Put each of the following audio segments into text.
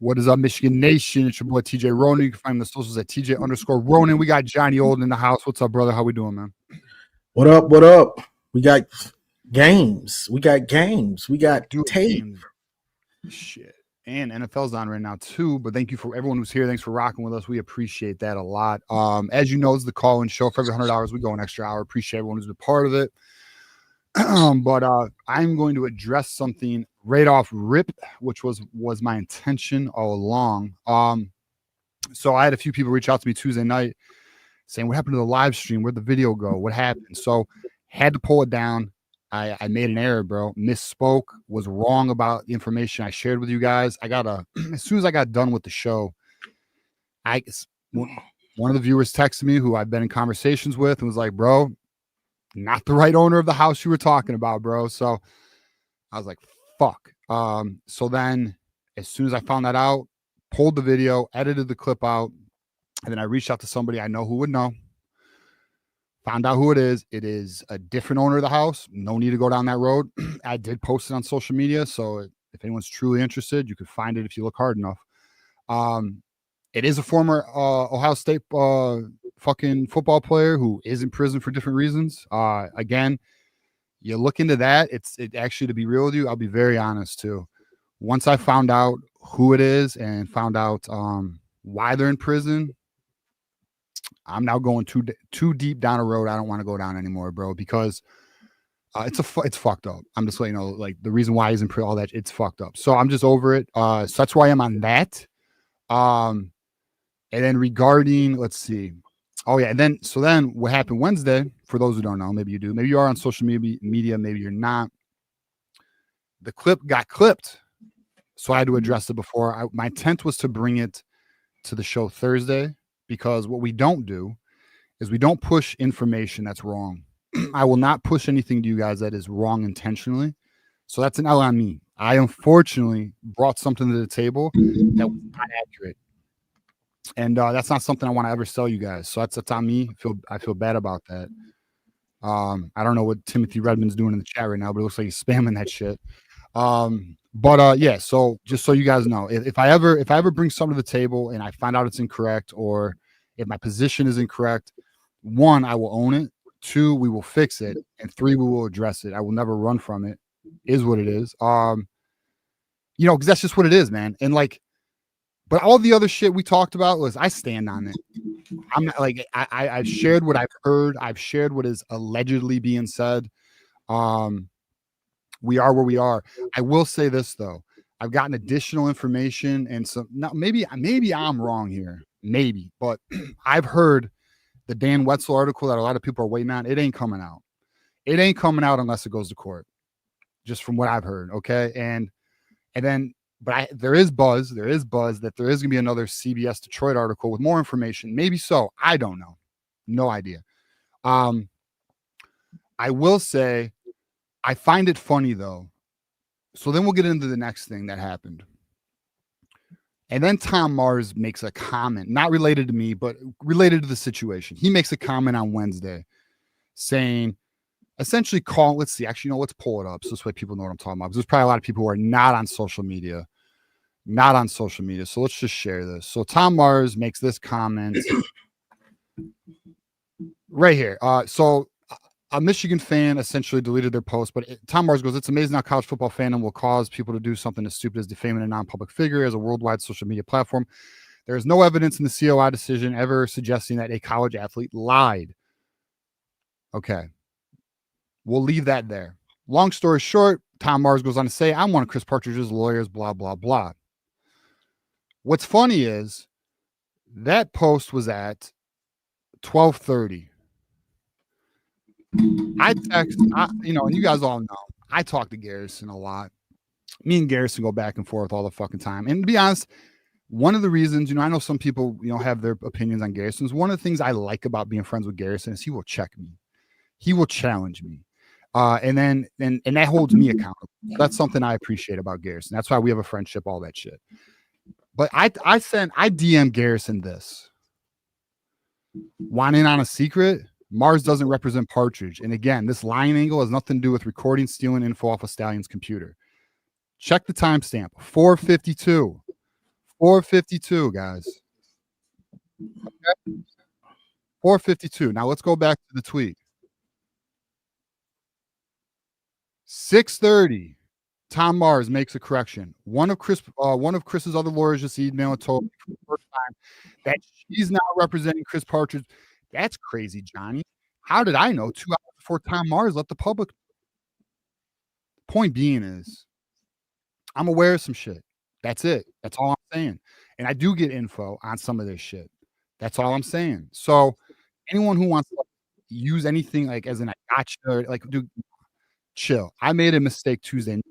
What is up, Michigan Nation? It's your boy TJ Ronin. You can find me on the socials at TJ_Ronin. We got Johnny Olden in the house. What's up, brother? How we doing, man? What up? What up? We got games. We got tape. Shit. And NFL's on right now too. But thank you for everyone who's here. Thanks for rocking with us. We appreciate that a lot. As you know, it's the call-in show. For every $100, we go an extra hour. Appreciate everyone who's been part of it. But I'm going to address something right off rip, which was my intention all along. So I had a few people reach out to me Tuesday night saying, what happened to the live stream? Where'd the video go? What happened? So had to pull it down. I made an error, bro. Misspoke, was wrong about the information I shared with you guys. As soon as I got done with the show, one of the viewers texted me who I've been in conversations with and was like, bro, not the right owner of the house you were talking about, bro. So I was like, fuck. So then as soon as I found that out, pulled the video, edited the clip out, and then I reached out to somebody I know who would know. Found out who it is. It is a different owner of the house. No need to go down that road. I did post it on social media, so if anyone's truly interested, you could find it if you look hard enough. It is a former Ohio State fucking football player who is in prison for different reasons. Again, you look into that. It actually, to be real with you, I'll be very honest too. Once I found out who it is and found out why they're in prison, I'm now going too deep down a road I don't want to go down anymore, bro, because it's fucked up. I'm just letting you know, like, the reason why he's in prison, all that, it's fucked up. So I'm just over it. So that's why I'm on that. And then regarding, let's see. Oh yeah, and then what happened Wednesday, for those who don't know, maybe you do, maybe you are on social media, maybe you're not. The clip got clipped. So I had to address it before. My intent was to bring it to the show Thursday, because what we don't do is we don't push information that's wrong. I will not push anything to you guys that is wrong intentionally. So that's an L on me. I unfortunately brought something to the table that was not accurate. And that's not something I want to ever sell you guys. So that's on me. I feel bad about that. I don't know what Timothy Redmond's doing in the chat right now, but it looks like he's spamming that shit. Yeah, so just so you guys know, if I ever bring something to the table and I find out it's incorrect, or if my position is incorrect, 1, I will own it. 2, we will fix it. And 3, we will address it. I will never run from it. Is what it is. Because that's just what it is, man. And like, but all the other shit we talked about was, I stand on it. I'm not like, I've shared what I've heard. I've shared what is allegedly being said. We are where we are. I will say this though. I've gotten additional information and some, now maybe I'm wrong here, maybe, but I've heard the Dan Wetzel article that a lot of people are waiting on. It ain't coming out. It ain't coming out unless it goes to court, just from what I've heard. Okay. And then, but there is buzz that there is going to be another CBS Detroit article with more information. Maybe so. I don't know. No idea. I will say, I find it funny though. So then we'll get into the next thing that happened. And then Tom Mars makes a comment, not related to me, but related to the situation. He makes a comment on Wednesday saying, essentially let's see, actually, let's pull it up. So this way people know what I'm talking about. Because there's probably a lot of people who are not on social media. So let's just share this. So Tom Mars makes this comment right here. So a Michigan fan essentially deleted their post, but Tom Mars goes, "It's amazing how college football fandom will cause people to do something as stupid as defaming a non-public figure as a worldwide social media platform. There is no evidence in the COI decision ever suggesting that a college athlete lied." Okay. We'll leave that there. Long story short, Tom Mars goes on to say, "I'm one of Chris Partridge's lawyers, blah, blah, blah." What's funny is that post was at 12:30. and you guys all know, I talk to Garrison a lot. Me and Garrison go back and forth all the fucking time. And to be honest, one of the reasons, I know some people, have their opinions on Garrison. One of the things I like about being friends with Garrison is he will check me. He will challenge me. And that holds me accountable. That's something I appreciate about Garrison. That's why we have a friendship, all that shit. But I DM Garrison this. Want in on a secret? Mars doesn't represent Partridge. And again, this lying angle has nothing to do with recording, stealing info off a Stallion's computer. Check the timestamp. 4:52. 4:52, guys. Okay. 4:52. Now let's go back to the tweet. 6:30. Tom Mars makes a correction. One of Chris's other lawyers just emailed and told me for the first time that she's now representing Chris Partridge. That's crazy, Johnny. How did I know 2 hours before Tom Mars let the public? Point being is, I'm aware of some shit. That's it. That's all I'm saying. And I do get info on some of this shit. That's all I'm saying. So anyone who wants to use anything like as an I gotcha, like, dude, chill. I made a mistake Tuesday night.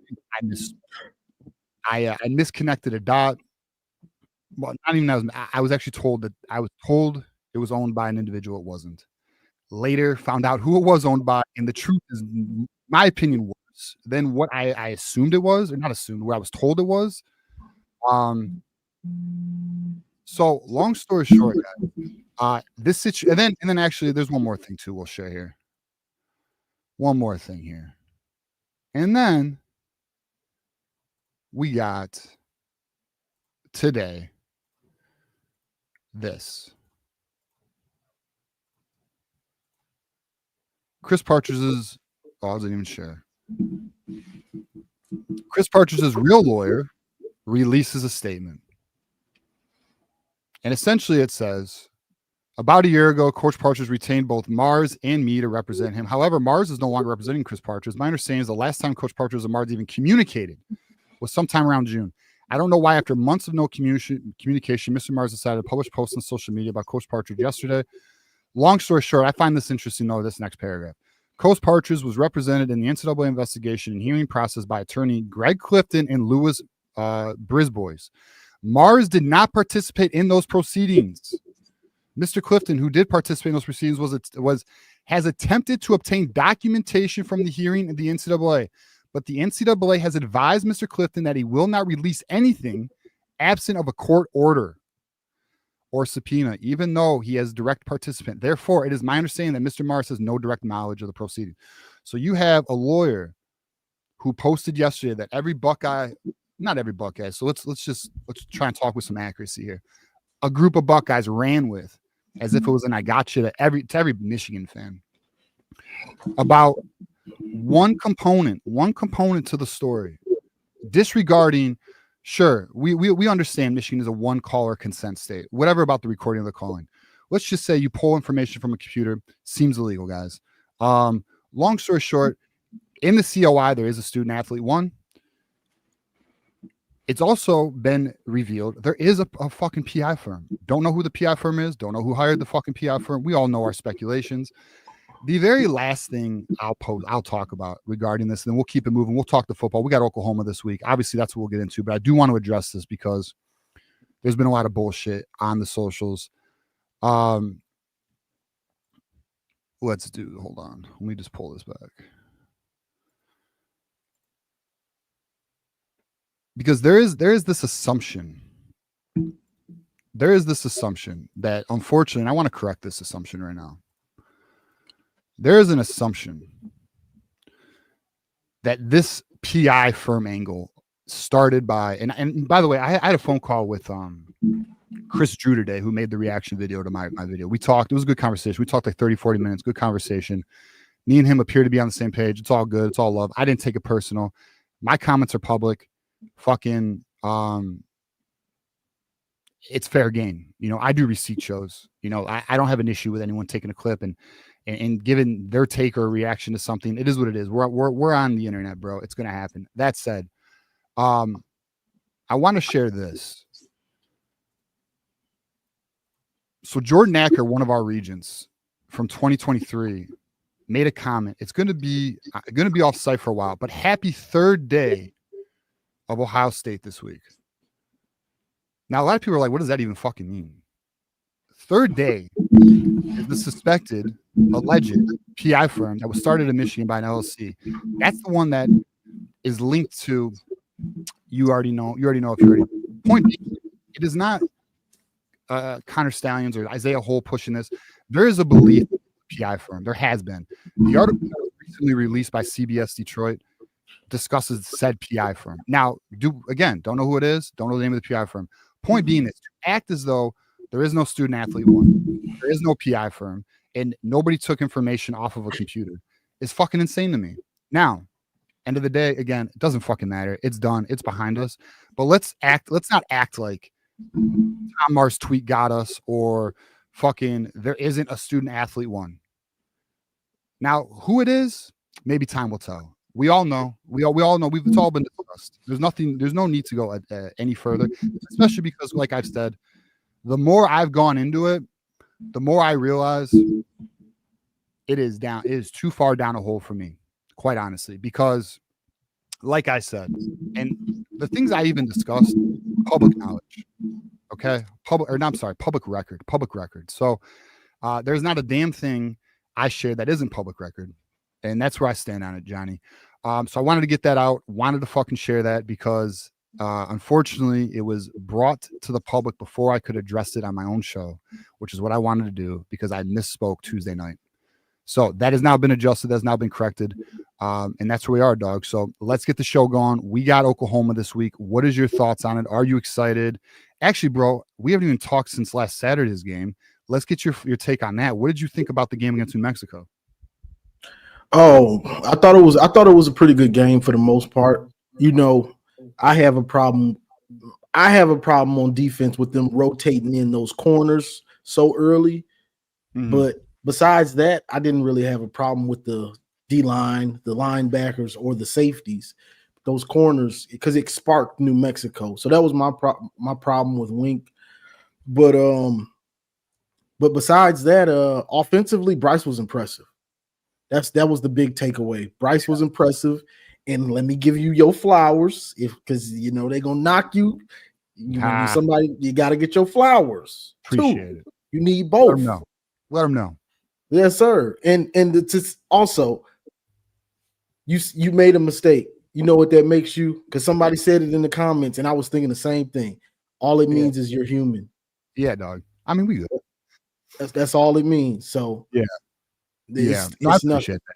I misconnected a dot. Well, not even that. I was actually told it was owned by an individual. It wasn't. Later found out who it was owned by, and the truth is, my opinion, worse than what I assumed it was, or not assumed, where I was told it was. So long story short, guys, this situation, and then actually, there's one more thing too. We'll share here. One more thing here, and then we got today this. Chris Partridge's, I wasn't even sure. Chris Partridge's real lawyer releases a statement. And essentially it says, about a year ago, Coach Partridge retained both Mars and me to represent him. However, Mars is no longer representing Chris Partridge. My understanding is the last time Coach Partridge and Mars even communicated was sometime around June. I don't know why, after months of no communication, Mr. Mars decided to publish posts on social media about Coach Partridge yesterday. Long story short, I find this interesting, though, this next paragraph. Coach Partridge was represented in the NCAA investigation and hearing process by attorney Greg Clifton and Louis Brisbois. Mars did not participate in those proceedings. Mr. Clifton, who did participate in those proceedings, has attempted to obtain documentation from the hearing of the NCAA, but the NCAA has advised Mr. Clifton that he will not release anything absent of a court order or subpoena, even though he has direct participant. Therefore, it is my understanding that Mr. Mars has no direct knowledge of the proceeding. So you have a lawyer who posted yesterday that every Buckeye, not every Buckeye, so let's try and talk with some accuracy here. A group of Buckeyes ran with, as if it was an I gotcha to every Michigan fan, about one component to the story, disregarding. Sure, we understand Michigan is a one-caller consent state. Whatever about the recording of the calling. Let's just say you pull information from a computer. Seems illegal, guys. Long story short, in the COI, there is a student-athlete one. It's also been revealed there is a fucking PI firm. Don't know who the PI firm is. Don't know who hired the fucking PI firm. We all know our speculations. The very last thing I'll talk about regarding this, and then we'll keep it moving. We'll talk the football. We got Oklahoma this week. Obviously, that's what we'll get into, but I do want to address this because there's been a lot of bullshit on the socials. Hold on. Let me just pull this back. Because there is this assumption. There is this assumption that, unfortunately, and I want to correct this assumption right now. There is an assumption that this PI firm angle started by, and by the way, I had a phone call with Chris Drew today, who made the reaction video to my video. We talked. It was a good conversation. We talked like 30, 40 minutes. Good conversation. Me and him appear to be on the same page. It's all good. It's all love. I didn't take it personal. My comments are public. Fucking, it's fair game. You know, I do receipt shows. You know, I don't have an issue with anyone taking a clip and giving their take or reaction to something. It is what it is. We're on the internet, bro. It's gonna happen. That said, I want to share this. So Jordan Acker, one of our regents from 2023, made a comment. It's going to be off site for a while, but happy third day of Ohio State this week. Now, a lot of people are like, what does that even fucking mean? Third day is the suspected, alleged PI firm that was started in Michigan by an LLC. That's the one that is linked to, you already know if you already. Point being, it is not Connor Stallions or Isaiah Hole pushing this. There is a belief PI firm. There has been. The article that was recently released by CBS Detroit discusses said PI firm. Now, don't know who it is. Don't know the name of the PI firm. Point being is to act as though there is no student athlete one. There is no PI firm, and nobody took information off of a computer. It's fucking insane to me. Now, end of the day, again, it doesn't fucking matter. It's done. It's behind us. But let's not act like Tom Mars tweet got us, or fucking there isn't a student athlete one. Now, who it is, maybe time will tell. We all know. We all know. It's all been discussed. There's no need to go any further, especially because, like I've said, the more I've gone into it, the more I realize it is too far down a hole for me, quite honestly, because like I said, and the things I even discussed, public knowledge. Okay. Public record. So there's not a damn thing I share that isn't public record. And that's where I stand on it, Johnny. So I wanted to get that out, wanted to fucking share that because unfortunately it was brought to the public before I could address it on my own show, which is what I wanted to do because I misspoke Tuesday night. So that has now been adjusted. That's now been corrected. And that's where we are, dog. So let's get the show going. We got Oklahoma this week. What is your thoughts on it? Are you excited? Actually, bro, we haven't even talked since last Saturday's game. Let's get your take on that. What did you think about the game against New Mexico? Oh, I thought it was a pretty good game for the most part. You know, I have a problem on defense with them rotating in those corners so early. Mm-hmm. But besides that, I didn't really have a problem with the D-line, the linebackers, or the safeties. Those corners, because it sparked New Mexico. So that was my problem with Wink. But besides that, offensively, Bryce was impressive. That was the big takeaway. Bryce was impressive, and let me give you your flowers, because you know they're gonna knock you. Somebody, you got to get your flowers. Appreciate it. You need both. Let them know. Yes, sir. And it's also, you made a mistake. You know what that makes you? Because somebody said it in the comments, and I was thinking the same thing. All it means is you're human. Yeah, dog. I mean, we good. That's all it means. So yeah. It's I appreciate nothing. that.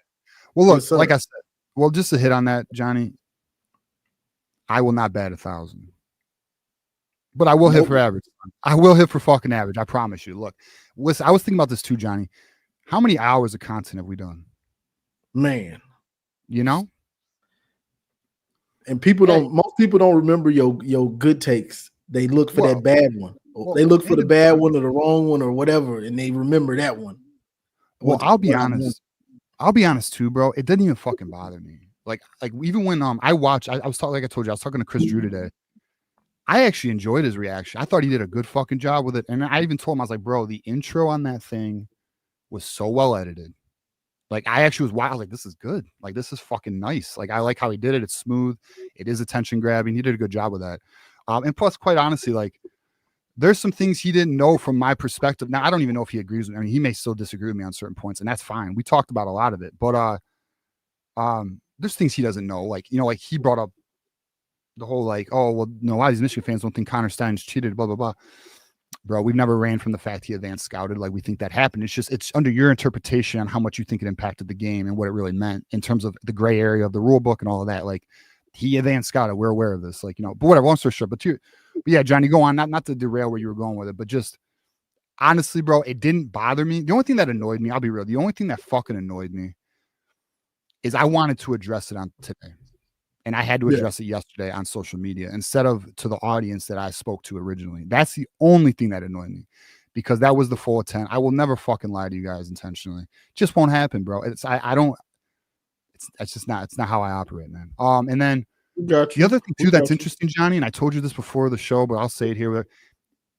Well, look, Yes, like I said, just to hit on that, Johnny, I will not bat 1,000, but I will hit for average. I will hit for fucking average. I promise you. Look, listen, I was thinking about this too, Johnny. How many hours of content have we done? Man, you know, and most people don't remember your good takes. They look for that bad one. They look for the bad one or the wrong one or whatever, and they remember that one. Well, I'll be honest. I'll be honest too, bro. It didn't even fucking bother me. Like even when I watched, I was talking, like I told you, I was talking to Chris Drew today. I actually enjoyed his reaction. I thought he did a good fucking job with it. And I even told him, I was like, bro, the intro on that thing was so well edited. Like I actually was wild. Like, this is good. Like, this is fucking nice. Like, I like how he did it. It's smooth. It is attention grabbing. He did a good job with that. And plus, quite honestly, like, there's some things he didn't know from my perspective. Now, I don't even know if he agrees with me. I mean, he may still disagree with me on certain points, and that's fine. We talked about a lot of it, but there's things he doesn't know. Like, you know, like he brought up the whole like, oh, well, no, a lot of these Michigan fans don't think Connor Stein's cheated, blah, blah, blah. bro, we've never ran from the fact he advanced scouted. Like, we think that happened. It's under your interpretation on how much you think it impacted the game and what it really meant in terms of the gray area of the rule book and all of that. Like, he advanced scouted. We're aware of this. Like, but whatever, long story short. But yeah, Johnny, go on. Not to derail where you were going with it, but just honestly, bro, it didn't bother me. The only thing that annoyed me, I'll be real, the only thing that fucking annoyed me is I wanted to address it on today. And I had to address it yesterday on social media instead of to the audience that I spoke to originally. That's the only thing that annoyed me, because that was the full intent. I will never fucking lie to you guys intentionally. It just won't happen, bro. It's not how I operate, man. And then the other thing too that's interesting, Johnny, and I told you this before the show, but I'll say it here.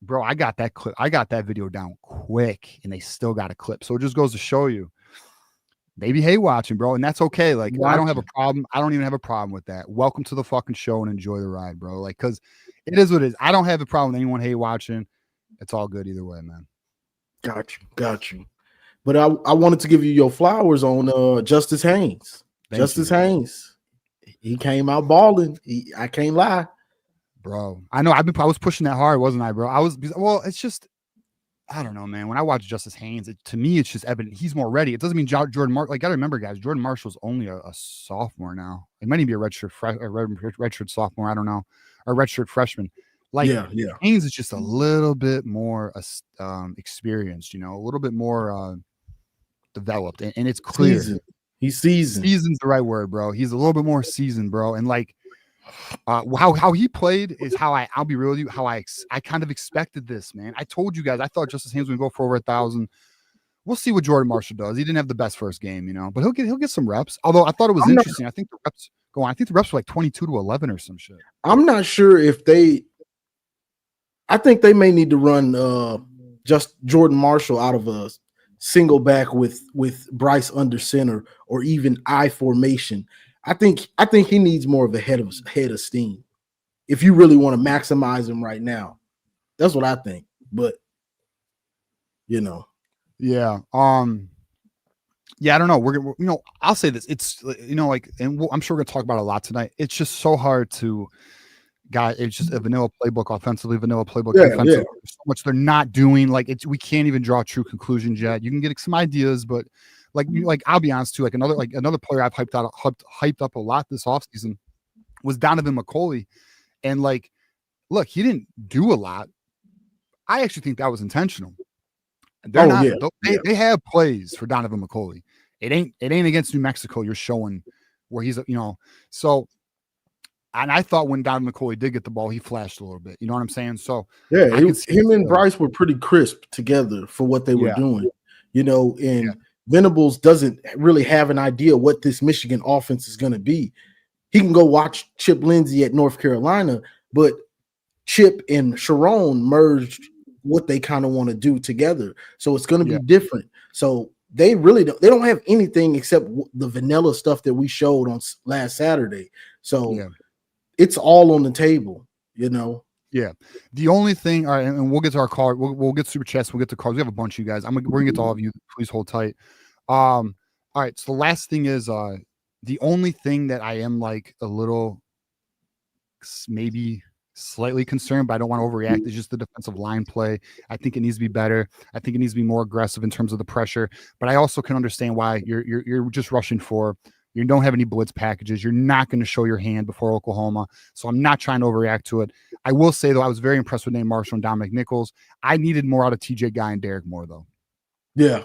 Bro, I got that clip. I got that video down quick, and they still got a clip. So it just goes to show you. They be hate watching, bro, and that's okay. Like, I don't have a problem. I don't even have a problem with that. Welcome to the fucking show and enjoy the ride, bro. Like, because it is what it is. I don't have a problem with anyone hate watching. It's all good either way, man. Got you. But I wanted to give you your flowers on Justice Haynes. Haynes, he came out balling. I can't lie, bro. I know. I was pushing that hard, wasn't I, bro? It's just. I don't know, man. When I watch Justice Haynes, to me, it's just evident he's more ready. It doesn't mean Jordan Marshall. Like, gotta remember, guys, Jordan Marshall's only a sophomore now. He might even be a redshirt sophomore. I don't know, or redshirt freshman. Like, Haynes is just a little bit more experienced, a little bit more developed, and it's clear. He's seasoned. Seasoned's the right word, bro. He's a little bit more seasoned, bro, and like. How he played is how I'll be real with you. How I kind of expected this, man. I told you guys I thought Justice Haynes would go for over 1,000. We'll see what Jordan Marshall does. He didn't have the best first game, but he'll get some reps. Although I thought it was interesting. I think the reps go on. I think the reps were like 22 to 11 or some shit. I'm not sure if I think they may need to run just Jordan Marshall out of a single back with Bryce under center or even I formation. I think he needs more of a head of steam if you really want to maximize him right now. That's what I think. But yeah. Yeah, I don't know. We're I'll say this. It's and I'm sure we're gonna talk about it a lot tonight. It's just so hard to it's just a vanilla playbook offensively, vanilla playbook defensively. Yeah. So much they're not doing. Like, we can't even draw true conclusions yet. You can get some ideas, but like I'll be honest too. Like another player I've hyped up a lot this offseason was Donovan McCulley, and like, look, he didn't do a lot. I actually think that was intentional. They have plays for Donovan McCulley. It ain't against New Mexico. You're showing where he's so. And I thought when Donovan McCulley did get the ball, he flashed a little bit. You know what I'm saying? So yeah, him and Bryce were pretty crisp together for what they were doing. And Venables doesn't really have an idea what this Michigan offense is going to be. He can go watch Chip Lindsey at North Carolina, but Chip and Sharon merged what they kind of want to do together. So it's going to be different. So they don't have anything except the vanilla stuff that we showed on last Saturday. So it's all on the table, Yeah. The only thing, all right, and we'll get to our card. We'll get super chats. We'll get to cards. We have a bunch of you guys. We're gonna get to all of you. Please hold tight. All right. So the last thing is the only thing that I am like a little maybe slightly concerned, but I don't want to overreact, is just the defensive line play. I think it needs to be better. I think it needs to be more aggressive in terms of the pressure. But I also can understand why you're just rushing for. You don't have any blitz packages. You're not going to show your hand before Oklahoma. So I'm not trying to overreact to it. I will say, though, I was very impressed with Nate Marshall and Dominic Nichols. I needed more out of TJ Guy and Derek Moore, though. Yeah.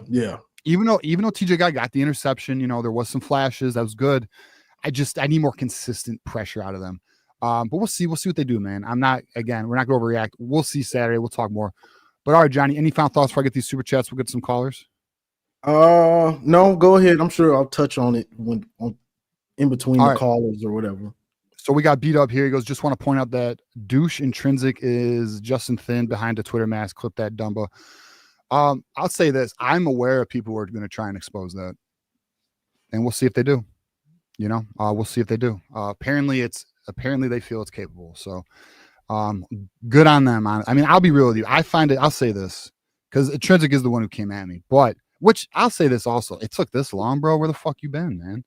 Even though TJ Guy got the interception, there was some flashes. That was good. I need more consistent pressure out of them. But we'll see. We'll see what they do, man. We're not going to overreact. We'll see Saturday. We'll talk more. But all right, Johnny, any final thoughts before I get these super chats? We'll get some callers. No, go ahead. I'm sure I'll touch on it in between the callers or whatever. So we got beat up here. He goes, just want to point out that douche intrinsic is Justin Thin behind a Twitter mask. Clip that, Dumba. I'll say this. I'm aware of people who are going to try and expose that. And we'll see if they do. We'll see if they do. Apparently they feel it's capable. So good on them. I mean, I'll be real with you. I'll say this, because intrinsic is the one who came at me. But which I'll say this also. It took this long, bro. Where the fuck you been, man?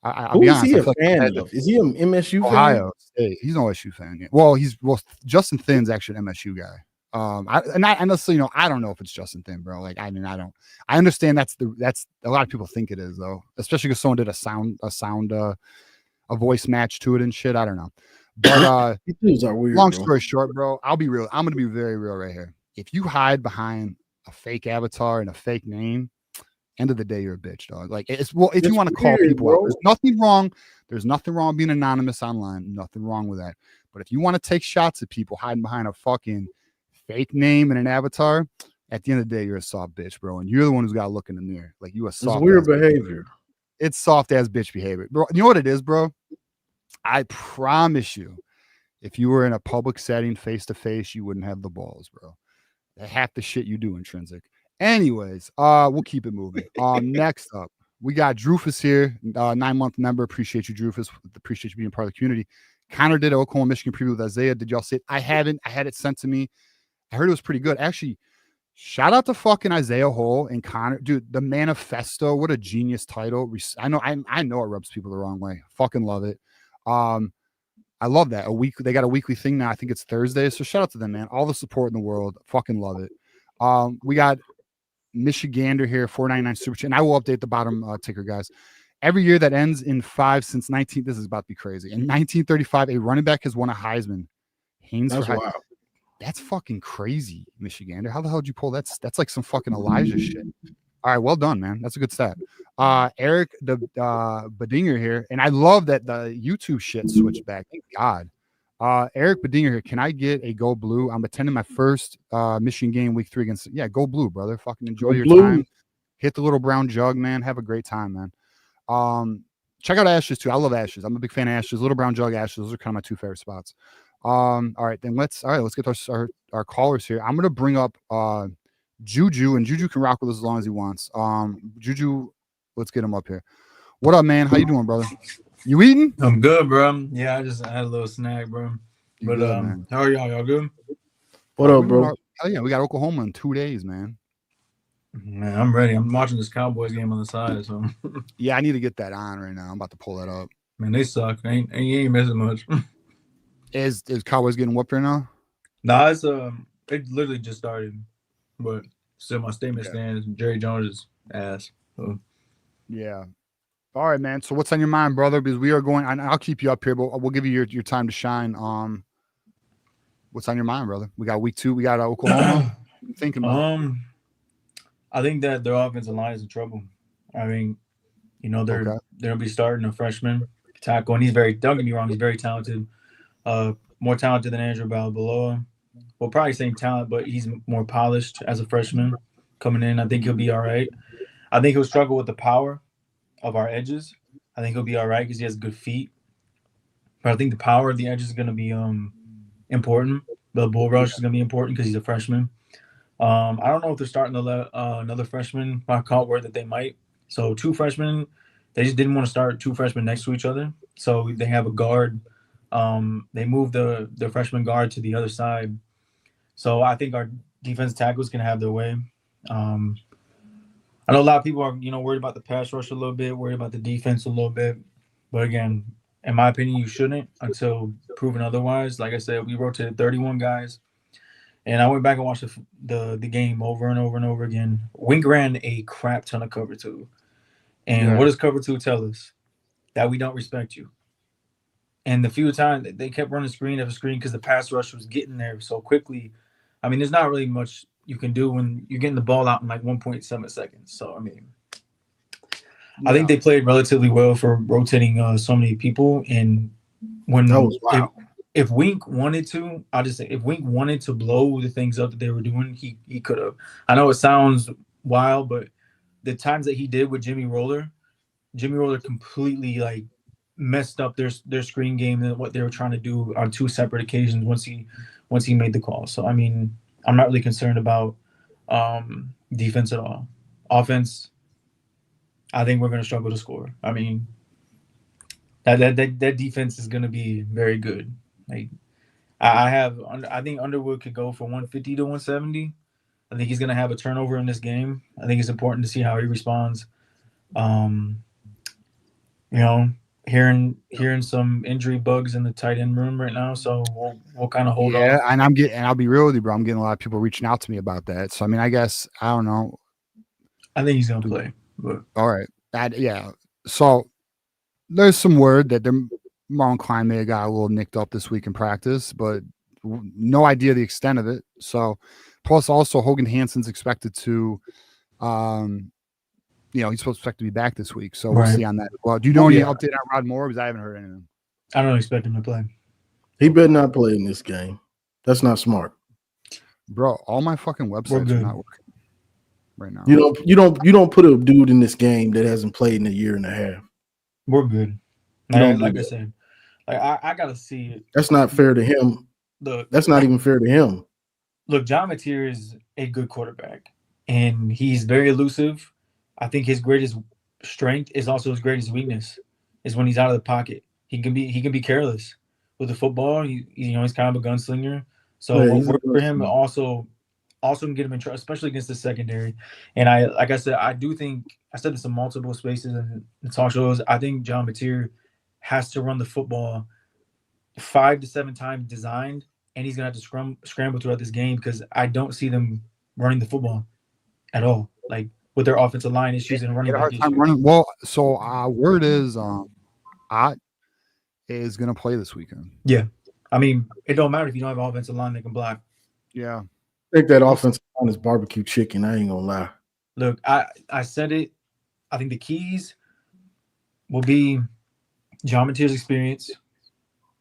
I'll be honest. Is he a fan of? Is he an MSU fan? Ohio State. He's an OSU fan. Well, Justin Thin's actually an MSU guy. And honestly, I don't know if it's Justin thing, bro. Like, I mean, I understand that's a lot of people think it is though, especially because someone did a voice match to it and shit. I don't know. But YouTubes are weird, long bro. story short, bro, I'll be real. I'm gonna be very real right here. If you hide behind a fake avatar and a fake name, end of the day, you're a bitch, dog. Like, if you want to call people out, there's nothing wrong. There's nothing wrong being anonymous online. Nothing wrong with that. But if you want to take shots at people hiding behind a fucking fake name and an avatar, at the end of the day, you're a soft bitch, bro. And you're the one who's got to look in the mirror. Like, you a soft. It's weird behavior. It's soft ass bitch behavior, bro. You know what it is, bro? I promise you, if you were in a public setting, face to face, you wouldn't have the balls, bro. Half the shit you do intrinsic. Anyways, we'll keep it moving. Next up, we got Drufus here, 9-month member. Appreciate you, Drufus. Appreciate you being part of the community. Connor did an Oklahoma, Michigan preview with Isaiah. Did y'all see it? I haven't. I had it sent to me. I heard it was pretty good. Actually, shout out to fucking Isaiah Hole and Connor. Dude, the manifesto, what a genius title. I know it rubs people the wrong way. Fucking love it. I love that. They got a weekly thing now. I think it's Thursday. So shout out to them, man. All the support in the world. Fucking love it. We got Michigander here, 499 super chat. And I will update the bottom ticker, guys. Every year that ends in 5 since 19. This is about to be crazy. In 1935, a running back has won a Heisman. That's wild. That's fucking crazy, Michigander. How the hell did you pull that? That's like some fucking Elijah shit. All right, well done, man. That's a good stat. Eric the Bedinger here, and I love that the YouTube shit switched back. Thank God. Eric Bedinger here. Can I get a go blue? I'm attending my first Michigan game week 3 against. Yeah, go blue, brother. Fucking enjoy your time. Hit the little brown jug, man. Have a great time, man. Check out Ashes too. I love Ashes. I'm a big fan of Ashes. Little brown jug Ashes. Those are kind of my 2 favorite spots. All right, let's get our callers here. I'm gonna bring up Juju, and Juju can rock with us as long as he wants. Juju, let's get him up here. What up, man? How you doing, brother? You eating? I'm good, bro. Yeah, I just had a little snack, bro. But good, man. How are y'all? Y'all good? What up, bro? Hell yeah, we got Oklahoma in 2 days, man. Man, I'm ready. I'm watching this Cowboys game on the side, so yeah, I need to get that on right now. I'm about to pull that up. Man, they suck. You ain't missing much. Is Cowboys getting whooped right now? Nah, it literally just started. But still, my statement stands. Jerry Jones' ass. So. Yeah. All right, man. So what's on your mind, brother? Because we are going. I'll keep you up here, but we'll give you your time to shine. What's on your mind, brother? We got week 2. We got Oklahoma. What are you thinking about? I think that their offensive line is in trouble. I mean, they'll be starting a freshman tackle, and he's don't get me wrong, he's very talented. More talented than Andrew Balboa. Well, probably same talent, but he's more polished as a freshman coming in. I think he'll be all right. I think he'll struggle with the power of our edges. I think he'll be all right because he has good feet. But I think the power of the edges is going to be important. The bull rush is going to be important because he's a freshman. I don't know if they're starting another freshman. I caught word that they might. So 2 freshmen. They just didn't want to start 2 freshmen next to each other. So they have a guard. They moved the freshman guard to the other side. So I think our defense tackles can have their way. I know a lot of people are, worried about the pass rush a little bit, worried about the defense a little bit. But again, in my opinion, you shouldn't until proven otherwise. Like I said, we rotated 31 guys. And I went back and watched the game over and over and over again. Wink ran a crap ton of cover 2. And what does cover 2 tell us? That we don't respect you. And the few times they kept running screen after screen because the pass rush was getting there so quickly. I mean, there's not really much you can do when you're getting the ball out in like 1.7 seconds. So, I mean, I think they played relatively well for rotating so many people. And when if Wink wanted to, I'll just say if Wink wanted to blow the things up that they were doing, he could have. I know it sounds wild, but the times that he did with Jimmy Roller completely like messed up their screen game and what they were trying to do on 2 separate occasions once he made the call. So I mean, I'm not really concerned about defense at all. Offense, I think we're going to struggle to score. I mean, that defense is going to be very good. Like I think Underwood could go for 150 to 170. I think he's going to have a turnover in this game. I think it's important to see how he responds. hearing some injury bugs in the tight end room right now, so we'll kind of hold Yeah, off. and I'll be real with you, bro. I'm getting a lot of people reaching out to me about that. So I mean, I guess I don't know. I think he's gonna play. But All right, yeah. So there's some word that Marlon Klein may have got a little nicked up this week in practice, but no idea the extent of it. So plus also Hogan Hansen's expected to, he's supposed to expect to be back this week. So we'll see on that. Well, do you know any update on Rod Moore? Because I haven't heard anything. I don't expect him to play. He better not play in this game. That's not smart, bro. All my fucking websites are not working right now. You don't put a dude in this game that hasn't played in a year and a half. We're good. Like I said, I gotta see it. That's not fair to him. Look, that's not even fair to him. Look, John Mateer is a good quarterback, and he's very elusive. I think his greatest strength is also his greatest weakness. Is when he's out of the pocket. He can be careless with the football. He's kind of a gunslinger. So work for him also can get him in trouble, especially against the secondary. And I said, I do think I said this in multiple spaces and talk shows. I think John Mateer has to run the football 5 to 7 times designed, and he's gonna have to scramble throughout this game because I don't see them running the football at all. Like with their offensive line issues and running back issues. Well, so word is Ott is gonna play this weekend. Yeah. I mean, it don't matter if you don't have an offensive line that can block. Yeah. I think that offensive line is barbecue chicken. I ain't gonna lie. Look, I said it. I think the keys will be John Mateer's experience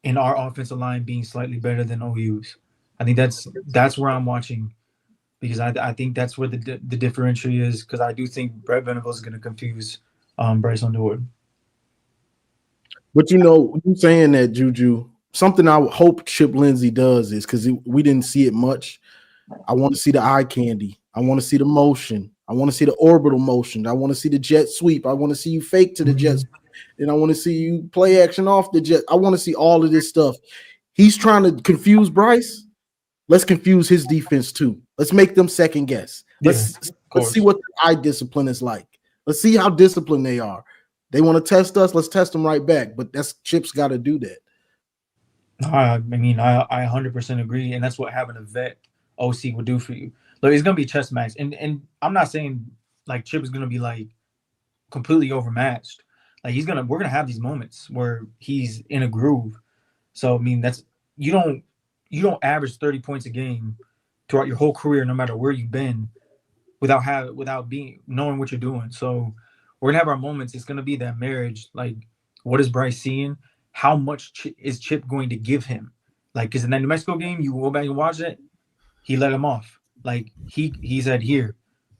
and our offensive line being slightly better than OU's. I think that's where I'm watching because I think that's where the differential is because I do think Brett Venables is going to confuse Bryce Underwood. But you saying that, Juju, something I hope Chip Lindsey does is because we didn't see it much. I want to see the eye candy. I want to see the motion. I want to see the orbital motion. I want to see the jet sweep. I want to see you fake to the jet sweep. And I want to see you play action off the jet. I want to see all of this stuff. He's trying to confuse Bryce. Let's confuse his defense too. Let's make them second guess. Let's see what the eye discipline is like. Let's see how disciplined they are. They want to test us. Let's test them right back. But that's Chip's got to do that. I mean, I 100% agree. And that's what having a vet OC would do for you. Look, it's going to be chess match. And I'm not saying like Chip is going to be like completely overmatched. Like we're going to have these moments where he's in a groove. So, I mean, that's you don't average 30 points a game throughout your whole career, no matter where you've been, without knowing what you're doing. So we're gonna have our moments. It's gonna be that marriage. Like, what is Bryce seeing? How much is Chip going to give him? Like, because in that New Mexico game, you go back and watch it, he let him off. Like he said, "Here,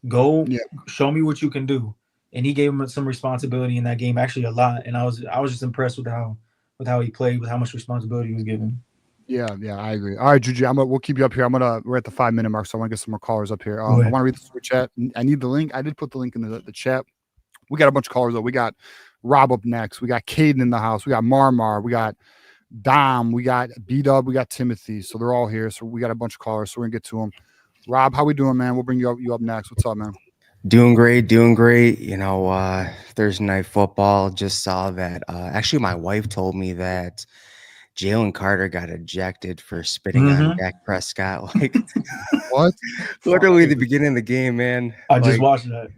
go, show me what you can do," and he gave him some responsibility in that game, actually a lot. And I was just impressed with how he played, with how much responsibility he was given. Yeah, I agree. All right, Juju, we'll keep you up here. We're at the 5-minute mark, so I want to get some more callers up here. I want to read the super chat. I need the link. I did put the link in the chat. We got a bunch of callers though. We got Rob up next. We got Caden in the house. We got Marmar. We got Dom. We got B-Dub. We got Timothy. So they're all here. So we got a bunch of callers. So we're gonna get to them. Rob, how we doing, man? We'll bring you up next. What's up, man? Doing great. Thursday night football. Just saw that. Actually, my wife told me that Jalen Carter got ejected for spitting on Dak Prescott. Like, what? Literally the beginning of the game, man. I just watched that.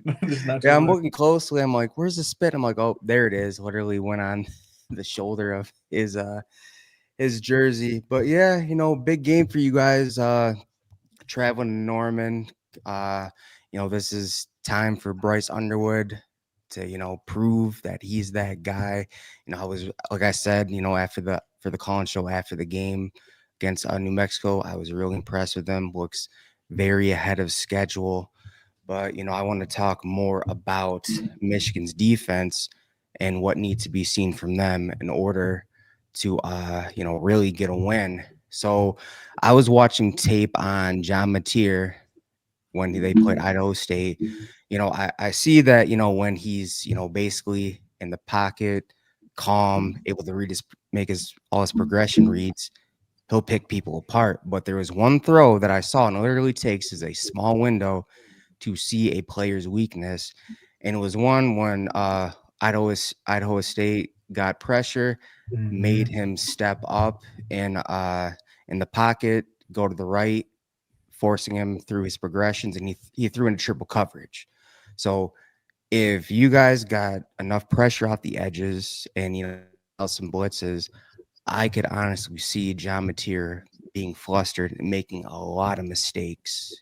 Yeah, I'm looking closely. I'm like, where's the spit? I'm like, oh, there it is. Literally went on the shoulder of his jersey. But yeah, big game for you guys. Traveling to Norman. This is time for Bryce Underwood to prove that he's that guy. I was, like I said, for the call-in show after the game against New Mexico, I was really impressed with him. Looks very ahead of schedule. But I want to talk more about Michigan's defense and what needs to be seen from them in order to really get a win. So I was watching tape on John Mateer when they played Idaho State. I see that, when he's, basically in the pocket, calm, able to make all his progression reads, he'll pick people apart. But there was one throw that I saw, and it literally takes is a small window to see a player's weakness. And it was one when Idaho State got pressure, made him step up in the pocket, go to the right, forcing him through his progressions, and he threw into triple coverage. So if you guys got enough pressure off the edges and some blitzes, I could honestly see John Mateer being flustered and making a lot of mistakes.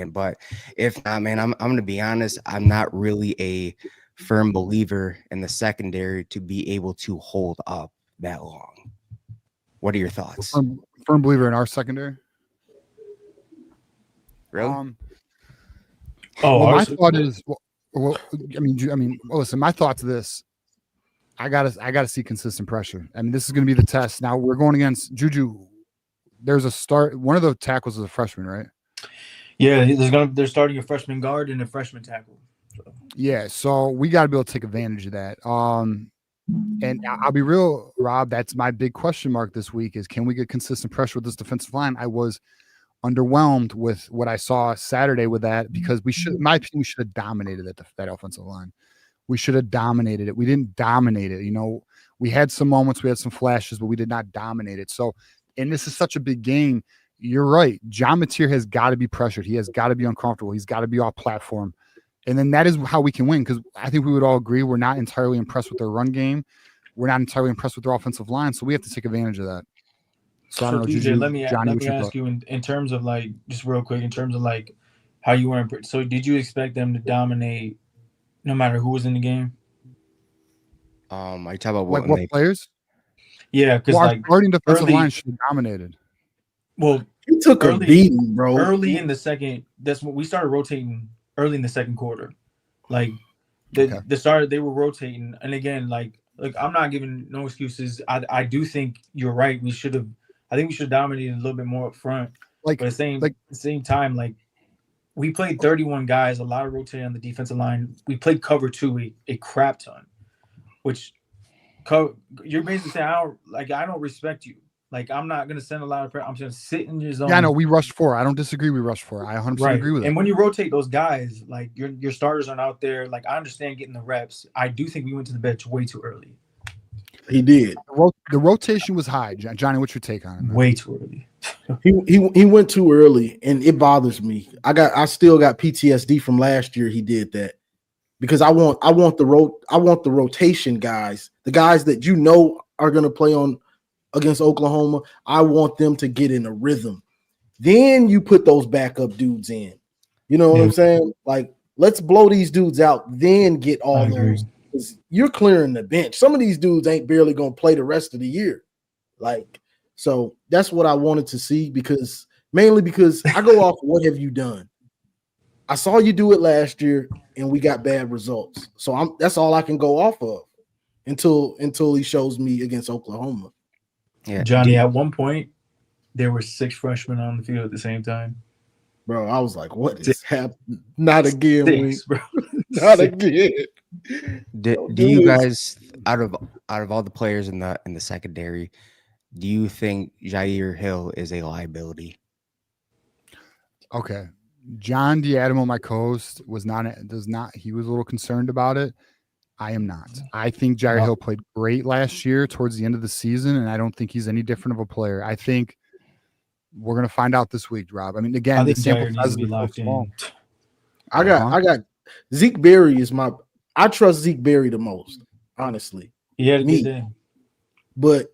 But if not, man, I'm going to be honest. I'm not really a firm believer in the secondary to be able to hold up that long. What are your thoughts? Firm believer in our secondary. Really? My thought is, listen, my thought to this, I gotta see consistent pressure. I mean, this is going to be the test. Now we're going against Juju. There's a start. One of the tackles is a freshman, right? Yeah, they're starting a freshman guard and a freshman tackle. So. Yeah, so we got to be able to take advantage of that. And I'll be real, Rob. That's my big question mark this week: is can we get consistent pressure with this defensive line? I was underwhelmed with what I saw Saturday with that, because in my opinion, we should have dominated that offensive line. We should have dominated it. We didn't dominate it. We had some moments, we had some flashes, but we did not dominate it. So, and this is such a big game. You're right. John Mateer has got to be pressured. He has got to be uncomfortable. He's got to be off platform. And then that is how we can win, because I think we would all agree we're not entirely impressed with their run game. We're not entirely impressed with their offensive line. So we have to take advantage of that. So I don't know, DJ, Juju, let me ask you in terms of just real quick, in terms of how you were. So did you expect them to dominate no matter who was in the game? Are you talking about what players? Yeah, because our starting defensive line should have dominated. Well, he took a beating, bro. Early in the second, that's when we started rotating. Early in the second quarter, the start, they were rotating, and again, I'm not giving no excuses. I do think you're right. I think we should dominate a little bit more up front. But at the same time, we played 31 guys, a lot of rotating on the defensive line. We played cover 2 a crap ton, which you're basically saying I don't respect you. I'm not going to send a lot of pressure. I'm just going to sit in your zone. Yeah, no, we rushed 4. I don't disagree. We rushed 4. I 100% agree with that. And when you rotate those guys, your starters aren't out there. I understand getting the reps. I do think we went to the bench way too early. He did. The rotation was high. Johnny, what's your take on it, man? Way too early. he went too early, and it bothers me. I still got PTSD from last year. He did that because I want the rotation guys, the guys that are going to play on against Oklahoma. I want them to get in a rhythm. Then you put those backup dudes in. You know what I'm saying? Let's blow these dudes out, then get all those. You're clearing the bench. Some of these dudes ain't barely going to play the rest of the year. So that's what I wanted to see, mainly because I go off what have you done? I saw you do it last year and we got bad results. So that's all I can go off of until he shows me against Oklahoma. Yeah, Johnny, at one point, there were 6 freshmen on the field at the same time. Bro, I was like, what is happening? Not again, 6, bro. Not again. Do you guys, out of all the players in the secondary, do you think Jair Hill is a liability? Okay. John D'Adamo, my co-host, he was a little concerned about it. I am not. I think Jair Hill played great last year towards the end of the season, and I don't think he's any different of a player. I think we're going to find out this week, Rob. I mean, again, the sample size is so small. I got Zeke Berry I trust Zeke Berry the most, honestly. Yeah, me. But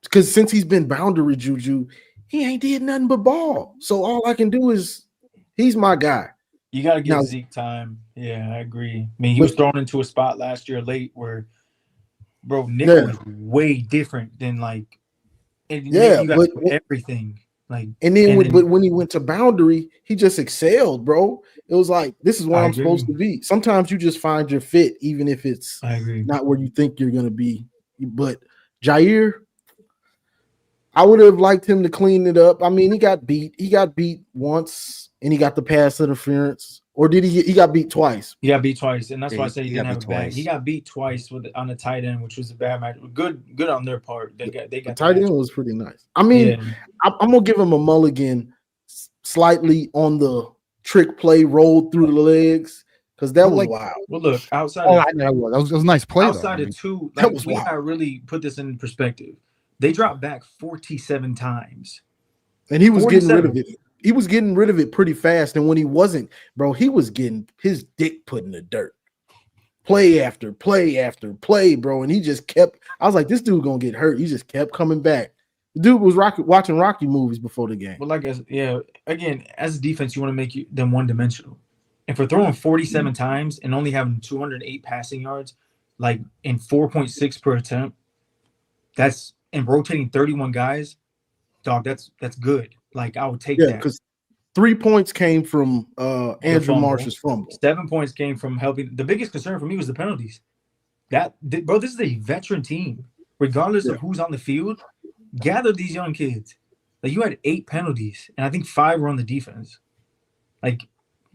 because since he's been boundary Juju, he ain't did nothing but ball. So all I can do is he's my guy. You got to give Zeke time. Yeah, I agree. I mean, he was thrown into a spot last year late where, bro, Nick was way different than everything. When he went to boundary, he just excelled, bro. It was this is where I'm supposed to be. Sometimes you just find your fit, even if it's not where you think you're gonna be. But Jair, I would have liked him to clean it up. I mean, he got beat. He got beat once, and he got the pass interference. Or did he got beat twice? He got beat twice, and that's why I say he didn't have a bad. He got beat twice on the tight end, which was a bad match. Good on their part. They got the tight end was pretty nice. I mean, I'm gonna give him a mulligan, slightly on the trick play rolled through the legs. because that But, was like, wild. Well, look, outside Oh, of I know that was a nice play though. outside of two, that like was we wild. gotta really put this in perspective. They dropped back 47 times. And he was getting rid 47. of it. He was getting rid of it pretty fast. And when he wasn't, bro, he was getting his dick put in the dirt. Play after play after play, bro. And he just kept, I was like, this dude gonna get hurt. He just kept coming back. The dude was watching Rocky movies before the game. Well, again, as a defense, you want to make them one-dimensional. And for throwing 47 times and only having 208 passing yards, like in 4.6 per attempt, and rotating 31 guys, dog, that's good. Like, I would take that. Because 3 points came from Andrew Marsh's fumble. 7 points came from helping. The biggest concern for me was the penalties. Bro, this is a veteran team. Regardless of who's on the field, gather these young kids. Like, you had 8 penalties, and I think 5 were on the defense. Like,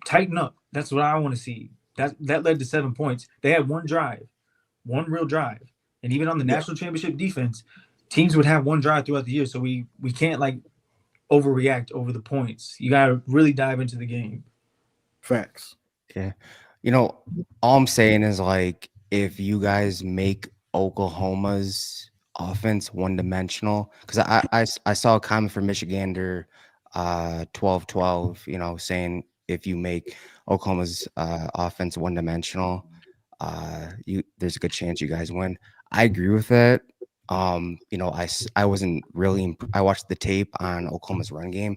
tighten up. That's what I want to see. That led to 7 points. They had one real drive. And even on the national championship defense, teams would have one drive throughout the year. So we can't, like, overreact over the points. You got to really dive into the game. Facts. Yeah. All I'm saying is, like, if you guys make Oklahoma's offense one-dimensional, because I saw a comment from Michigander 1212, saying if you make Oklahoma's offense one-dimensional, there's a good chance you guys win. I agree with that. I wasn't really I watched the tape on Oklahoma's run game,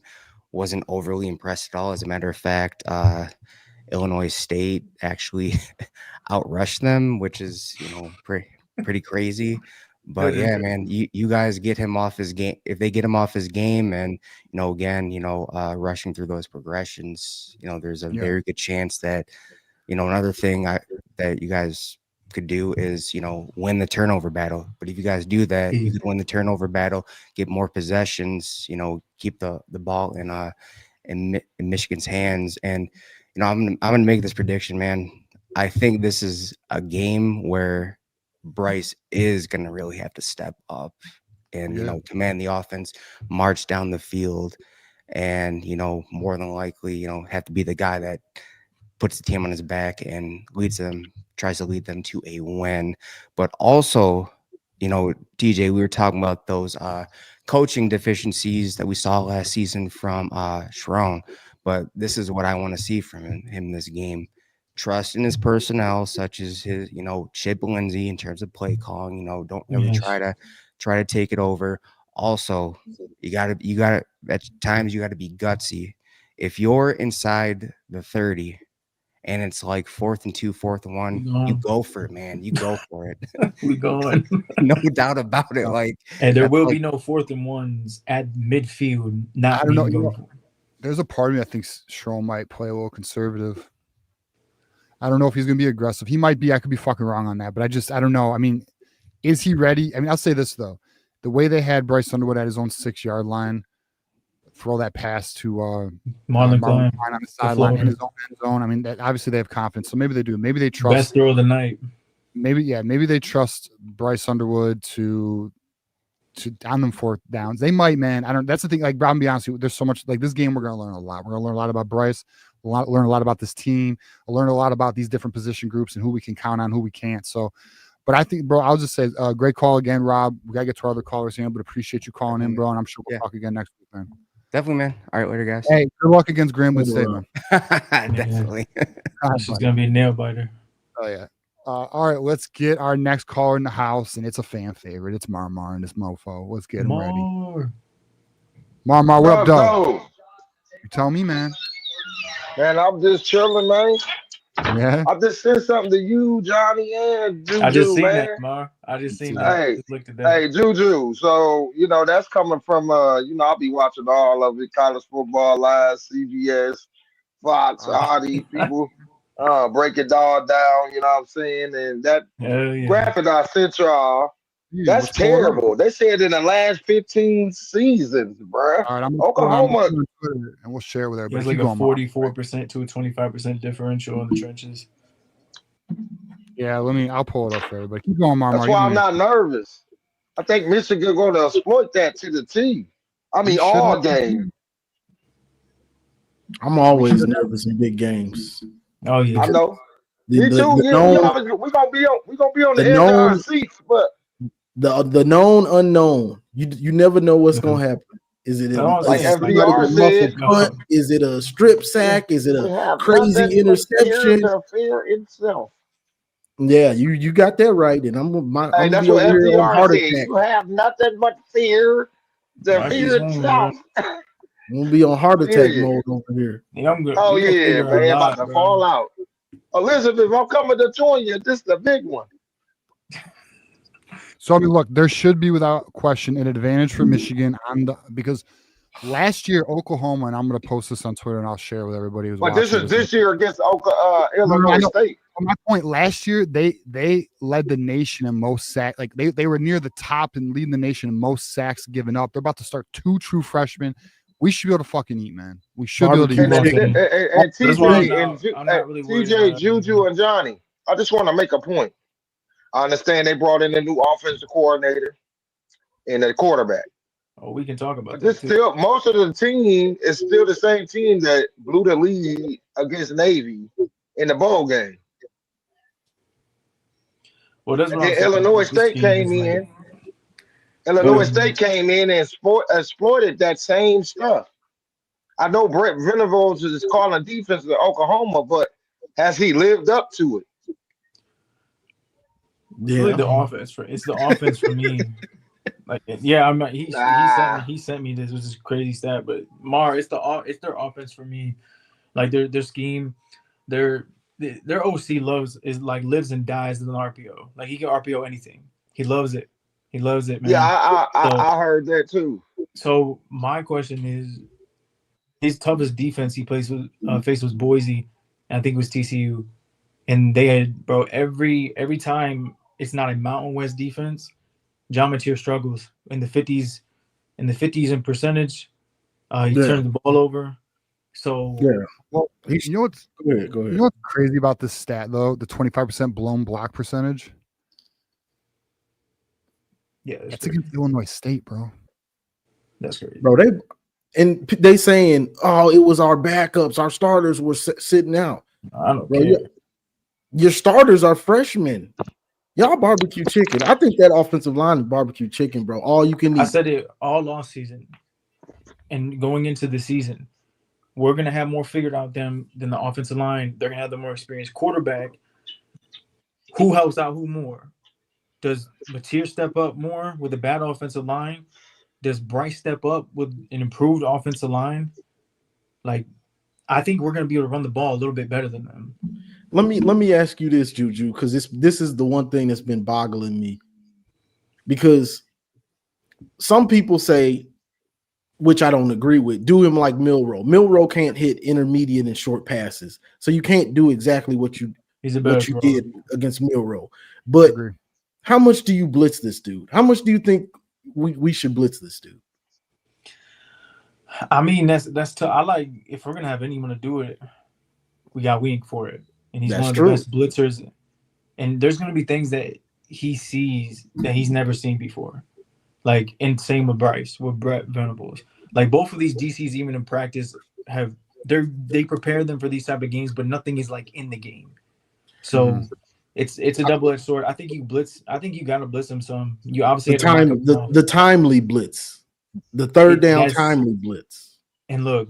wasn't overly impressed at all. As a matter of fact, Illinois State actually outrushed them, which is pretty crazy. But yeah, man, you guys get him off his game. If they get him off his game, and rushing through those progressions, there's a very good chance that another thing that you guys could do is win the turnover battle. But if you guys do that, you could win the turnover battle, get more possessions, keep the ball in Michigan's hands. And I'm gonna make this prediction, man. I think this is a game where Bryce is gonna really have to step up and command the offense, march down the field, and more than likely have to be the guy that puts the team on his back and tries to lead them to a win. But also, TJ, we were talking about those coaching deficiencies that we saw last season from Sharon. But this is what I want to see from him this game. Trust in his personnel, such as his, Chip Lindsey in terms of play calling. Don't really try to take it over. Also, you gotta at times you gotta be gutsy. If you're inside the 30 and it's like 4th and 2, 4th and 1, you go for it, man. You go for it. We going. No doubt about it. Like, and there will be no 4th and 1s at midfield. I don't know. There's a part of me that thinks Sharon might play a little conservative. I don't know if he's going to be aggressive. He might be. I could be fucking wrong on that, but I don't know. I mean, is he ready? I mean, I'll say this though: the way they had Bryce Underwood at his own 6-yard line, throw that pass to Marlon Klein on the sideline in his own end zone. I mean, obviously they have confidence, so maybe they do. Maybe they trust. Best throw of the night. Maybe they trust Bryce Underwood to on them 4th downs. They might, man. I don't. That's the thing. Like, I'll be honest with you, there's so much. Like, this game, we're gonna learn a lot. We're gonna learn a lot about Bryce. Learn a lot about this team. Learn a lot about these different position groups and who we can count on, who we can't. So, but I think, bro, I'll just say, great call again, Rob. We gotta get to our other callers here, but appreciate you calling in, bro. And I'm sure we'll talk again next week, man. Definitely, man. All right, later, guys. Hey, good luck against Grambling State, man. Definitely. This is gonna be a nail biter. Oh yeah. All right, let's get our next caller in the house, and it's a fan favorite. It's Marmar and this mofo. Let's get him ready. Marmar, what up, dog? You tell me, man. Man, I'm just chilling, man. Yeah. I just sent something to you, Johnny, and Juju, I just seen man. that, Mar. I just seen that. Hey, just looked at that. Hey, Juju. So, that's coming from, I'll be watching all of it, college football live, CBS, Fox, all these people. Break it all down, you know what I'm saying? And that graphic I sent y'all, that's terrible. They said in the last 15 seasons, bro. All right, Oklahoma. And we'll share with everybody. There's like a 44% to a 25% differential in the trenches. Yeah, I'll pull it up for everybody. Keep going, Marmar. That's why I'm not nervous. I think Michigan going to exploit that to the T. I mean, all game. I'm always nervous in big games. Oh, yeah. I know. Me too. Yeah, we gonna be on the edge of our seats, but the known unknown. You never know what's gonna happen. Is it like FDR said? Is it a strip sack? Is it a crazy interception? Fear itself. Yeah, you got that right. And I'm that's what FDR said. You have nothing but fear. The fear itself. I'm gonna be on heart attack mode over here. Yeah, I'm good. Oh yeah, man, about to fall out. Elizabeth, I'm coming to join you. This is the big one. So I mean, look, there should be without question an advantage for Michigan because last year Oklahoma, and I'm going to post this on Twitter and I'll share with everybody who's watching. But this is this year against Illinois State. My point, last year they led the nation in most sacks. Like they were near the top and leading the nation in most sacks given up. They're about to start 2 true freshmen. We should be able to fucking eat, man. We should be able to eat. And TJ, Juju, and Johnny. I just want to make a point. I understand they brought in a new offensive coordinator and a quarterback. Oh, we can talk about this. Still, most of the team is still the same team that blew the lead against Navy in the bowl game. Well, that's what Illinois State came in. Illinois State came in and exploited that same stuff. I know Brett Venables is calling defense in Oklahoma, but has he lived up to it? Yeah, really the offense for me. Like, yeah, I'm not. He sent me this, which is crazy stat. But it's their offense for me. Like their scheme, their OC lives and dies in an RPO. Like he can RPO anything. He loves it. He loves it, man. Yeah, I heard that too. So my question is, his toughest defense he faced was Boise, and I think it was TCU, and they had every time it's not a Mountain West defense. John Mateer struggles in the 50s in percentage. He turned the ball over. So yeah. Well, you know what's go ahead. You know what's crazy about this stat though? The 25% blown block percentage. Yeah, that's against Illinois State, bro. That's crazy, bro. They saying, oh, it was our backups, our starters were sitting out. I don't care. Your starters are freshmen. Y'all barbecue chicken. I think that offensive line is barbecue chicken, bro. All you can eat. I said it all off season, and going into the season, we're gonna have more figured out than the offensive line. They're gonna have the more experienced quarterback. Who helps out who more? Does Mateer step up more with a bad offensive line? Does Bryce step up with an improved offensive line? Like, I think we're going to be able to run the ball a little bit better than them. Let me ask you this, Juju, because this is the one thing that's been boggling me. Because some people say, which I don't agree with, do him like Milroe. Milroe can't hit intermediate and short passes, so you can't do exactly what you did against Milroe. But how much do you blitz this dude? How much do you think we should blitz this dude? I mean, that's tough. I like, if we're gonna have anyone to do it, we got Wink for it, and he's one of the best blitzers. And there's gonna be things that he sees that he's never seen before, like, and same with Bryce, with Brett Venables. Like, both of these DCs, even in practice, they prepare them for these type of games, but nothing is like in the game. So it's a double-edged sword. I think you gotta blitz him some. You obviously the timely blitz. The third down timely blitz. And look,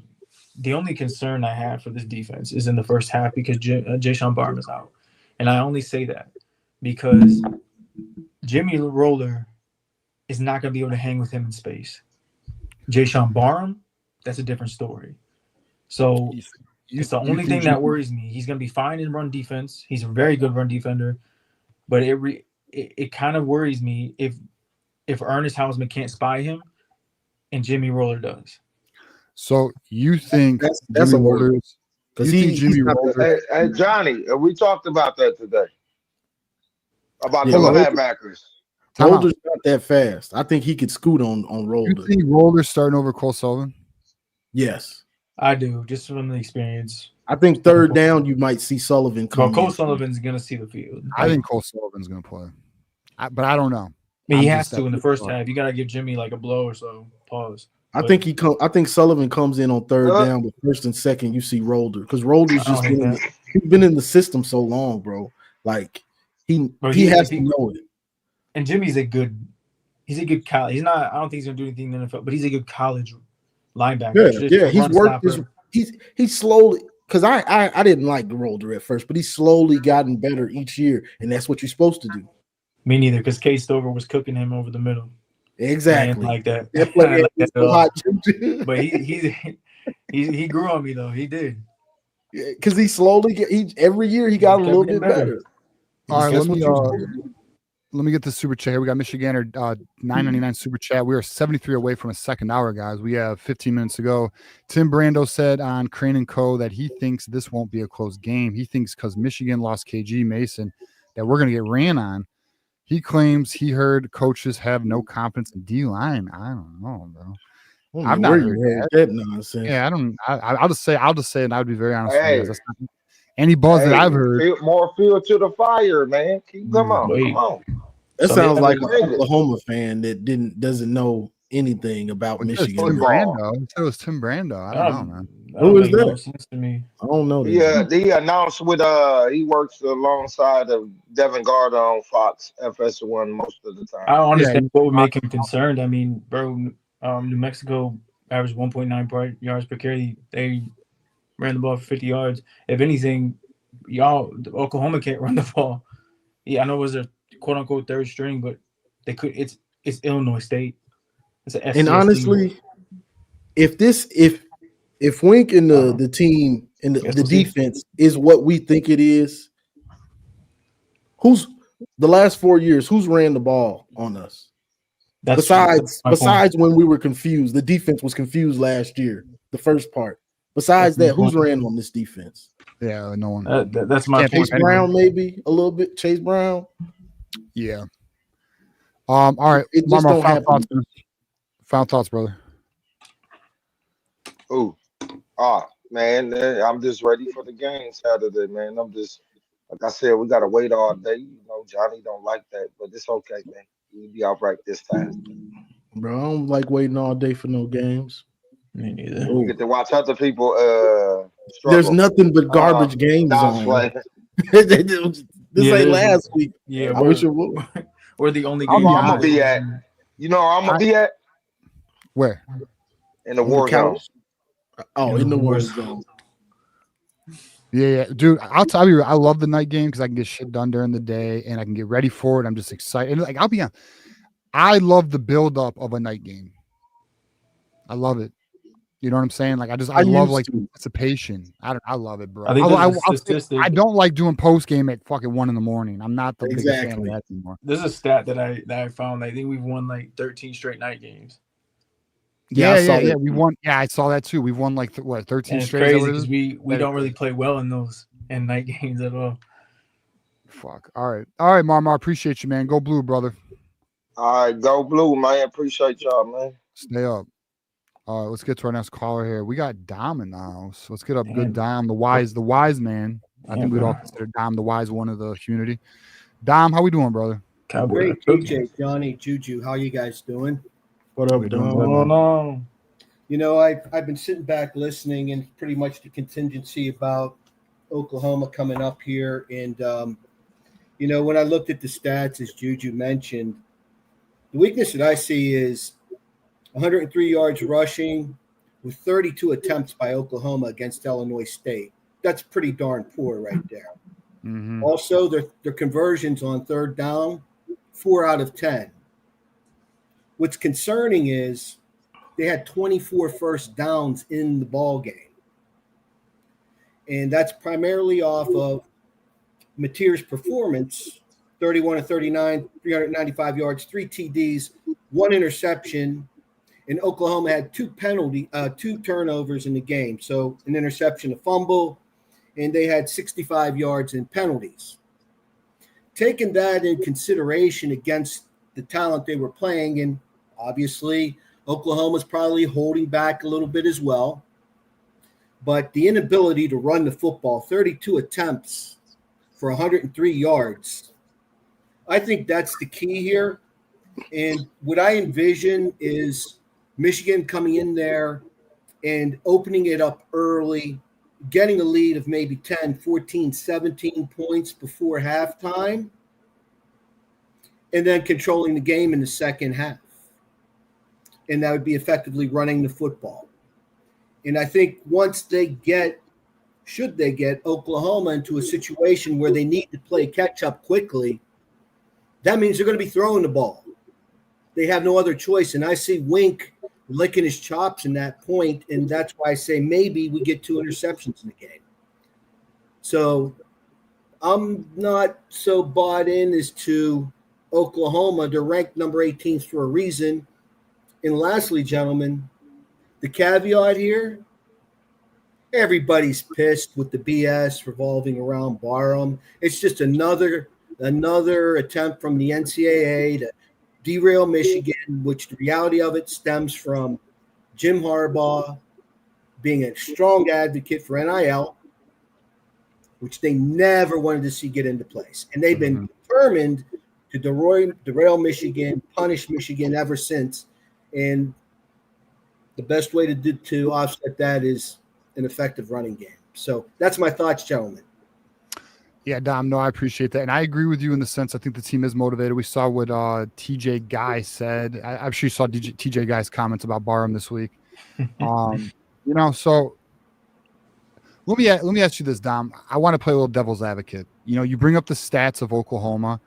the only concern I have for this defense is in the first half because Jayshon Barham is out. And I only say that because Jimmy Roller is not going to be able to hang with him in space. Jayshon Barham, that's a different story. So it's the only thing that worries me. He's going to be fine in run defense. He's a very good run defender. But it kind of worries me if Ernest Hausman can't spy him and Jimmy Roller does. So you think that's a word? Because Jimmy Roller. Hey, Johnny, we talked about that today. About the linebackers. Roller's not that fast. I think he could scoot on Roller. You think Roller's starting over Cole Sullivan? Yes. I do, just from the experience. I think third down you might see Sullivan come. Cole Sullivan's going to see the field. I think Cole Sullivan's going to play. But I don't know. I mean, he has to in the first half. You got to give Jimmy like a blow or so. Pause. I think Sullivan comes in on third down, but first and second you see Roller because Roller's just He's been in the system so long, bro. Like he has to know it. And Jimmy's he's a good college. He's not. I don't think he's gonna do anything in the NFL, but he's a good college linebacker. Yeah. He's worked. He's slowly. Because I didn't like Gerolder at first, but he's slowly gotten better each year, and that's what you're supposed to do. Me neither, because Case Stover was cooking him over the middle. Exactly. Like that. But he grew on me though. He did. Because he slowly every year he got a little bit better. All right, let me get the super chat here. We got Michigander $9.99 super chat. We are 73 away from a second hour, guys. We have 15 minutes to go. Tim Brando said on Crane & Co. that he thinks this won't be a close game. He thinks because Michigan lost KG Mason that we're going to get ran on. He claims he heard coaches have no confidence in D-line. I don't know, bro. I've not heard that nonsense. Yeah, I'll just say, and I would be very honest with you guys. That's not any buzz that I've heard. More fuel to the fire, man. Come on. That sounds like an Oklahoma fan that doesn't know anything about Michigan. Tim Brando. It was Tim Brando. I don't know, man. Who is that? To me. I don't know. Yeah, he announced with he works alongside of Devin Gardner on Fox FS1 most of the time. I don't understand what would make him concerned. I mean, bro, New Mexico averaged 1.9 yards per carry. They ran the ball for 50 yards. If anything, Oklahoma can't run the ball. Yeah, I know it was a quote unquote third string, but they could. It's Illinois State. It's and honestly, if Wink and the team and the defense is what we think it is, who's the last 4 years? Who's ran the ball on us? Besides when we were confused, the defense was confused last year. The first part. Besides that, who's ran on this defense? Yeah, no one. That's my Chase Brown, maybe a little bit. Chase Brown. Yeah. All right. It just don't happen. Final thoughts, brother. Man, I'm just ready for the game Saturday, man. I'm just, like I said, we gotta wait all day. You know, Johnny don't like that, but it's okay, man. We'll be all right this time. Bro, I don't like waiting all day for no games. Me neither. We get to watch other people struggle. There's nothing but garbage games on. This ain't last week. Yeah, I wish it would. We're the only game I'm gonna be at. You know, I'm gonna be at where? In the war zone. Oh, in the war zone. Yeah, dude. I'll tell you, I love the night game because I can get shit done during the day and I can get ready for it. I'm just excited. And like, I'll be honest, I love the build up of a night game. I love it. You know what I'm saying? Like I love like anticipation. I love it, bro. I don't like doing post game at fucking 1 a.m. I'm not the biggest fan of that anymore. There's a stat that I found. I think we've won like 13 straight night games. Yeah. We won. Yeah, I saw that too. We've won like 13 straight. Crazy because we don't really play well in those night games at all. Fuck. All right, Marmar. Appreciate you, man. Go blue, brother. All right, go blue, man. Appreciate y'all, man. Stay up. Let's get to our next caller here. We got Dom in the house. Let's get up good Dom, the wise man. I think we'd all consider Dom the wise one of the community. Dom, how we doing, brother? Great, DJ, Johnny, Juju. How you guys doing? What up, Dom? You know, I've been sitting back listening, and pretty much the contingency about Oklahoma coming up here. And you know, when I looked at the stats, as Juju mentioned, the weakness that I see is 103 yards rushing with 32 attempts by Oklahoma against Illinois State. That's pretty darn poor right there. Mm-hmm. Also, their conversions on third down, 4 out of 10. What's concerning is they had 24 first downs in the ball game. And that's primarily off of Mateer's performance, 31 of 39, 395 yards, 3 TDs, 1 interception. And Oklahoma had 2 turnovers in the game. So an interception, a fumble, and they had 65 yards in penalties. Taking that in consideration against the talent they were playing, and obviously Oklahoma's probably holding back a little bit as well. But the inability to run the football, 32 attempts for 103 yards, I think that's the key here. And what I envision is Michigan coming in there and opening it up early getting a lead of maybe 10, 14, 17 points before halftime, and then controlling the game in the second half. And that would be effectively running the football. And I think once should they get Oklahoma into a situation where they need to play catch up quickly, that means they're going to be throwing the ball. They have no other choice. And I see Wink licking his chops in that point, and that's why I say maybe we get 2 interceptions in the game. So I'm not so bought in as to Oklahoma. They're ranked number 18th for a reason. And lastly, gentlemen, the caveat here, everybody's pissed with the BS revolving around Barham. It's just another attempt from the NCAA to derail Michigan, which the reality of it stems from Jim Harbaugh being a strong advocate for NIL, which they never wanted to see get into place. And they've been determined to derail Michigan, punish Michigan ever since. And the best way to offset that is an effective running game. So that's my thoughts, gentlemen. Yeah, Dom, no, I appreciate that. And I agree with you in the sense I think the team is motivated. We saw what TJ Guy said. I'm sure you saw TJ Guy's comments about Barham this week. So let me ask you this, Dom. I want to play a little devil's advocate. You bring up the stats of Oklahoma.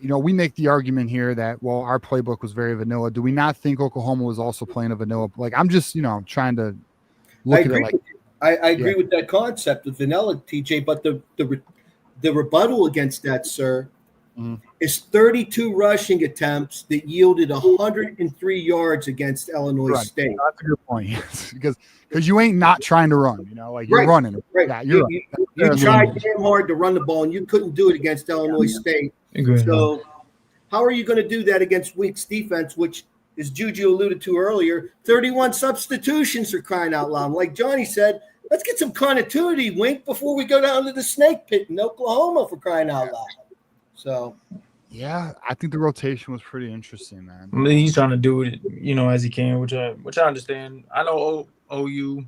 We make the argument here that, well, our playbook was very vanilla. Do we not think Oklahoma was also playing a vanilla? Like, I'm just, trying to look at it like. I agree with that concept of vanilla, TJ, but the rebuttal against that, sir, is 32 rushing attempts that yielded 103 yards against Illinois State. That's a good point. because you ain't not trying to run, you're running. Right. Yeah, you tried damn hard to run the ball, and you couldn't do it against Illinois State. So how are you going to do that against Wink's defense, which, as Juju alluded to earlier, 31 substitutions for crying out loud? Like Johnny said, let's get some continuity, Wink, before we go down to the snake pit in Oklahoma, for crying out loud. So, yeah, I think the rotation was pretty interesting, man. I mean, he's trying to do it, as he can, which I understand. I know OU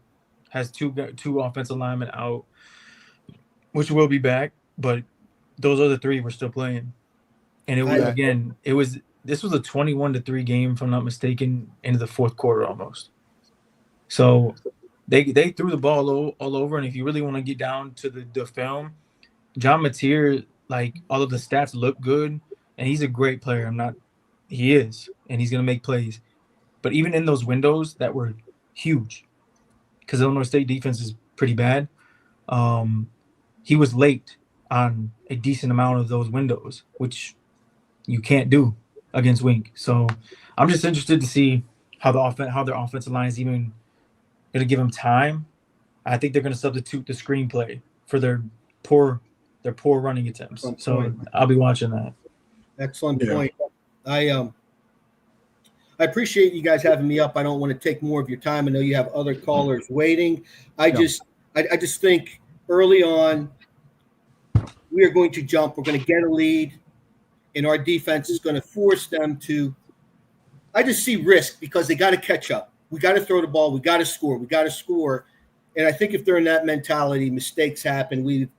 has two offensive linemen out, which will be back, but those other 3 were still playing. And it was this was a 21-3 game, if I'm not mistaken, into the fourth quarter almost. So they threw the ball all over, and if you really want to get down to the film, John Mateer, all of the stats look good, and he's a great player. He is, and he's gonna make plays. But even in those windows that were huge, because Illinois State defense is pretty bad, he was late on a decent amount of those windows, which you can't do against Wink. So I'm just interested to see how their offensive line is even going to give them time. I think they're going to substitute the screenplay for their poor running attempts. So I'll be watching that. Excellent point. I appreciate you guys having me up. I don't want to take more of your time. I know you have other callers waiting. I just think early on we are going to jump. We're going to get a lead, and our defense is going to force them to. I just see risk because they got to catch up. We got to throw the ball. We got to score. We got to score. And I think if they're in that mentality, mistakes happen. We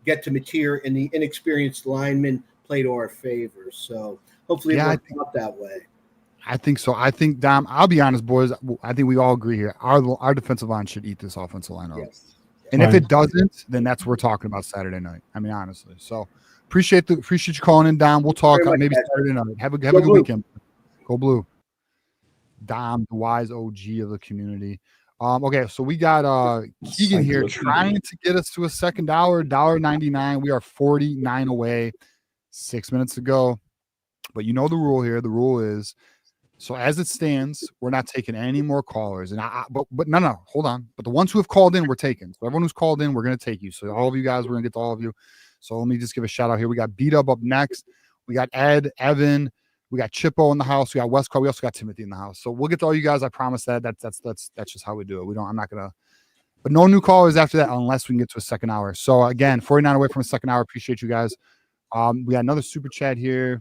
get to Mateer, and the inexperienced linemen play to our favor. So hopefully it works out that way. I think so. I think, Dom, I'll be honest, boys. I think we all agree here. Our defensive line should eat this offensive line up. Yes. And if it doesn't, then that's what we're talking about Saturday night. I mean, honestly. So appreciate you calling in, Dom. We'll talk maybe Saturday night. Have a good weekend. Go Blue. Dom, the wise OG of the community. Okay, so we got Keegan here trying to get us to a second hour, $1.99. We are 49 away, 6 minutes to go. But you know the rule here. The rule is, so as it stands, we're not taking any more callers. And but no, hold on. But the ones who have called in, we're taking. So everyone who's called in, we're going to take you. So all of you guys, we're going to get to all of you. So let me just give a shout out here. We got Beat Up next. We got Ed, Evan. We got Chippo in the house. We got Westcott. We also got Timothy in the house. So we'll get to all you guys. I promise that. That's just how we do it. I'm not gonna. But no new callers after that unless we can get to a second hour. So again, 49 away from a second hour. Appreciate you guys. We got another super chat here.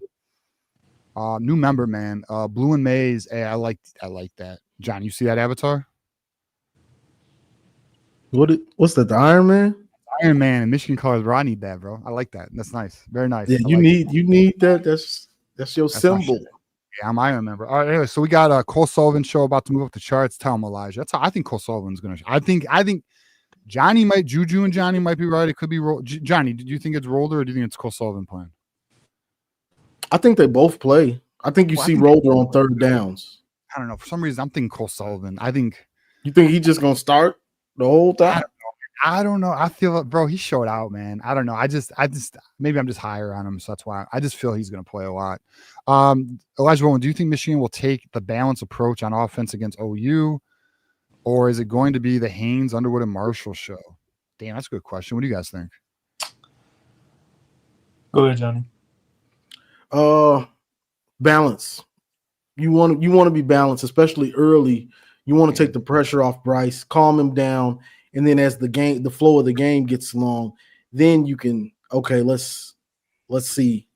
New member, man. Blue and Maze. Hey, I like that. John, you see that avatar? What's that? The Iron Man? Iron Man and Michigan colors, bro. I need that, bro. I like that. That's nice. Very nice. Yeah, I you like need that. That's your That's my symbol. shit. Yeah, I'm Iron Man, bro. All right, anyway, so we got a Cole Sullivan show about to move up the charts. Tell him, Elijah. That's how I think Cole Sullivan's gonna. I think Juju and Johnny might be right. It could be Johnny. Did you think it's Rolder or do you think it's Cole Sullivan playing? I think they both play. I think you see Rolder on third downs. I don't know. For some reason, I'm thinking Cole Sullivan. You think he's just gonna start the whole time? I don't know. I feel it, bro. He showed out, man. I don't know. I just maybe I'm just higher on him, so that's why I just feel he's going to play a lot. Elijah Bowman, do you think Michigan will take the balanced approach on offense against OU, or is it going to be the Haynes, Underwood, and Marshall show? Damn, that's a good question. What do you guys think? Go ahead, Johnny. Balance. You want to be balanced, especially early. You want to take the pressure off Bryce, calm him down. And then as the flow of the game gets long, then you can, okay, let's see.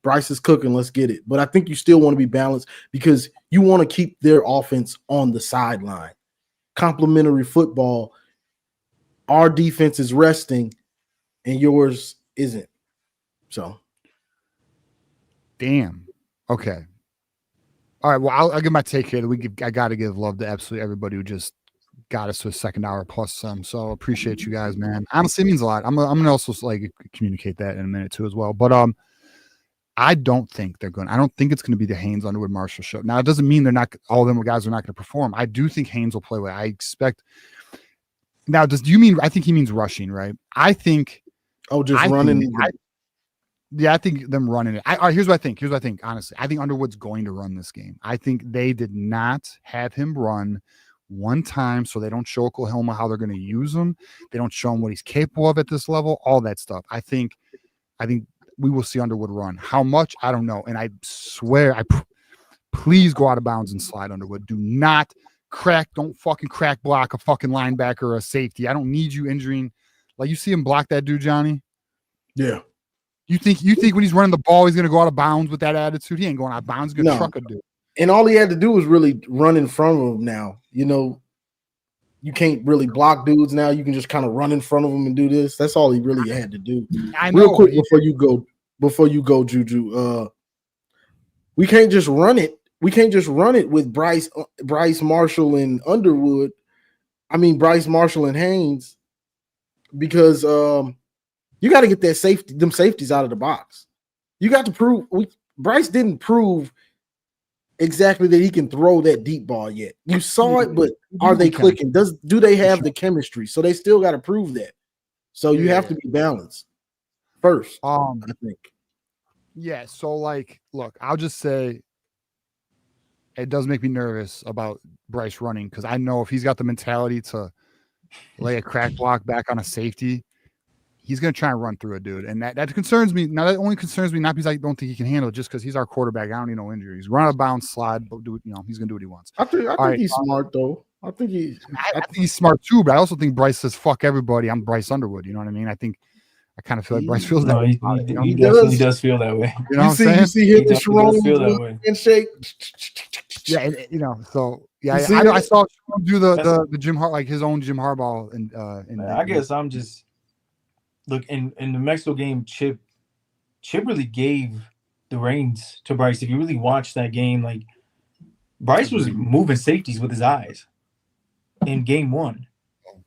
Bryce is cooking, let's get it. But I think you still want to be balanced because you want to keep their offense on the sideline. Complementary football. Our defense is resting and yours isn't. So. Damn. Okay. All right. Well, I'll give my take here. I got to give love to absolutely everybody who just got us to a second hour plus some. So appreciate you guys, man. Honestly, it means a lot. I'm gonna also like communicate that in a minute too as well. But I don't think it's gonna be the Haynes, Underwood, Marshall show. Now it doesn't mean all of them guys are not gonna perform. I do think Haynes will play well. I expect. Now, do you mean? I think he means rushing, right? I think. Running. I think them running it. Here's what I think. Honestly, I think Underwood's going to run this game. I think they did not have him run one time, so they don't show Oklahoma how they're going to use him. They don't show him what he's capable of at this level. All that stuff. I think we will see Underwood run. How much? I don't know. And I swear, please go out of bounds and slide Underwood. Do not don't fucking crack block a fucking linebacker or a safety. I don't need you injuring. Like you see him block that dude, Johnny. Yeah. You think when he's running the ball, he's going to go out of bounds with that attitude? He ain't going out of bounds. He's going to truck a dude. And all he had to do was really run in front of him now. You know, you can't really block dudes now. You can just kind of run in front of them and do this. That's all he really had to do. I know. Real quick before you go, Juju. We can't just run it. We can't just run it with Bryce Marshall and Underwood. I mean Bryce Marshall and Haynes, because you got to get them safeties out of the box. You got to prove Bryce didn't prove exactly that he can throw that deep ball yet. You saw it, but are they clicking? Do they have the chemistry? So they still got to prove that. So you have to be balanced first. I think. Yeah. So look, I'll just say it does make me nervous about Bryce running because I know if he's got the mentality to lay a crack block back on a safety, he's going to try and run through a dude. And that concerns me. Now, that only concerns me not because I don't think he can handle it, just because he's our quarterback. I don't need no injuries. Run out of bounds, slide, but he's going to do what he wants. I think he's smart, though. I think he's smart, too, but I also think Bryce says, fuck everybody. I'm Bryce Underwood. You know what I mean? I kind of feel like Bryce feels that way. He definitely does feel that way. You know what I'm saying? You see him, the Sharon handshake. Yeah, so yeah, I saw him do the Jim his own Jim Harbaugh. I guess I'm just look in the Mexico game. Chip really gave the reins to Bryce. If you really watch that game, like Bryce was moving safeties with his eyes in game one.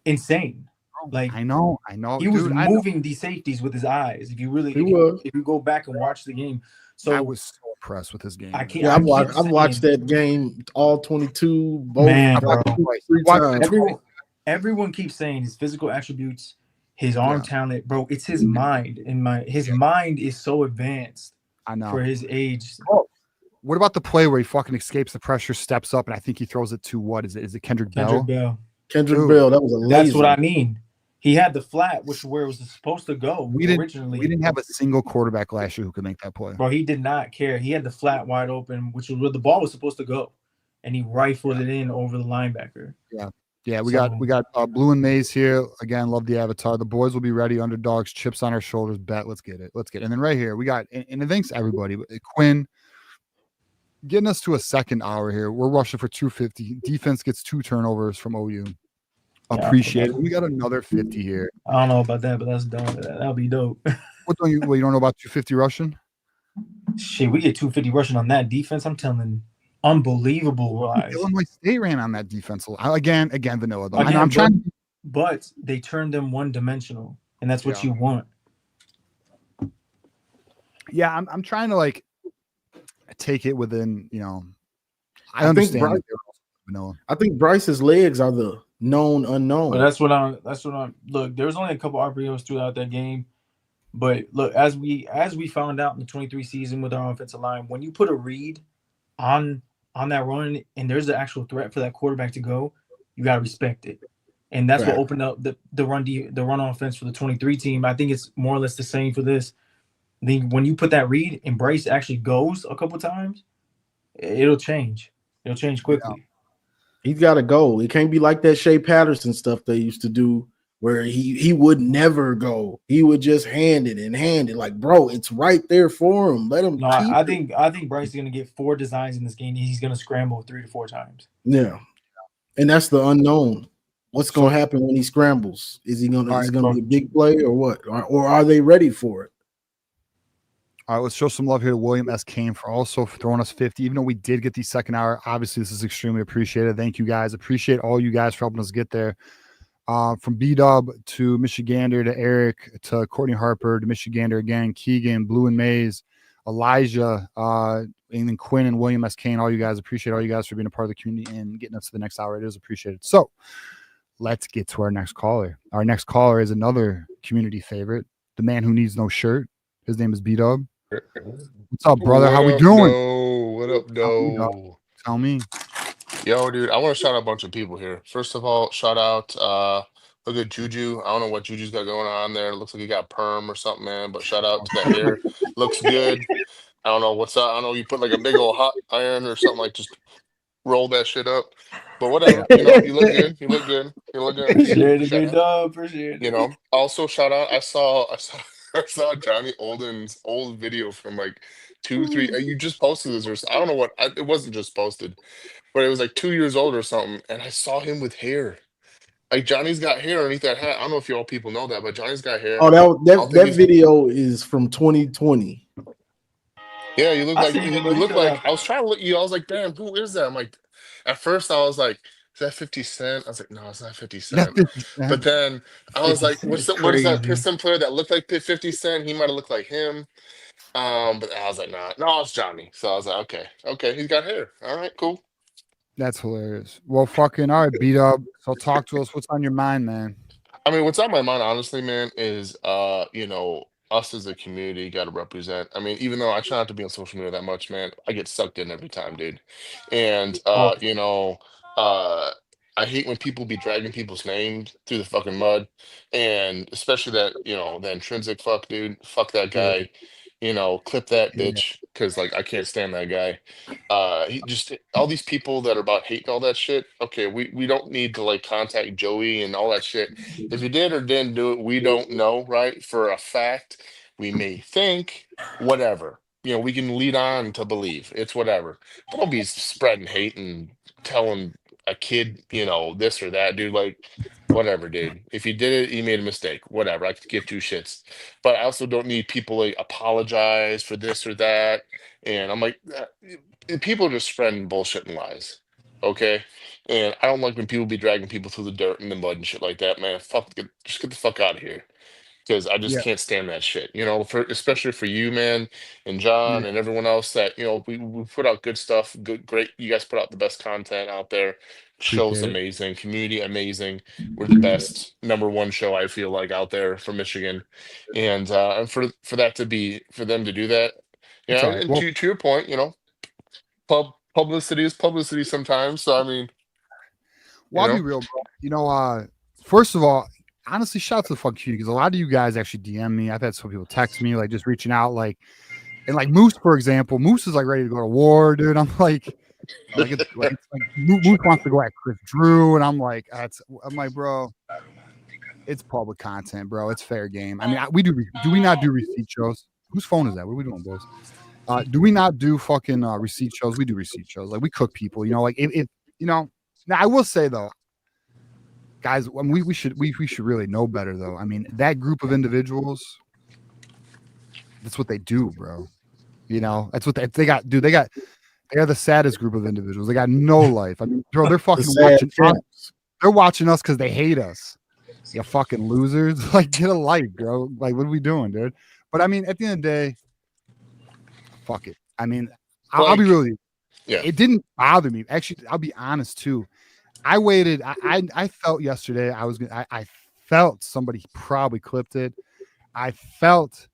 Insane. Like I know. He was moving these safeties with his eyes. If you go back and watch the game, so I was so impressed with his game. I've watched that game all 22. Both man, bro. 3 times. Everyone keeps saying his physical attributes, his arm talent, bro. It's his mind. His mind is so advanced. I know for his age. Oh, what about the play where he fucking escapes the pressure, steps up, and I think he throws it to what is it? Is it Kendrick Bell? Kendrick Bell. That was a laser. That's what I mean. He had the flat, where it was supposed to go originally. We didn't have a single quarterback last year who could make that play. Bro, he did not care. He had the flat wide open, which was where the ball was supposed to go, and he rifled it in over the linebacker. Yeah. We got Blue and Maze here again. Love the avatar. The boys will be ready. Underdogs, chips on our shoulders. Bet. Let's get it. And then right here we got. And thanks to everybody. Quinn getting us to a second hour here. We're rushing for 250. Defense gets 2 turnovers from OU. Appreciate it. We got another 50 here. I don't know about that, but that's dope. That'll be dope. What you don't know about 250 rushing? Shit, we get 250 rushing on that defense. I'm telling, unbelievable rise. Illinois State ran on that defense again, vanilla though. Again, I'm trying, but they turned them one-dimensional, and that's what you want. Yeah, I'm trying to like take it within, I understand. I think Bryce's legs are the known unknown. But that's what I'm look, there was only a couple RPOs throughout that game. But look, as we found out in the 23 season with our offensive line, when you put a read on that run and there's the actual threat for that quarterback to go, you gotta respect it. And that's what opened up the run offense for the 23 team. I think it's more or less the same for this. Then when you put that read and Bryce actually goes a couple times, it'll change. It'll change quickly. Yeah. He's got to go. It can't be like that Shea Patterson stuff they used to do where he would never go. He would just hand it. Like, bro, it's right there for him. Let him. No, I think Bryce is going to get 4 designs in this game. He's going to scramble 3 to 4 times. Yeah, and that's the unknown. What's going to happen when he scrambles? Is he going to be a big play or what? Or are they ready for it? All right, let's show some love here to William S. Kane for also throwing us 50. Even though we did get the second hour, obviously this is extremely appreciated. Thank you guys. Appreciate all you guys for helping us get there. From B-Dub to Michigander to Eric to Courtney Harper to Michigander again, Keegan, Blue and Maze, Elijah, and then Quinn and William S. Kane. All you guys, appreciate all you guys for being a part of the community and getting us to the next hour. It is appreciated. So let's get to our next caller. Our next caller is another community favorite, the man who needs no shirt. His name is B-Dub. What's up, brother? How we doing? What up, no? Tell me. Yo, dude, I want to shout out a bunch of people here. First of all, shout out, look at Juju. I don't know what Juju's got going on there. It looks like he got perm or something, man. But shout out to that hair. Looks good. I don't know what's up. I don't know. You put like a big old hot iron or something, like just roll that shit up. But whatever. You look good. You look good. You look good. Appreciate it, big dog. Appreciate it. Also shout out. I saw Johnny Olden's old video from like 2, 3. You just posted this, or I don't know what. It wasn't just posted, but it was like 2 years old or something. And I saw him with hair. Like Johnny's got hair underneath that hat. I don't know if y'all people know that, but Johnny's got hair. Oh, that video is from 2020. Yeah, you look like. I was trying to look. I was like, damn, who is that? I'm like, at first I was like, is that 50 Cent? I was like, no, it's not 50 Cent. But then I was like, what is that Piston player that looked like 50 Cent? He might have looked like him. But I was like, nah, no, it's Johnny. So I was like, okay, he's got hair. All right, cool. That's hilarious. Well, fucking all right, B-Dub. So talk to us. What's on your mind, man? I mean, what's on my mind, honestly, man, is us as a community got to represent. I mean, even though I try not to be on social media that much, man, I get sucked in every time, dude. And I hate when people be dragging people's names through the fucking mud, and especially that the intrinsic fuck, dude. Fuck that guy. Clip that bitch, because like I can't stand that guy. He just all these people that are about hating all that shit. Okay, we don't need to like contact Joey and all that shit. If you did or didn't do it, we don't know, right? For a fact, we may think whatever. We can lead on to believe it's whatever. But don't be spreading hate and telling a kid, this or that, dude. Like, whatever, dude. If you did it, you made a mistake. Whatever. I could give 2 shits. But I also don't need people to apologize for this or that. And I'm like, people are just spreading bullshit and lies. Okay? And I don't like when people be dragging people through the dirt and the mud and shit like that, man. Just get the fuck out of here. Because I just can't stand that shit. Especially for you, man, and John and everyone else that, we put out good stuff, great. You guys put out the best content out there. Show's amazing, community amazing. We're the best #1 show, I feel like, out there from Michigan. And for that to be, for them to do that, and to your point, publicity is publicity sometimes. So I mean, I'll be real, bro. First of all, honestly, shout out to the fucking community, because a lot of you guys actually DM me. I've had some people text me, like just reaching out, like, and like Moose, for example. Moose is like ready to go to war, dude. I'm like Moose wants to go at Chris Drew, and I'm like, bro, it's public content, bro. It's fair game. I mean, we do we not do receipt shows? Whose phone is that? What are we doing, boys? Do we not do fucking receipt shows? We do receipt shows. Like, we cook people, like if now I will say though, guys, we should really know better though. I mean, that group of individuals, that's what they do, bro. You know, that's what they got. Dude, they are the saddest group of individuals. They got no life. I mean, bro, they're fucking watching us. They're watching us because they hate us. You fucking losers. Like, get a life, bro. Like, what are we doing, dude? But I mean, at the end of the day, fuck it. I mean, I'll be really. Yeah. It didn't bother me. Actually, I'll be honest too. I waited. I felt yesterday I felt somebody probably clipped it. I felt,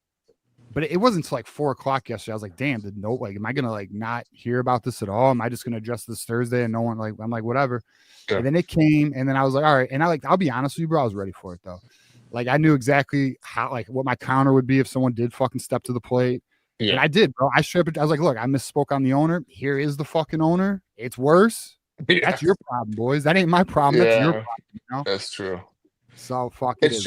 but it wasn't until like 4:00 yesterday. I was like, damn, am I gonna like not hear about this at all? Am I just gonna address this Thursday and no one I'm like, whatever. Yeah. And then it came, and then I was like, all right. And I'll be honest with you, bro, I was ready for it though. Like I knew exactly what my counter would be if someone did fucking step to the plate. Yeah. And I did, bro. I was like, look, I misspoke on the owner. Here is the fucking owner. It's worse. Yeah. That's your problem, boys. That ain't my problem. That's your problem. You know? That's true. So fuck. It's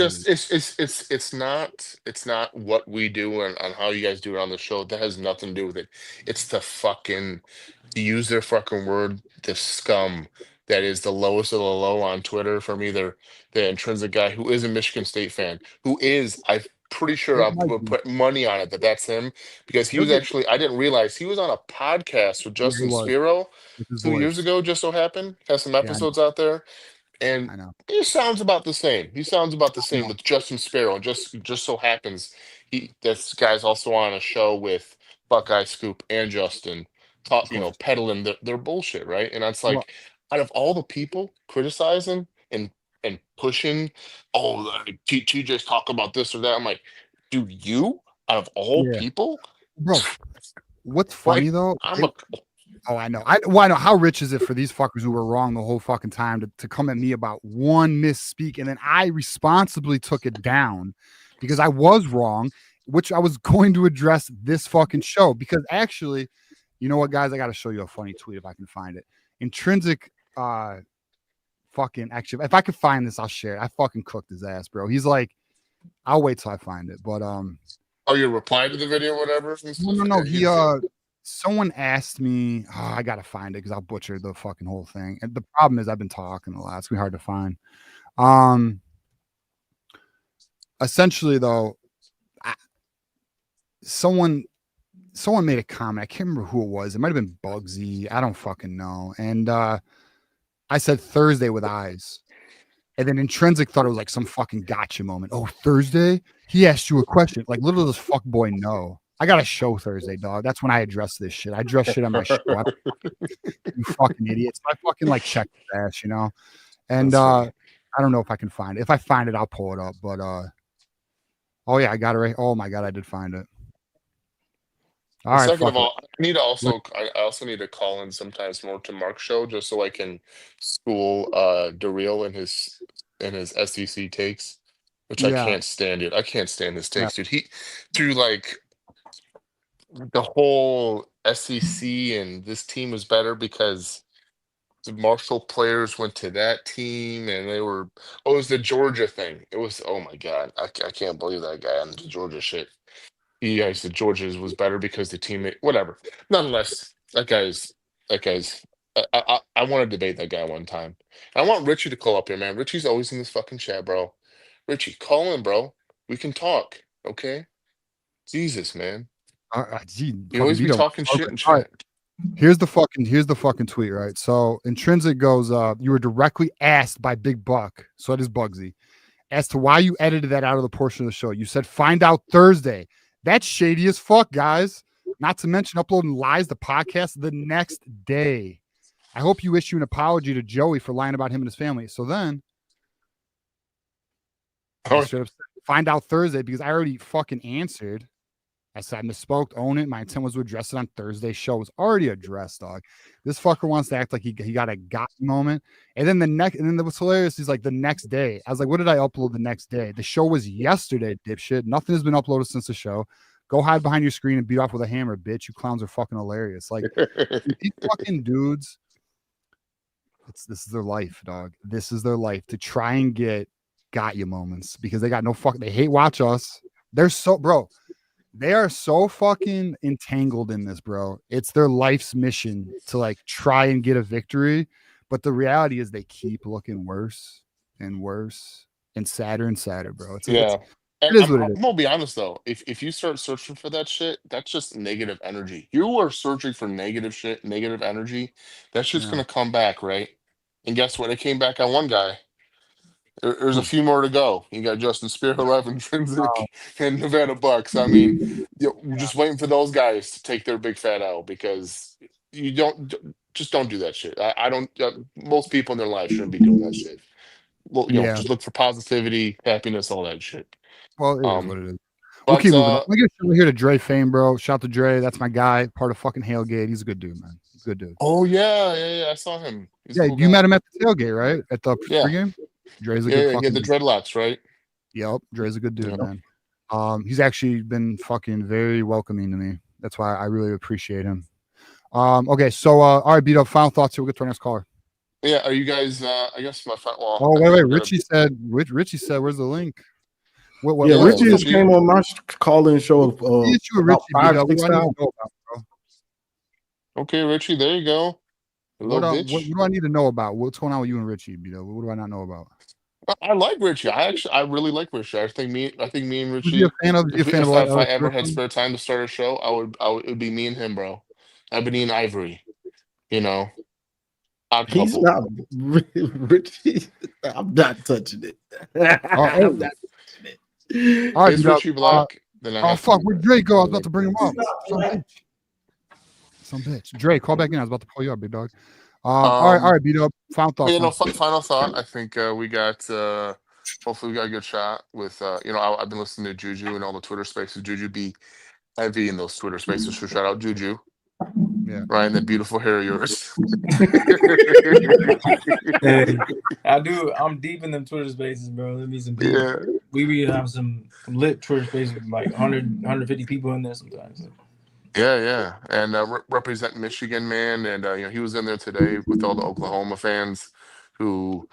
not what we do and how you guys do it on the show. That has nothing to do with it. It's the fucking, to use their fucking word, the scum that is the lowest of the low on Twitter from either the intrinsic guy who is a Michigan State fan, who is, I'm pretty sure I would put money on it that's him, because he was actually, I didn't realize he was on a podcast with Justin Spiro 2 years ago, just so happened. Has some episodes out there. And he sounds about the same. He sounds about the same with Justin Sparrow. Just so happens this guy's also on a show with Buckeye Scoop and Justin, peddling their bullshit, right? And it's like, out of all the people criticizing and pushing, TJ's talk about this or that. I'm like, dude, you out of all people, bro. What's funny though? I know. I know. How rich is it for these fuckers who were wrong the whole fucking time to come at me about one misspeak, and then I responsibly took it down because I was wrong, which I was going to address this fucking show. Because actually, you know what, guys? I got to show you a funny tweet if I can find it. Intrinsic, fucking actually, if I could find this, I'll share it. I fucking cooked his ass, bro. He's like, I'll wait till I find it, but you replying to the video, or whatever? No. He someone asked me, I gotta find it because I'll butcher the fucking whole thing. And the problem is I've been talking a lot. It's gonna be hard to find. Essentially though, someone made a comment. I can't remember who it was. It might have been Bugsy. I don't fucking know. And I said Thursday with eyes. And then Intrinsic thought it was like some fucking gotcha moment. Oh, Thursday? He asked you a question. Like, little does fuck boy know. I got a show Thursday, dog. That's when I address this shit. I address shit on my show. You fucking idiots. I fucking like check the ass, you know? And I don't know if I can find it. If I find it, I'll pull it up. But oh yeah, I got it right. Oh my god, I did find it. All right. Second of all, I also need to call in sometimes more to Mark's show just so I can school Darrell and his SEC takes, which I can't stand it. I can't stand his takes, dude. He through like the whole SEC and this team was better because the Marshall players went to that team and they were, it was the Georgia thing. It was, oh my God, I can't believe that guy on the Georgia shit. He guys said Georgia's was better because the teammate, whatever. Nonetheless, that guy's. I want to debate that guy one time. I want Richie to call up here, man. Richie's always in this fucking chat, bro. Richie, call in, bro. We can talk, okay? Jesus, man. You always be talking shit and shit. Right. Here's the fucking tweet, right? So Intrinsic goes, you were directly asked by Big Buck, so it is Bugsy, as to why you edited that out of the portion of the show. You said find out Thursday. That's shady as fuck, guys. Not to mention uploading lies to podcast the next day. I hope you issue an apology to Joey for lying about him and his family. So then I should have said, find out Thursday because I already fucking answered. I said I misspoke, own it. My intent was to address it on Thursday's show. It was already addressed, dog. This fucker wants to act like he got a got moment. And then what's hilarious is like the next day. I was like, what did I upload the next day? The show was yesterday, dipshit. Nothing has been uploaded since the show. Go hide behind your screen and beat off with a hammer, bitch. You clowns are fucking hilarious. Like these fucking dudes. This is their life, dog. This is their life to try and get got you moments because they got no fuck. They hate watch us. They're so, bro. They are so fucking entangled in this, bro. It's their life's mission to like try and get a victory. But the reality is they keep looking worse. and worse and sadder, bro. It And is what it I'm is. gonna be honest though, if you start searching for that shit, that's just negative energy. You are searching for negative shit, negative energy. That shit's Yeah. gonna come back, right? And guess what? It came back on one guy. There's a Who? few more to go. You got Justin Spearlove, Oh, Intrinsic, and Nevada Bucks. I mean, we're yeah. just waiting for those guys to take their big fat L because you just don't do that shit. I don't. Most people in their life shouldn't be doing that shit. Well, Yeah. just look for positivity, happiness, all that shit. Well, it is Um, what it is. We'll but keep moving on. Let me get over here to Dre Fame, bro. Shout to Dre. That's my guy. Part of fucking Hailgate. He's a good dude, man. He's a good dude. oh yeah, I saw him. He's a Yeah, cool you guy. met him at the tailgate, right? At the Yeah, pregame. Dre's a yeah, good yeah. He fucking had the dude. dreadlocks, right? Yep, Dre's a good dude, Yeah. man. He's actually been fucking very welcoming to me. That's why I really appreciate him. Okay, so all right, beat up. Final thoughts here. We'll get to our next caller. Yeah, are you guys? I guess well. Oh, I wait. think we Richie said, where's the link? What, Yeah, Yeah, Richie what's just came on my call-in show the issue with about Richie, beat 5, up? What 6 do I need hours. to know about, bro? Okay, Richie, there you go. What Little do bitch. I need to know about? What's going on with you and Richie, beat up? What do I not know about? I like Richie. I really like Richie. I think me and Was he a Richie. fan of? Was he a fan of If I Alex ever had Griffin? spare time to start a show, it'd be me and him, bro. Ebony and Ivory. Odd He's couple. not Richie. I'm not touching it. I'm not touching it. All right, Is beat up. Richie black? Then I Oh have fuck, to. where'd Dre go? I was about to bring him up. Some bitch. Dre, call back in. I was about to pull you up, big dog. All right, beat up. Final thoughts. Man. Final thought. I think we got. Hopefully, we got a good shot with. I've been listening to Juju and all the Twitter spaces. Juju be heavy in those Twitter spaces. So shout out Juju. Yeah. Ryan, that beautiful hair of yours. Hey, I'm deep in them Twitter spaces, bro. There be some people. Yeah. We be have some lit Twitter spaces with like 100, 150 people in there sometimes. Yeah. And represent Michigan, man. And, he was in there today with all the Oklahoma fans who,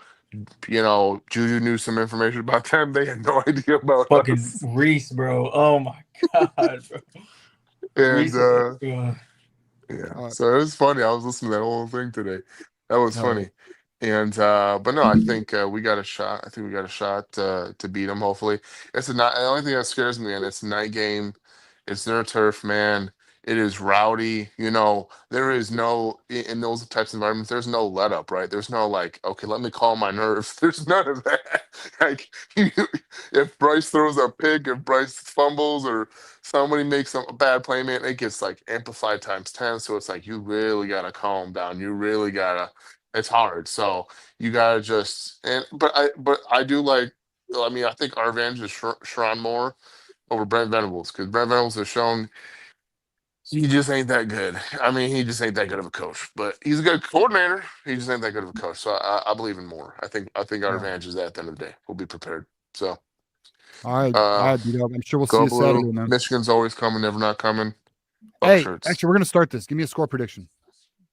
Juju knew some information about them. They had no idea about Fucking us. Reese, bro. Oh, my God, bro. And, Reese, yeah. So it was funny. I was listening to that whole thing today. That was funny. And but no, I think we got a shot. I think we got a shot to beat them. Hopefully, the only thing that scares me, and it's a night game. It's their turf, man. It is rowdy. There is no in those types of environments. There's no let up, right? There's no like, okay, let me calm my nerves. There's none of that. Like, if Bryce throws a pick, if Bryce fumbles, or somebody makes a bad play, man, it gets like amplified times 10. So it's like you really gotta calm down. You really gotta. It's hard. So you gotta but I do like. I mean, I think our advantage is Sharon Moore over Brent Venables, because Brent Venables has shown he just ain't that good. I mean, he just ain't that good of a coach, but he's a good coordinator. He just ain't that good of a coach. So I believe in Moore. I think our advantage is that at the end of the day. We'll be prepared. So all right, beat up. I'm sure we'll see go you blue. Saturday, man. Michigan's always coming, never not coming. Hey, shirts. actually, we're gonna start this. Give me a score prediction.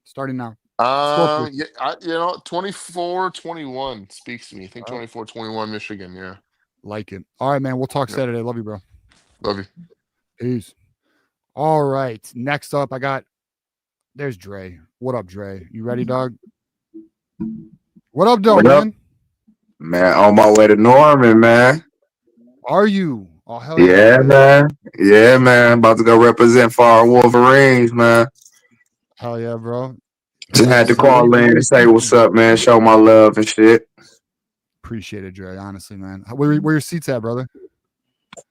Starting now. 24-21 speaks to me. I think 24-21 Michigan. Yeah, like it. All right, man. We'll talk Saturday. Love you, bro. Love you. Peace. All right. Next up, there's Dre. What up, Dre? You ready, dog? What up, though, man? Man, on my way to Norman, man. Are you? Oh, hell yeah, man. Yeah, man. About to go represent for our Wolverines, man. Hell yeah, bro. Just had to call in and say what's up, man. Show my love and shit. Appreciate it, Dre. Honestly, man. Where your seats at, brother?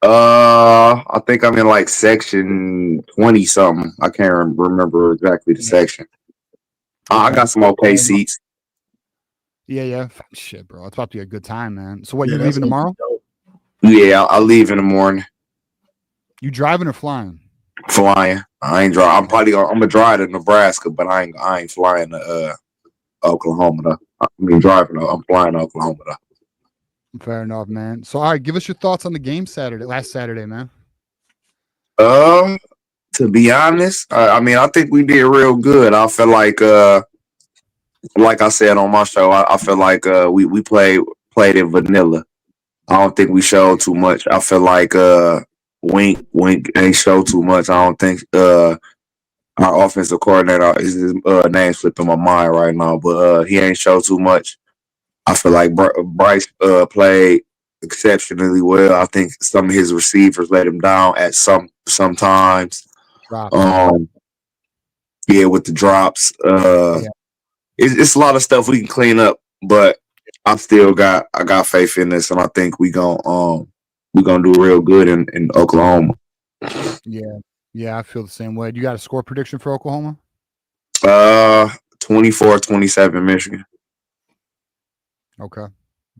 I think I'm in like section 20 something. I can't remember exactly the section. I got some okay seats. Yeah. Shit, bro. It's about to be a good time, man. So what, you leaving tomorrow? Yeah, I'll leave in the morning. You driving or flying? Flying. I ain't driving. I'm gonna drive to Nebraska, but I ain't flying to Oklahoma though. I'm flying to Oklahoma though. Fair enough, man. So all right, give us your thoughts on the game last Saturday, man. To be honest, I mean, I think we did real good. I feel like I said on my show, I feel like we played it vanilla. I don't think we showed too much. I feel like Wink ain't showed too much. I don't think our offensive coordinator, his name slipping my mind right now, but he ain't showed too much. I feel like Bryce played exceptionally well. I think some of his receivers let him down at sometimes. Drops, yeah. Yeah, with the drops. It's a lot of stuff we can clean up, but I got faith in this, and I think we gonna do real good in Oklahoma. Yeah, I feel the same way. You got a score prediction for Oklahoma? 24-27 Michigan. Okay.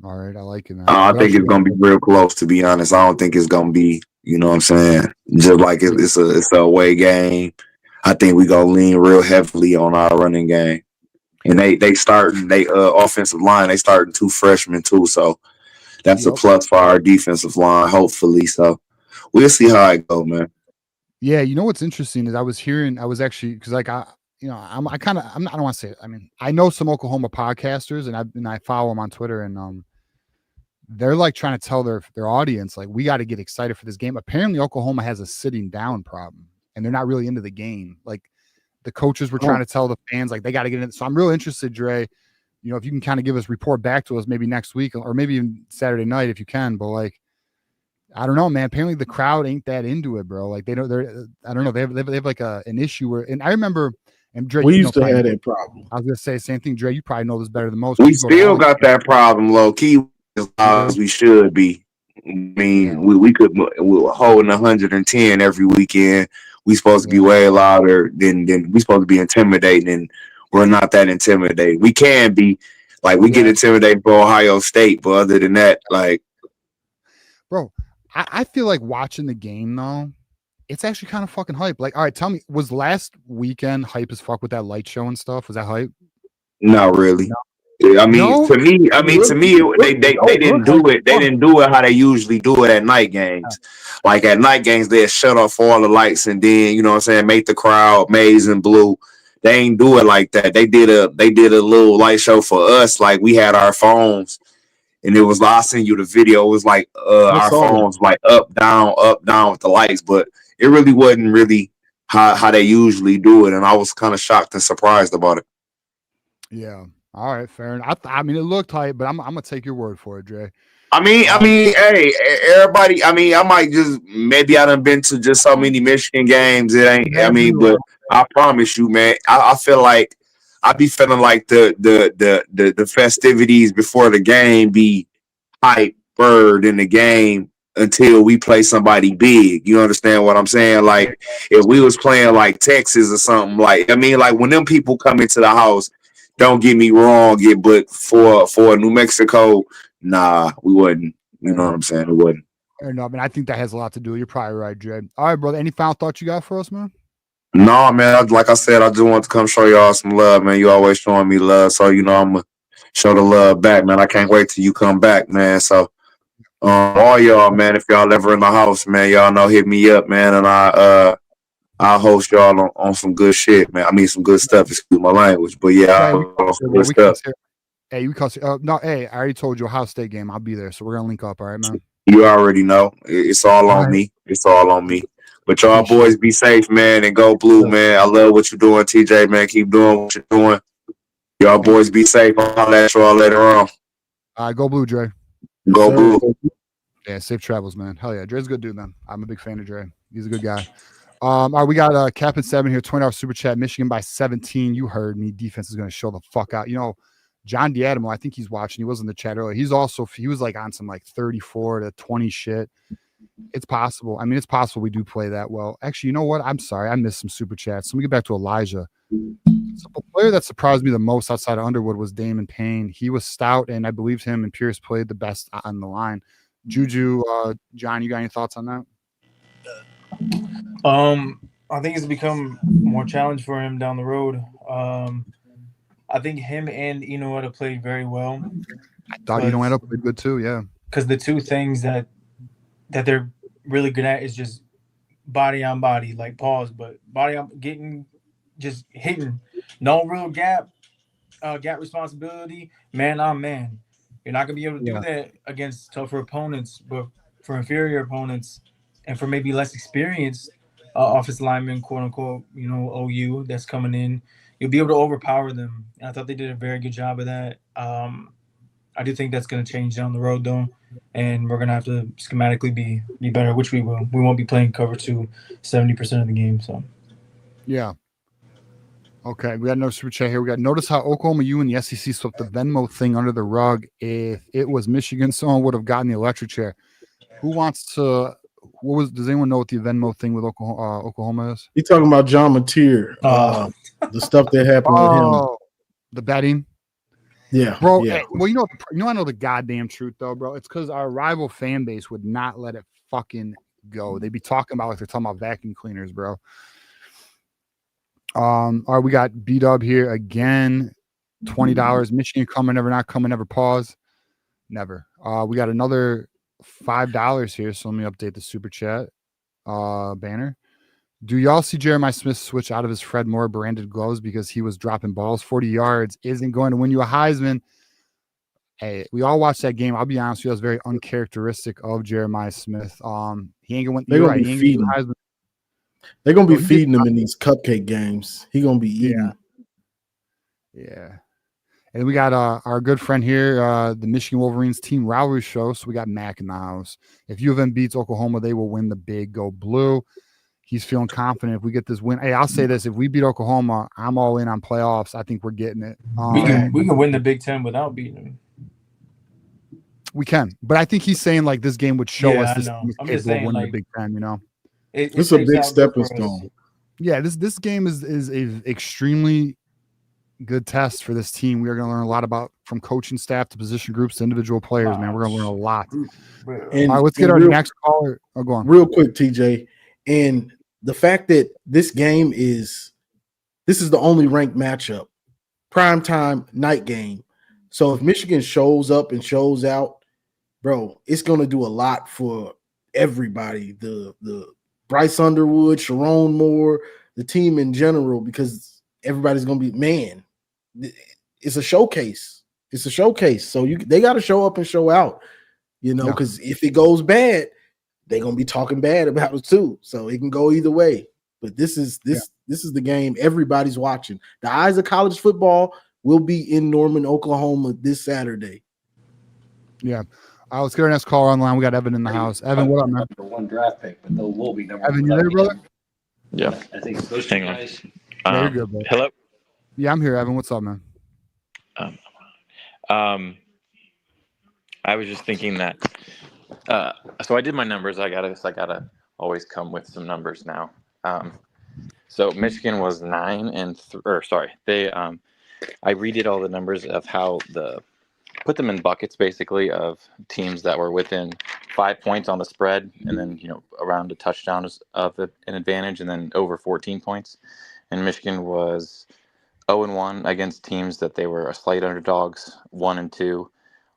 All right, I like it, man. I think it's gonna be real close, to be honest. I don't think it's gonna be, you know what I'm saying, just like it's a away game. I think we gonna lean real heavily on our running game. And they starting offensive line, they starting 2 freshmen too, so that's a plus for our defensive line, hopefully. So we'll see how it go, man. Yeah, you know what's interesting is I was actually because like I don't want to say it. I mean, I know some Oklahoma podcasters and I follow them on Twitter, and they're like trying to tell their audience like we got to get excited for this game. Apparently Oklahoma has a sitting down problem and they're not really into the game. Like the coaches were trying to tell the fans like they got to get in. So I'm real interested, Dre, you know, if you can kind of give us report back to us maybe next week or maybe even Saturday night if you can, but like I don't know, man. Apparently the crowd ain't that into it, bro. Like I don't know. They have like an issue where, and I remember, and Dre, we used to have that problem. I was gonna say the same thing, Dre. You probably know this better than most. We still got that problem, low key, as loud as we should be. I mean, we were holding 110 every weekend. We supposed to be way louder than we supposed to be intimidating, and we're not that intimidating. We can be like we get intimidated for Ohio State, but other than that, like, bro, I feel like watching the game though, it's actually kind of fucking hype. Like, all right, tell me, was last weekend hype as fuck with that light show and stuff? Was that hype? Not really. No. I mean, to me, they didn't do it. They didn't do it how they usually do it at night games. Like at night games, they shut off all the lights and then, you know what I'm saying, make the crowd maize and blue. They ain't do it like that. They did a little light show for us. Like we had our phones. And it was, I'll send you the video. It was like our phones like up, down with the lights, but it really wasn't really how they usually do it. And I was kind of shocked and surprised about it. Yeah. All right, fair enough. I mean, it looked hype, but I'm gonna take your word for it, Dre. I mean, hey, everybody. I mean, I might maybe I done been to just so many Michigan games. It ain't. I mean, but I promise you, man, I feel like I be feeling like the festivities before the game be hyper in the game until we play somebody big. You understand what I'm saying? Like if we was playing like Texas or something, like I mean, like when them people come into the house, don't get me wrong, but for New Mexico, nah, we wouldn't. You know what I'm saying? It wouldn't. No, I mean, I think that has a lot to do. You're probably right, Dre. All right, brother. Any final thoughts you got for us, man? No, man. Like I said, I just want to come show y'all some love, man. You always showing me love, so you know I'm gonna show the love back, man. I can't wait till you come back, man. So, all y'all, man, if y'all ever in the house, man, y'all know, hit me up, man, and I'll host y'all on some good shit, man. I mean, some good stuff. Excuse my language, but yeah, some good stuff. Hey, no, hey, I already told you Ohio State game. I'll be there, so we're gonna link up. All right, man. You already know. It's all on me. It's all on me. But y'all boys be safe, man, and go blue, man. I love what you're doing, TJ, man. Keep doing what you're doing. Y'all boys be safe. I'll let y'all later on. Go blue, Dre. Go blue. Yeah, safe travels, man. Hell yeah, Dre's a good dude, man. I'm a big fan of Dre. He's a good guy. All right, we got Captain 7 here, $20 super chat. Michigan by 17. You heard me. Defense is going to show the fuck out. You know, John Diadamo, I think he's watching. He was in the chat earlier. He was like on some like 34 to 20 shit. It's possible. I mean, it's possible we do play that well. Actually, you know what? I'm sorry. I missed some super chats. So let me get back to Elijah. So the player that surprised me the most outside of Underwood was Damon Payne. He was stout, and I believed him, and Pierce played the best on the line. Juju, John, you got any thoughts on that? I think it's become more challenge for him down the road. I think him and Inoue played very well. I thought Inoue played good too, yeah. Because the two things that they're really good at is just body on body, like pause, but body on just hitting. No real gap responsibility, man on man. You're not gonna be able to do that against tougher opponents, but for inferior opponents and for maybe less experienced offensive linemen, quote unquote, OU that's coming in, you'll be able to overpower them. And I thought they did a very good job of that. I I do think that's going to change down the road, though, and we're going to have to schematically be better, which we will. We won't be playing cover 2 70% of the game. So, yeah. Okay, we got another super chat here. We got notice how Oklahoma U and the SEC swept the Venmo thing under the rug. If it was Michigan, someone would have gotten the electric chair. Who wants to? Does anyone know what the Venmo thing with Oklahoma is? You talking about John Mateer? The stuff that happened with him. The betting. Yeah, bro. Yeah. Hey, well, I know the goddamn truth though, bro. It's because our rival fan base would not let it fucking go. They'd be talking about like they're talking about vacuum cleaners, bro. All right, we got B-Dub here again. $20. Michigan coming, never not coming, never pause. Never. We got another $5 here. So let me update the super chat banner. Do y'all see Jeremiah Smith switch out of his Fred Moore branded gloves because he was dropping balls? 40 yards isn't going to win you a Heisman. Hey, we all watched that game. I'll be honest with you, it was very uncharacteristic of Jeremiah Smith. He ain't going to win. They're going to be feeding Heisman. They're going to be feeding him in these cupcake games. He's going to be eating. Yeah. And we got our good friend here, the Michigan Wolverines team Rivalry show. So we got Mac in the house. If U of M beats Oklahoma, they will win the big go blue. He's feeling confident if we get this win. Hey, I'll say this. If we beat Oklahoma, I'm all in on playoffs. I think we're getting it. We can win the Big Ten without beating them. We can. But I think he's saying like this game would show us this I'm just saying, win like, the Big Ten, you know. It's a big stepping stone. Yeah, this game is a extremely good test for this team. We are going to learn a lot about from coaching staff to position groups to individual players, man. We're going to learn a lot. And, all right, let's get our next caller. Oh, go on. Real quick, TJ. And the fact that this is the only ranked matchup, primetime night game. So if Michigan shows up and shows out, bro, it's going to do a lot for everybody. The Bryce Underwood, Sharon Moore, the team in general, because everybody's going to be, man, it's a showcase. It's a showcase. So they got to show up and show out, you know, because if it goes bad, they're going to be talking bad about it too. So it can go either way. But this is the game everybody's watching. The eyes of college football will be in Norman, Oklahoma this Saturday. Yeah. Let's get our next caller online. We got Evan in the house. Evan, what up, man? Number 1 draft pick, but they'll will be number Evan, 1. you there, brother? Yeah. I think it's those two guys. Yeah, you're good, bro. Hello? Yeah, I'm here, Evan. What's up, man? I was just thinking that so I did my numbers. I gotta always come with some numbers now. So Michigan was 9-3. They I redid all the numbers of how put them in buckets basically of teams that were within 5 points on the spread, and then around a touchdown of an advantage, and then over 14 points. And Michigan was 0-1 against teams that they were slight underdogs, 1-2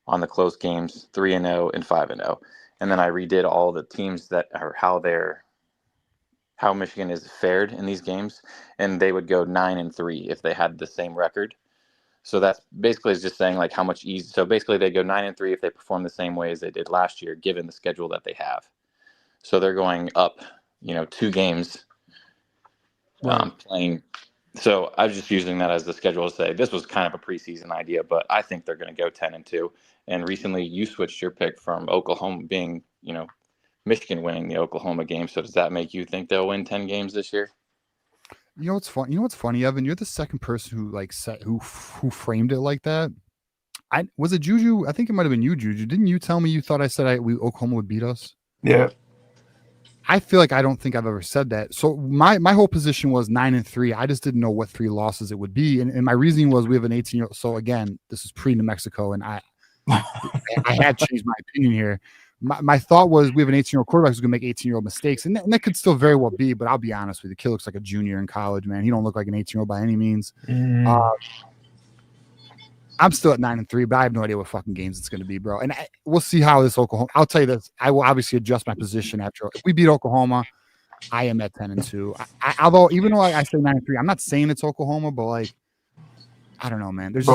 on the close games, 3-0 and 5-0. And then I redid all the teams that are how Michigan is fared in these games, and they would go 9-3 if they had the same record. So that's basically just saying like how much easy. So basically they go 9-3 if they perform the same way as they did last year, given the schedule that they have. So they're going up, 2 games playing. So I was just using that as the schedule to say this was kind of a preseason idea, but I think they're going to go 10-2. And recently you switched your pick from Oklahoma being, Michigan winning the Oklahoma game. So does that make you think they'll win 10 games this year? You know what's funny, Evan? You're the second person who who framed it like that. Was it Juju? I think it might have been you, Juju. Didn't you tell me you thought I said Oklahoma would beat us? Yeah. I feel like I don't think I've ever said that. So my whole position was 9-3. I just didn't know what 3 losses it would be, and my reasoning was we have an 18-year-old. So again, this is pre-New Mexico, and I had changed my opinion here. My thought was we have an 18-year-old quarterback who's going to make 18-year-old mistakes, and that could still very well be. But I'll be honest with you, the kid looks like a junior in college, man. He don't look like an 18-year-old by any means. I'm still at 9-3, but I have no idea what fucking games it's going to be, bro. And we'll see how this Oklahoma. I'll tell you this: I will obviously adjust my position after. If we beat Oklahoma, I am at 10-2. Although even though I say 9-3, I'm not saying it's Oklahoma, but like I don't know, man. There's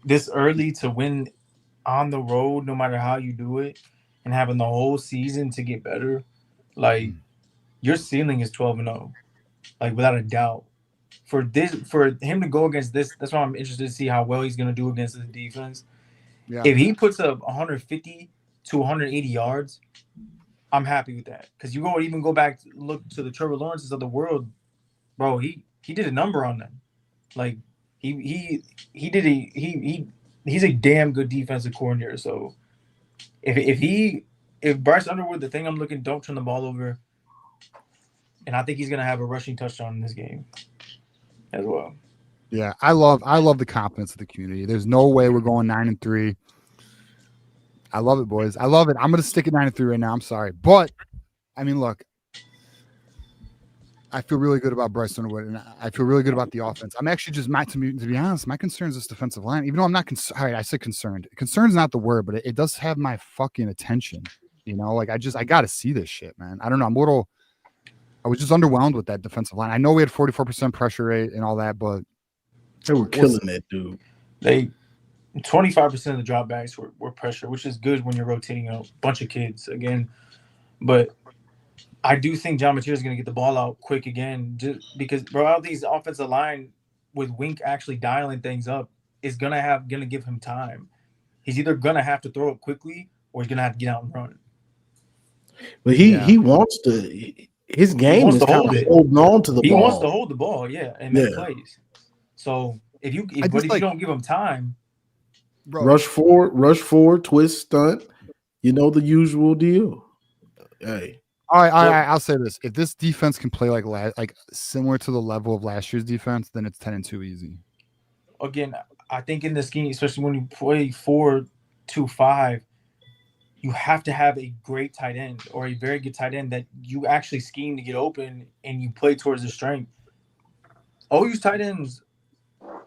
this early to win on the road, no matter how you do it, and having the whole season to get better, like your ceiling is 12-0, like without a doubt. for him to go against this, that's why I'm interested to see how well he's going to do against the defense. Yeah. If he puts up 150 to 180 yards, I'm happy with that. Because you even go back, look to the Trevor Lawrences of the world, bro. He did a number on them. Like he's a damn good defensive coordinator. So if Bryce Underwood, the thing I'm looking, don't turn the ball over, and I think he's gonna have a rushing touchdown in this game as well. Yeah, I love the confidence of the community. There's no way we're going 9-3. I love it, boys. I love it. I'm gonna stick at 9-3 right now. I'm sorry, but I mean, look, I feel really good about Bryce Underwood, and I feel really good about the offense. I'm actually just to be honest, my concern is this defensive line. Even though I'm not concerned, all right, I said concerned. Concern's not the word, but it does have my fucking attention. You know, like I got to see this shit, man. I don't know. I was just underwhelmed with that defensive line. I know we had 44% pressure rate and all that, but they were killing that dude. 25% of the dropbacks were pressure, which is good when you're rotating a bunch of kids again. But I do think John Mateer is going to get the ball out quick again, just because, bro, all these offensive line with Wink actually dialing things up is gonna give him time. He's either gonna have to throw it quickly or he's gonna have to get out and run. But he wants to. His game is kind of holding on to the ball. He wants to hold the ball, and make plays. So if you don't give him time, bro, rush forward, twist, stunt, the usual deal. Hey. All right, I'll say this: if this defense can play like similar to the level of last year's defense, then it's 10-2 easy. Again, I think in this game, especially when you play 4-2-5, you have to have a great tight end or a very good tight end that you actually scheme to get open and you play towards the strength. OU's tight ends,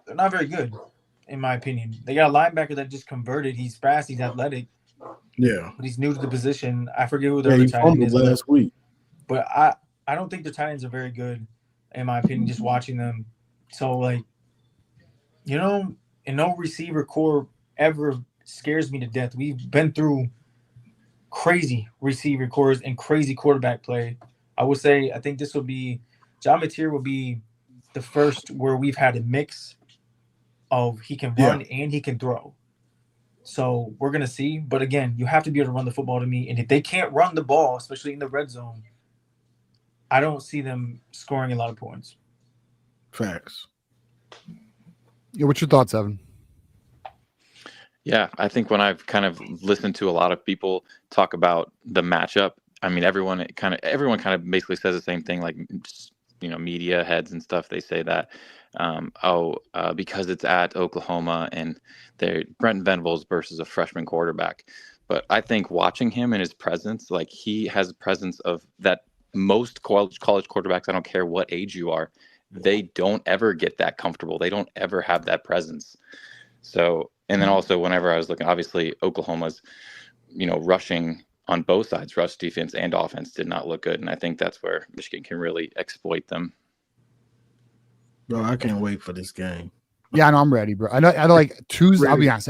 they're not very good, in my opinion. They got a linebacker that just converted. He's fast, he's athletic. Yeah, but he's new to the position. I forget who the other tight end is last week. But I don't think the tight ends are very good, in my opinion, just watching them. So, and no receiver core ever scares me to death. We've been through crazy receiver cores and crazy quarterback play. I would say I think this will be John Mateer will be the first where we've had a mix of he can run and he can throw. So we're going to see. But again, you have to be able to run the football to me. And if they can't run the ball, especially in the red zone, I don't see them scoring a lot of points. Facts. Yeah, what's your thoughts, Evan? Yeah, I think when I've kind of listened to a lot of people talk about the matchup, I mean, everyone kind of basically says the same thing, like, media heads and stuff. They say that, because it's at Oklahoma and Brent Venables versus a freshman quarterback. But I think watching him and his presence, like he has a presence of that most college quarterbacks, I don't care what age you are, they don't ever get that comfortable. They don't ever have that presence. So, and then also whenever I was looking, obviously Oklahoma's, rushing on both sides, rush defense and offense did not look good. And I think that's where Michigan can really exploit them. Bro, I can't wait for this game. Yeah, I know I'm ready, bro. I know like Tuesday, I'll be honest,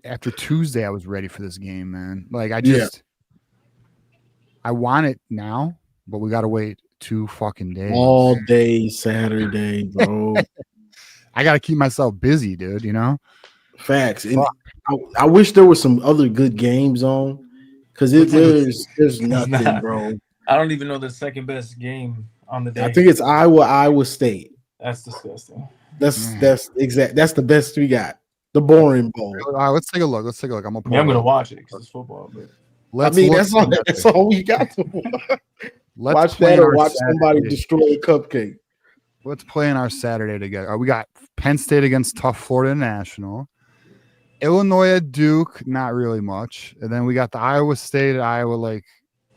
after Tuesday, I was ready for this game, man. Like I want it now, but we gotta wait 2 fucking days. All day Saturday, bro. I gotta keep myself busy, dude, Facts. And I wish there was some other good games on. Because there's nothing, bro. I don't even know the second best game on the day. I think it's Iowa State. That's disgusting. That's the best we got. The boring bowl. All right, let's take a look. I'm gonna watch it because it's football. But that's all we got to watch. Watch that or watch somebody destroy a cupcake. Let's play in our Saturday together. We got Penn State against tough Florida National. Illinois at Duke, not really much. And then we got the Iowa State at Iowa.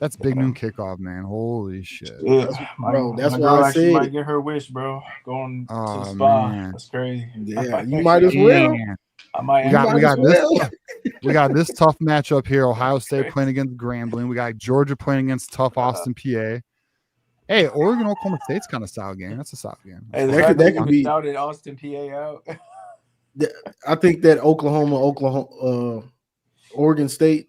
That's big noon kickoff, man. Holy shit. That's my why I said might get her wish, bro. Going to the spa. Man. That's crazy. Yeah, you might as well. I might. We got this tough matchup here. Ohio State playing against Grambling. We got Georgia playing against tough Austin, PA. Hey, Oregon, Oklahoma State's kind of solid game. That's a solid game. Hey, that could be shouted Austin, PA out. I think that Oklahoma, Oregon State,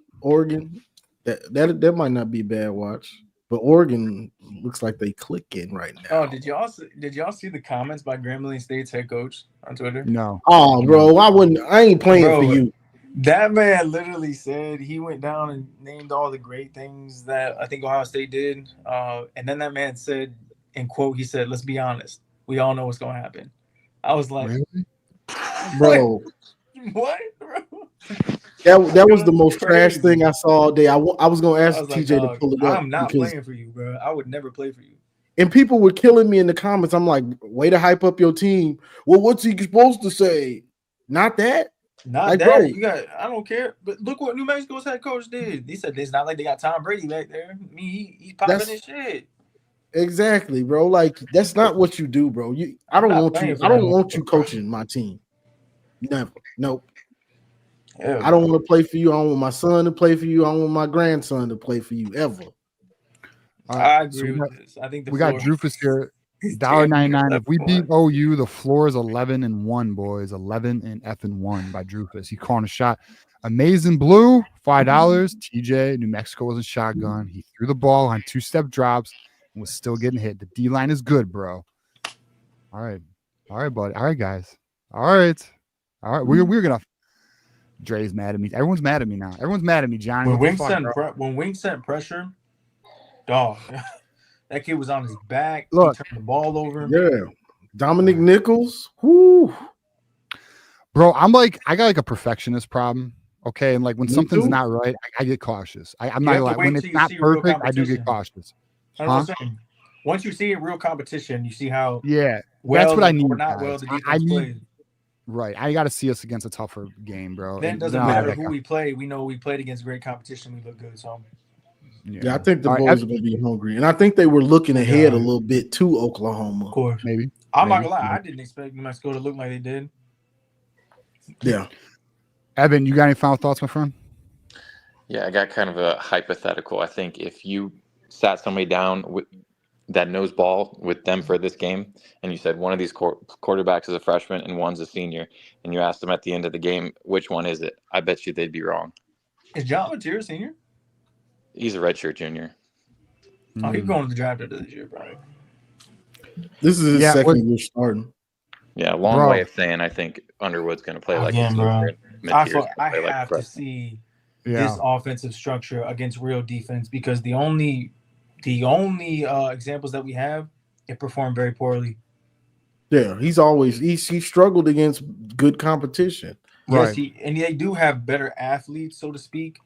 that might not be a bad watch. But Oregon looks like they clicking right now. Oh, did y'all see the comments by Grambling State's head coach on Twitter? No. Oh, bro, I ain't playing for you. That man literally said he went down and named all the great things that I think Ohio State did. And then that man said, in quote, he said, "Let's be honest. We all know what's going to happen." I was like, really? Bro. What, bro? That was the most trash thing I saw all day. I was going to ask TJ to pull it up. I'm not playing for you, bro. I would never play for you. And people were killing me in the comments. I'm like, way to hype up your team. Well, what's he supposed to say? Not that. Not like, that. bro, You got. I don't care. But look what New Mexico's head coach did. He said it's not like they got Tom Brady back there. I mean, he's popping his shit. Exactly, bro. Like, that's not what you do, bro. I don't want you coaching my team. Never. Nope. Yeah. I don't want to play for you. I don't want my son to play for you. I don't want my grandson to play for you ever. I agree with this. I think we got Drufus here. $1.99. If we beat OU, the floor is 11-1, boys. 11-1 by Drufus. He calling a shot. Amazing Blue, $5. TJ, New Mexico was a shotgun. He threw the ball on 2-step drops and was still getting hit. The D line is good, bro. All right, buddy. All right, guys. All right. We're gonna. Dre's mad at me. Everyone's mad at me now. Everyone's mad at me, Johnny. When Wings sent pressure, dog, that kid was on his back. Look, he turned the ball over. Yeah, Dominic Nichols. Whoo. Bro, I got like a perfectionist problem. Okay, and like when something's not right, I get cautious. I'm not like when it's not perfect, I do get cautious. Once you see a real competition, you see how that's what I need. Or not well the defense plays. Right, I got to see us against a tougher game, bro. Then it doesn't matter who we play. We know we played against great competition. We look good, so. Yeah, I think the boys are going to be hungry, and I think they were looking ahead a little bit to Oklahoma. Of course, maybe. I'm not gonna lie. I didn't expect New Mexico to look like they did. Yeah. Evan, you got any final thoughts, my friend? Yeah, I got kind of a hypothetical. I think if you sat somebody down that knows ball with them for this game, and you said one of these quarterbacks is a freshman and one's a senior, and you asked them at the end of the game, which one is it? I bet you they'd be wrong. Is John Mateer a senior? He's a redshirt junior. Oh, he's going to the draft after this year, probably. This is his second year starting. Yeah, long way of saying I think Underwood's going to play like a senior. I have to see this offensive structure against real defense because the only examples that we have, it performed very poorly. Yeah, he struggled against good competition. Yes, and they do have better athletes, so to speak,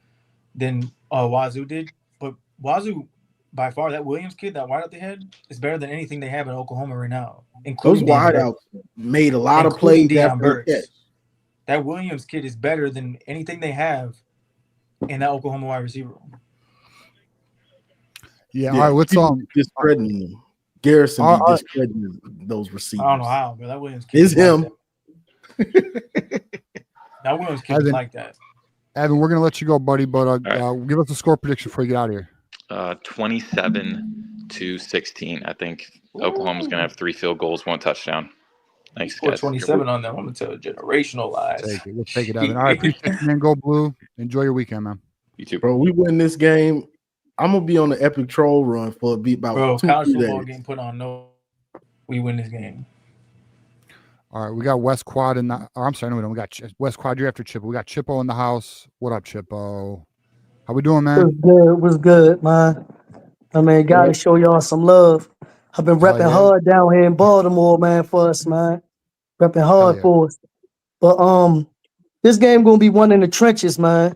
than Wazoo did. But Wazoo, by far, that Williams kid, that wideout they had, is better than anything they have in Oklahoma right now. Those wideouts made a lot of plays. That Williams kid is better than anything they have in that Oklahoma wide receiver room. Yeah, all right. What's discrediting them? Garrison discrediting those receivers. I don't know how, but that Williams kid is him. That Williams kid is like that. Evan, we're gonna let you go, buddy, but give us a score prediction before you get out of here. 27-16. I think Oklahoma's gonna have 3 field goals, 1 touchdown. Thanks, guys. 27 on them. I'm gonna tell generational lies. We'll take it, Evan. All right, appreciate you, man. Go Blue. Enjoy your weekend, man. You too, bro. We win this game. I'm gonna be on the epic troll run for about 2 college days. football game put on no. We win this game. All right, we got West Quad in the. I'm sorry, no, we don't. We got West Quad. You're after Chippo. We got Chippo in the house. What up, Chippo? How we doing, man? Was good, man. I mean, gotta show y'all some love. I've been repping hard down here in Baltimore, man, for us, man. Repping hard for us. But this game gonna be one in the trenches, man.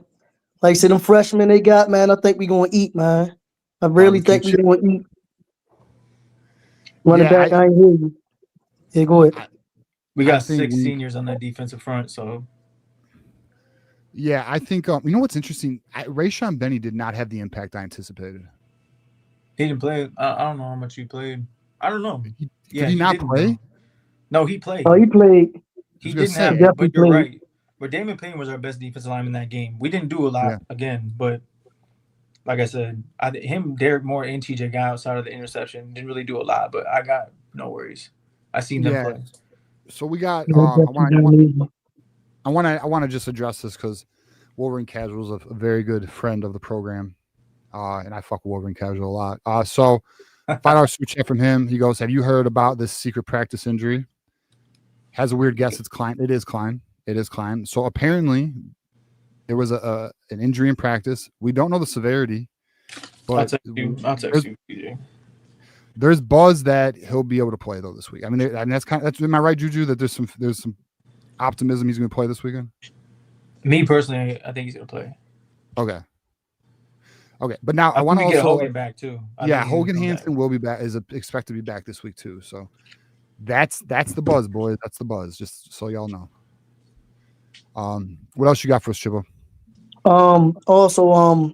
Like I said, them freshmen they got, man, I think we gonna eat, man. I really think we gonna eat. Running back, I ain't hear you. Yeah, go ahead. We got 6 seniors on that defensive front, so. Yeah, I think you know what's interesting. Rayshawn Benny did not have the impact I anticipated. He didn't play. I don't know how much he played. I don't know. Did he not play? No, he played. Oh, he played. He didn't have it, but you're right. But Damon Payne was our best defensive lineman in that game. We didn't do a lot again, but like I said, Derek Moore, and TJ got outside of the interception. Didn't really do a lot, but I got no worries. I seen them play. So we got. I want to just address this because Wolverine Casual is a very good friend of the program. and I fuck Wolverine casual a lot. So $5 super chat from him. He goes, "Have you heard about this secret practice injury?" Has a weird guess. It's Klein. It is Klein. It is Klein. So apparently, there was an injury in practice. We don't know the severity, but I'll text you, PJ. There's buzz that he'll be able to play though this week. I mean, that's am I right, Juju? That there's some optimism he's going to play this weekend. Me personally, I think he's going to play. Okay, but now I want to get also Hogan back too. Hogan Hansen will be back. Is expected to be back this week too. So that's the buzz, boys. That's the buzz. Just so y'all know. What else you got for us, Chibbo? Also,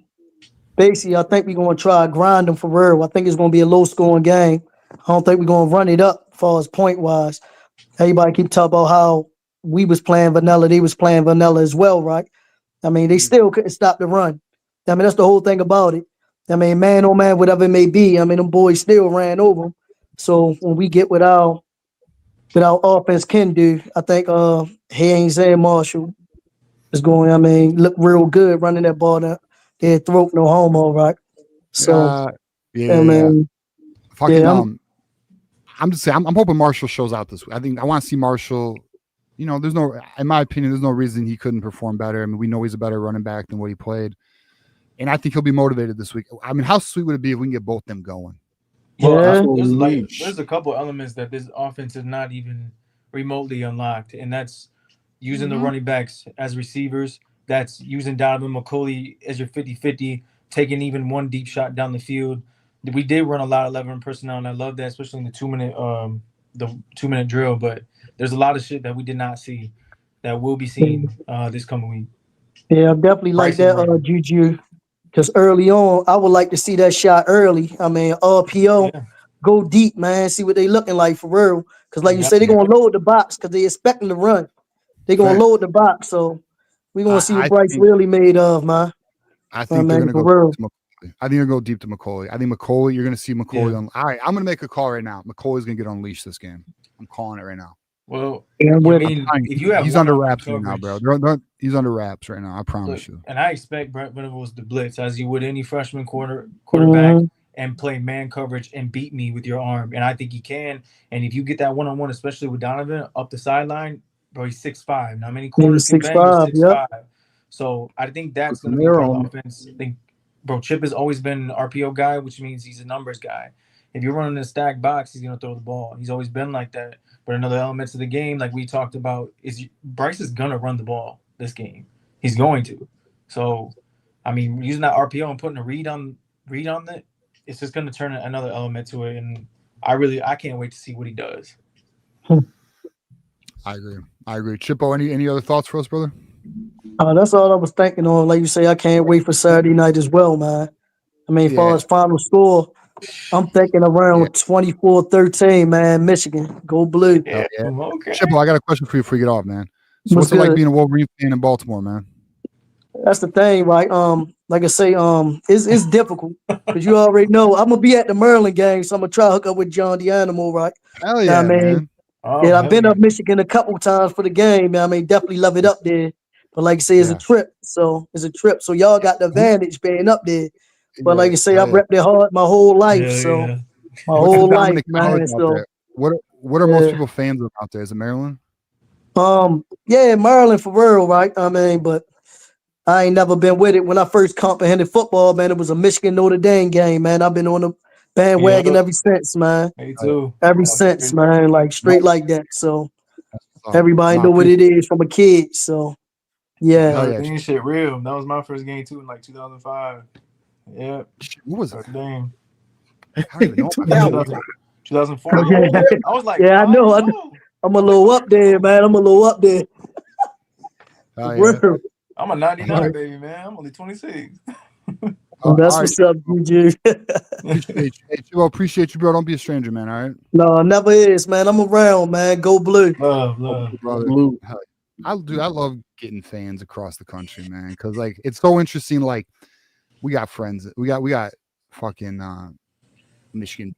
basically, I think we're going to try to grind them for real. I think it's going to be a low-scoring game. I don't think we're going to run it up as far as point-wise. Everybody keep talking about how we was playing vanilla. They was playing vanilla as well, right? I mean, they still couldn't stop the run. I mean, that's the whole thing about it. I mean, man, oh, man, whatever it may be, I mean, them boys still ran over them. So when we get what our offense can do, I think Haynes and Marshall is going, I mean, look real good running that ball down their throat, no homo, right? So, I'm just saying, I'm hoping Marshall shows out this week. I want to see Marshall. You know, in my opinion, there's no reason he couldn't perform better. I mean, we know he's a better running back than what he played. And I think he'll be motivated this week. I mean, how sweet would it be if we can get both them going? Well, there's a couple elements that this offense is not even remotely unlocked, and that's using the running backs as receivers. That's using Donovan McCulley as your 50-50, taking even one deep shot down the field. We did run a lot of 11 personnel, and I love that, especially in the 2-minute drill. But there's a lot of shit that we did not see that will be seen this coming week. Yeah, I definitely like that, Juju. Because early on, I would like to see that shot early. I mean, RPO, go deep, man. See what they looking like for real. Because like you said, they're going to load the box because they expecting to run. They're going to load the box. So we're going to see what Bryce really made of, man. I think they're going to go deep to McColley. I think they're going to go deep to McColley. I think McColley, you're going to see McColley. All right, I'm going to make a call right now. McColley's going to get unleashed this game. I'm calling it right now. Well, if you have he's under wraps right now, bro. He's under wraps right now. I promise you. And I expect Brent Venables to blitz as you would any freshman quarterback and play man coverage and beat me with your arm. And I think he can. And if you get that one-on-one, especially with Donovan up the sideline, bro, he's 6'5". Now many corners can bang 6'5". So I think that's going to be part of the offense. I think, bro, Chip has always been an RPO guy, which means he's a numbers guy. If you're running a stacked box, he's going to throw the ball. He's always been like that. But another element of the game, like we talked about, is Bryce is going to run the ball this game. He's going to. So, I mean, using that RPO and putting a read on it, it's just going to turn another element to it. And I can't wait to see what he does. I agree. Chippo, any other thoughts for us, brother? That's all I was thinking on. Like you say, I can't wait for Saturday night as well, man. I mean, as far as final score, I'm thinking around 24-13, man. Michigan, go blue. Yeah. Okay. Chippo, I got a question for you before you get off, man. So what's it like being a Wolverine fan in Baltimore, man? That's the thing, right? Like I say, it's difficult because you already know I'm gonna be at the Maryland game, so I'm gonna try to hook up with John the Animal, right? Hell yeah, man. I've been up Michigan a couple times for the game. I mean, definitely love it up there. But like you say, it's a trip. So y'all got the advantage being up there. But like you say, I've repped it hard my whole life. My whole life, man. So what are most people fans of out there? Is it Maryland? Maryland for real, right? I mean, but I ain't never been with it. When I first comprehended football, man, it was a Michigan Notre Dame game, man. I've been on the bandwagon ever since, man. Me too. Ever since, man. Like straight like that. So everybody know what it is from a kid. So This shit real. That was my first game too in like 2005. Yeah. What was it? Damn. I don't even know. 2004. I was like, I know. I'm a little up there, man. I'm a little up there. I'm a 99 baby, man. I'm only 26. That's what's up, Juju. Appreciate you, bro. Don't be a stranger, man. All right. No, never is, man. I'm around, man. Go blue. Love. Blue. I love getting fans across the country, man, because like it's so interesting. Like we got friends. We got fucking Michigan,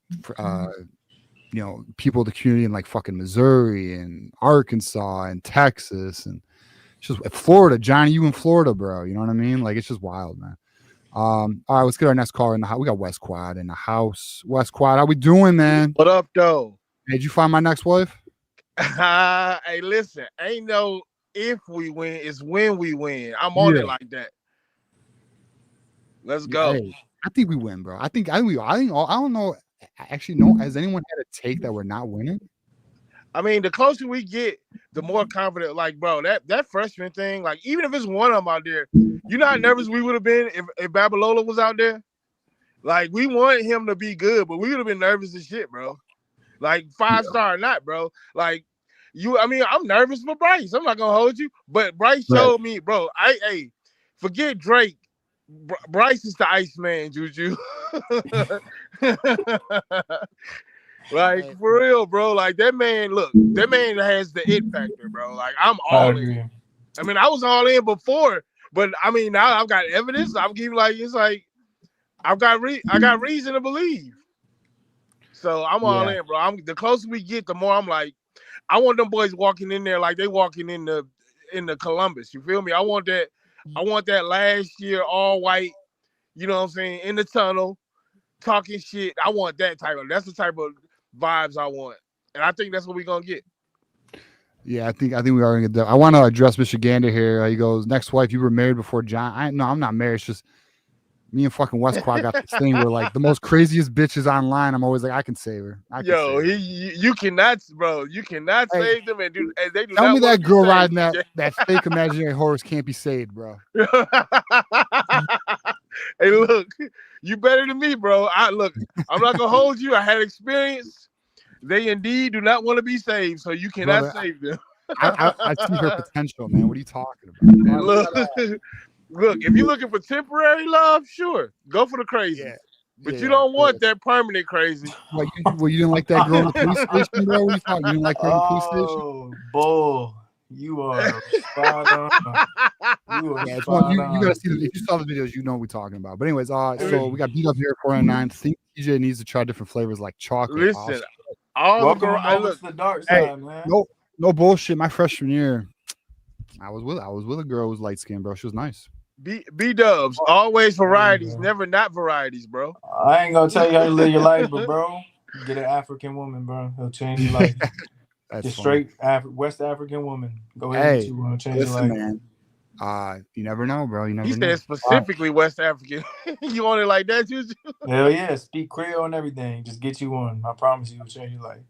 people of the community in like fucking Missouri and Arkansas and Texas and just Florida. Johnny, you in Florida, bro. You know what I mean? Like it's just wild, man. All right, let's get our next caller in the house. We got West Quad in the house. West Quad, how we doing, man? What up, though? Hey, did you find my next wife? Hey, listen, ain't no if we win, it's when we win. I'm on it like that. Let's go. Hey, I think we win, bro. I think I don't know. Actually, no. Has anyone had a take that we're not winning? I mean, the closer we get, the more confident. Like, bro, that freshman thing, like, even if it's one of them out there, you know how nervous we would have been if Babalola was out there? Like, we wanted him to be good, but we would have been nervous as shit, bro. Like, 5-star or not, bro. Like, I'm nervous for Bryce. I'm not gonna hold you, but Bryce showed me, bro. Forget Drake. Bryce is the Iceman, Juju. Like, for real, bro. Like, that man has the it factor, bro. Like, I'm all in. I mean, I was all in before, but I mean, now I've got evidence. I'm giving it's like I got reason to believe. So I'm all in, bro. The closer we get, the more I'm like, I want them boys walking in there like they walking in the Columbus. You feel me? I want that last year all white, you know what I'm saying, in the tunnel, talking shit. I want that's the type of vibes I want. And I think that's what we're gonna get. Yeah, I think we are gonna get that. I want to address Mr. Gander here. He goes, next wife, you were married before John. No, I'm not married. It's just me and fucking West Quad got this thing where like the most craziest bitches online, I'm always like, I can save her. You cannot, bro. You cannot save them and they do. Tell me that girl riding that fake imaginary horse can't be saved, bro. Hey, look, you better than me, bro. I'm not gonna hold you. I had experience. They indeed do not want to be saved, so you cannot save them. I see her potential, man. What are you talking about? Look, if you're looking for temporary love, sure, go for the crazy. But you don't want that permanent crazy. Well, you didn't like that girl in the police station, bro? What are you talking? You didn't like her in the police station? Oh, bull. You are spot on. You gotta see if you saw the videos, you know what we're talking about. But anyways, so we got beat up here at 409. I think TJ needs to try different flavors like chocolate. Listen, welcome to the dark side, man. No bullshit. My freshman year, I was with a girl who was light skinned, bro. She was nice. B-dubs, always varieties, never not varieties, bro. I ain't gonna tell you how to live your life, but bro, get an African woman, bro. It'll change your life. Just straight West African woman. Go ahead and change your life. Man. You never know, bro. You never know. He said specifically West African. You want it like that, Juju? Hell yeah. Speak Creole and everything. Just get you one. I promise you it'll change your life.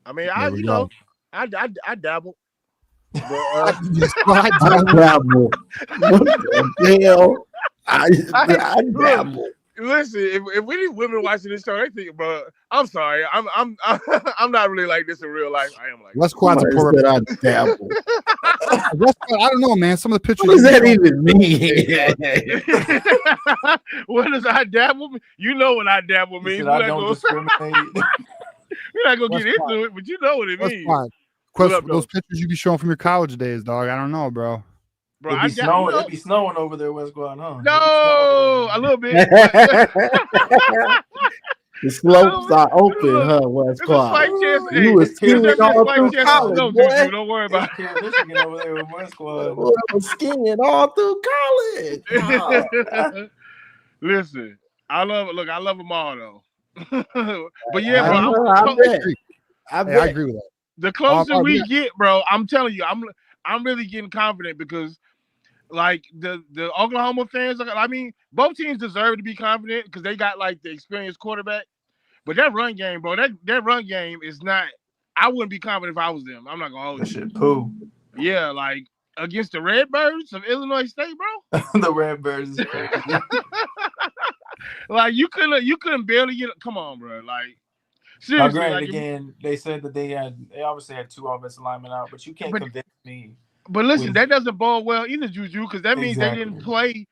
I mean, I dabble. But, I dabble. What the hell? I dabble. Listen, if we need women watching this show, they think, bro. I'm sorry, I'm not really like this in real life. I am like West Quad's a poor. I dabble. West Quad, I don't know, man. Some of the pictures. What does that even mean? What does I dabble mean? You know what I dabble means. I don't discriminate. We're not gonna get into it, but you know what it means. Those pictures you be showing from your college days, dog. I don't know, bro. Bro, it be snowing over there, West Quad, huh? No, a little bit. The slopes are open, huh, West Quad? You were skiing all through college, boy. Don't worry about it. Michigan over there with West Quad. I was skiing all through college. Listen, I love them all though. But yeah, bro, I agree with that. The closer we get, bro, I'm telling you, I'm really getting confident because, like, the Oklahoma fans, I mean, both teams deserve to be confident because they got like the experienced quarterback. But that run game, bro, that run game is not. I wouldn't be confident if I was them. I'm not gonna hold you. Shit, poo. Yeah, like against the Redbirds of Illinois State, bro. The Redbirds is crazy. Like you couldn't barely get. Come on, bro. Like. Seriously, granted, again, they said that they obviously had 2 offensive linemen out, but you can't convince me. But listen, that doesn't bode well either, Juju, because that means they didn't play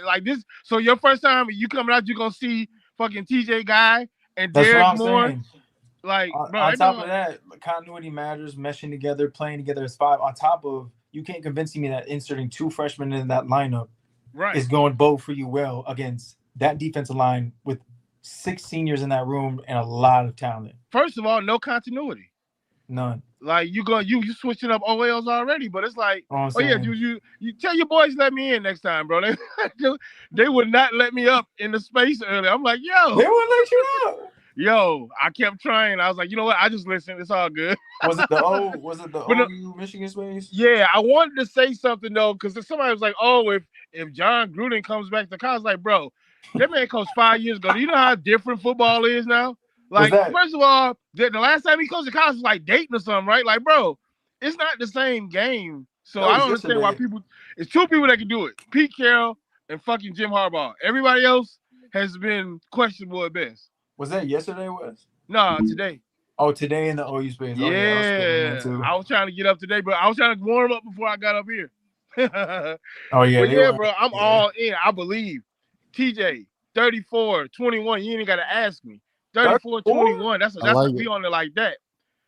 like this. So your first time you coming out, you're gonna see fucking TJ Guy and Derek Moore. Saying. Like, bro, on top of that, continuity matters, meshing together, playing together as 5. On top of, you can't convince me that inserting 2 freshmen in that lineup is going to bode for you well against that defensive line with 6 seniors in that room and a lot of talent. First of all, no continuity. None. Like you switching up OLs already, but it's like, All I'm oh yeah, saying. you tell your boys let me in next time, bro. They would not let me up in the space earlier. I'm like, yo, They wouldn't let you out. Yo, I kept trying. I was like, you know what? I just listened. It's all good. Was it the OU Michigan space? Yeah, I wanted to say something though, because somebody was like, oh, if John Gruden comes back to college, like, bro, that man coached 5 years ago. Do you know how different football is now? Like, first of all, the last time he coached the college was like Dayton or something, right? Like, bro, it's not the same game. So I don't understand why people. It's two people that can do it: Pete Carroll and fucking Jim Harbaugh. Everybody else has been questionable at best. Was that yesterday, Wes? No, today. Oh, today in the OU space. Yeah, I was trying to get up today, but I was trying to warm up before I got up here. Oh yeah, but yeah, bro, I'm all in. I believe. TJ, 34-21. You ain't got to ask me. 34-21. That's like we on it like that.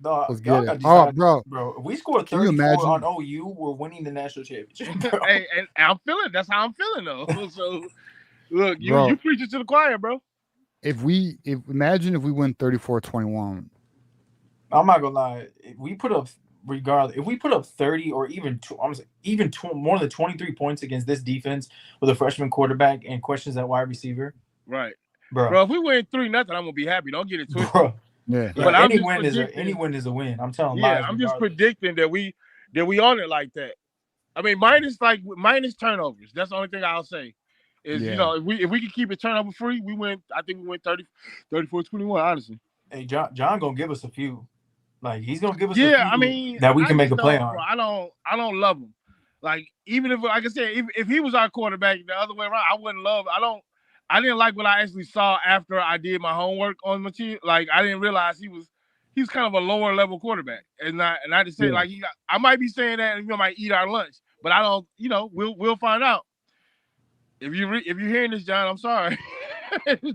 Let's get it. Oh, bro. If we scored 34 on OU, we're winning the national championship. Hey, and I'm feeling. That's how I'm feeling though. So look, you preach it to the choir, bro. Imagine if we win 34-21. I'm not gonna lie. If we put up 30 or even more than 23 points against this defense with a freshman quarterback and questions at wide receiver, right, bro? If we win 3-0, I'm gonna be happy. Don't get it twisted. Bro. Yeah, but any win is a win. I'm telling you. Yeah, I'm just predicting that we on it like that. I mean, minus turnovers. That's the only thing I'll say. Is you know, if we can keep it turnover free, we win. I think we win 34-21. Honestly. Hey, John gonna give us a few. Like he's gonna give us. Yeah, I mean that we can make a play on. Bro, I don't love him. Like even if, like I said, if he was our quarterback the other way around, I wouldn't love. I didn't like what I actually saw after I did my homework on material. Like I didn't realize he's kind of a lower level quarterback, and I just say like I might be saying that and might eat our lunch, but I don't. You know, we'll find out. If you're hearing this, John, I'm sorry.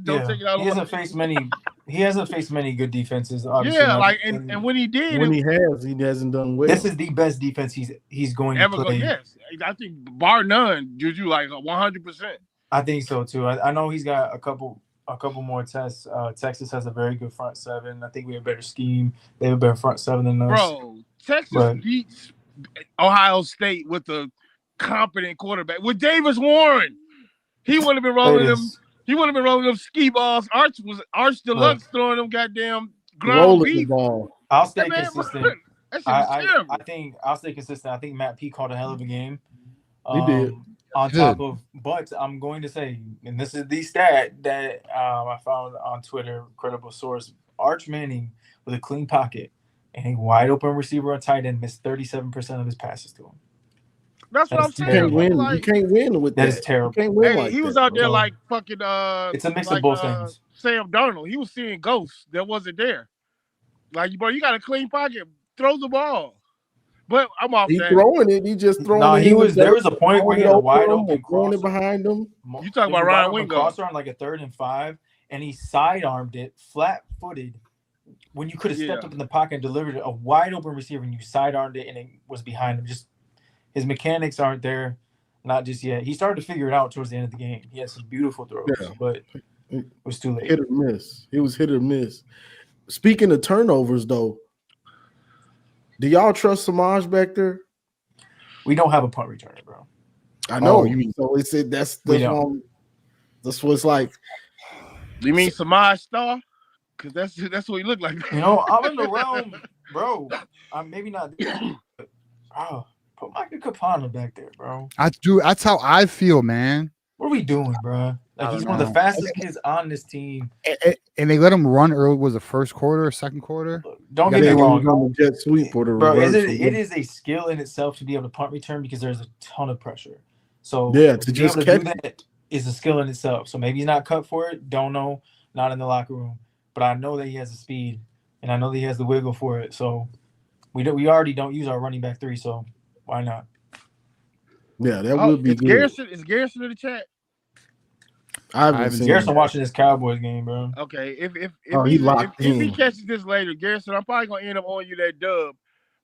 Don't take it out. He hasn't faced many good defenses. Obviously, yeah, like and when he did, he hasn't done well. This is the best defense he's going ever to play. Yes, I think bar none, Juju, like 100%. I think so too. I know he's got a couple more tests. Texas has a very good front seven. I think we have a better scheme. They have a better front seven than us. Bro, Texas beats Ohio State with a competent quarterback. With Davis Warren, he wouldn't have been rolling them. He wouldn't have been rolling them ski balls. Arch Deluxe throwing them goddamn ground beef. I'll stay consistent. I think I'll stay consistent. I think Matt P called a hell of a game. He did. But I'm going to say, and this is the stat that I found on Twitter, credible source, Arch Manning with a clean pocket and a wide open receiver or tight end missed 37% of his passes to him. That's what I'm saying. You can't win with that. That is terrible. You can't win he was out there like fucking it's a mix of both things. Sam Darnold. He was seeing ghosts that wasn't there. Like, bro, you got a clean pocket, throw the ball. But I'm off that. Throwing it. He just throwing it. There was a point where he had a wide open crosser behind him. You talking about Ryan Wingo? Crosser on like a 3rd and 5, and he sidearmed it flat-footed when you could have stepped up in the pocket and delivered a wide open receiver, and you sidearmed it, and it was behind him. Just his mechanics aren't there, not just yet. He started to figure it out towards the end of the game. He had some beautiful throws, but it was too late. Hit or miss. It was hit or miss. Speaking of turnovers, though, do y'all trust Samaj back there? We don't have a punt returner, bro. I know. So it's that's what it's like. You mean Samaj Star? Because that's what he looked like. You know, I'm in the realm, bro. I'm maybe not. But, put Micah Capano back there, bro. That's how I feel, man. What are we doing, bro? Like he's one of the fastest kids on this team. And they let him run early. Was it first quarter or second quarter? Don't get me wrong. Jet sweep or the bro, reverse. It is a skill in itself to be able to punt return because there's a ton of pressure. So to just be able to do that is a skill in itself. So maybe he's not cut for it. Don't know. Not in the locker room. But I know that he has the speed, and I know that he has the wiggle for it. So we already don't use our running back 3. So why not? Yeah, that would be good. Is Garrison in the chat? I haven't seen Garrison watching this Cowboys game, bro. Okay, if he catches this later, Garrison, I'm probably gonna end up owing you that dub.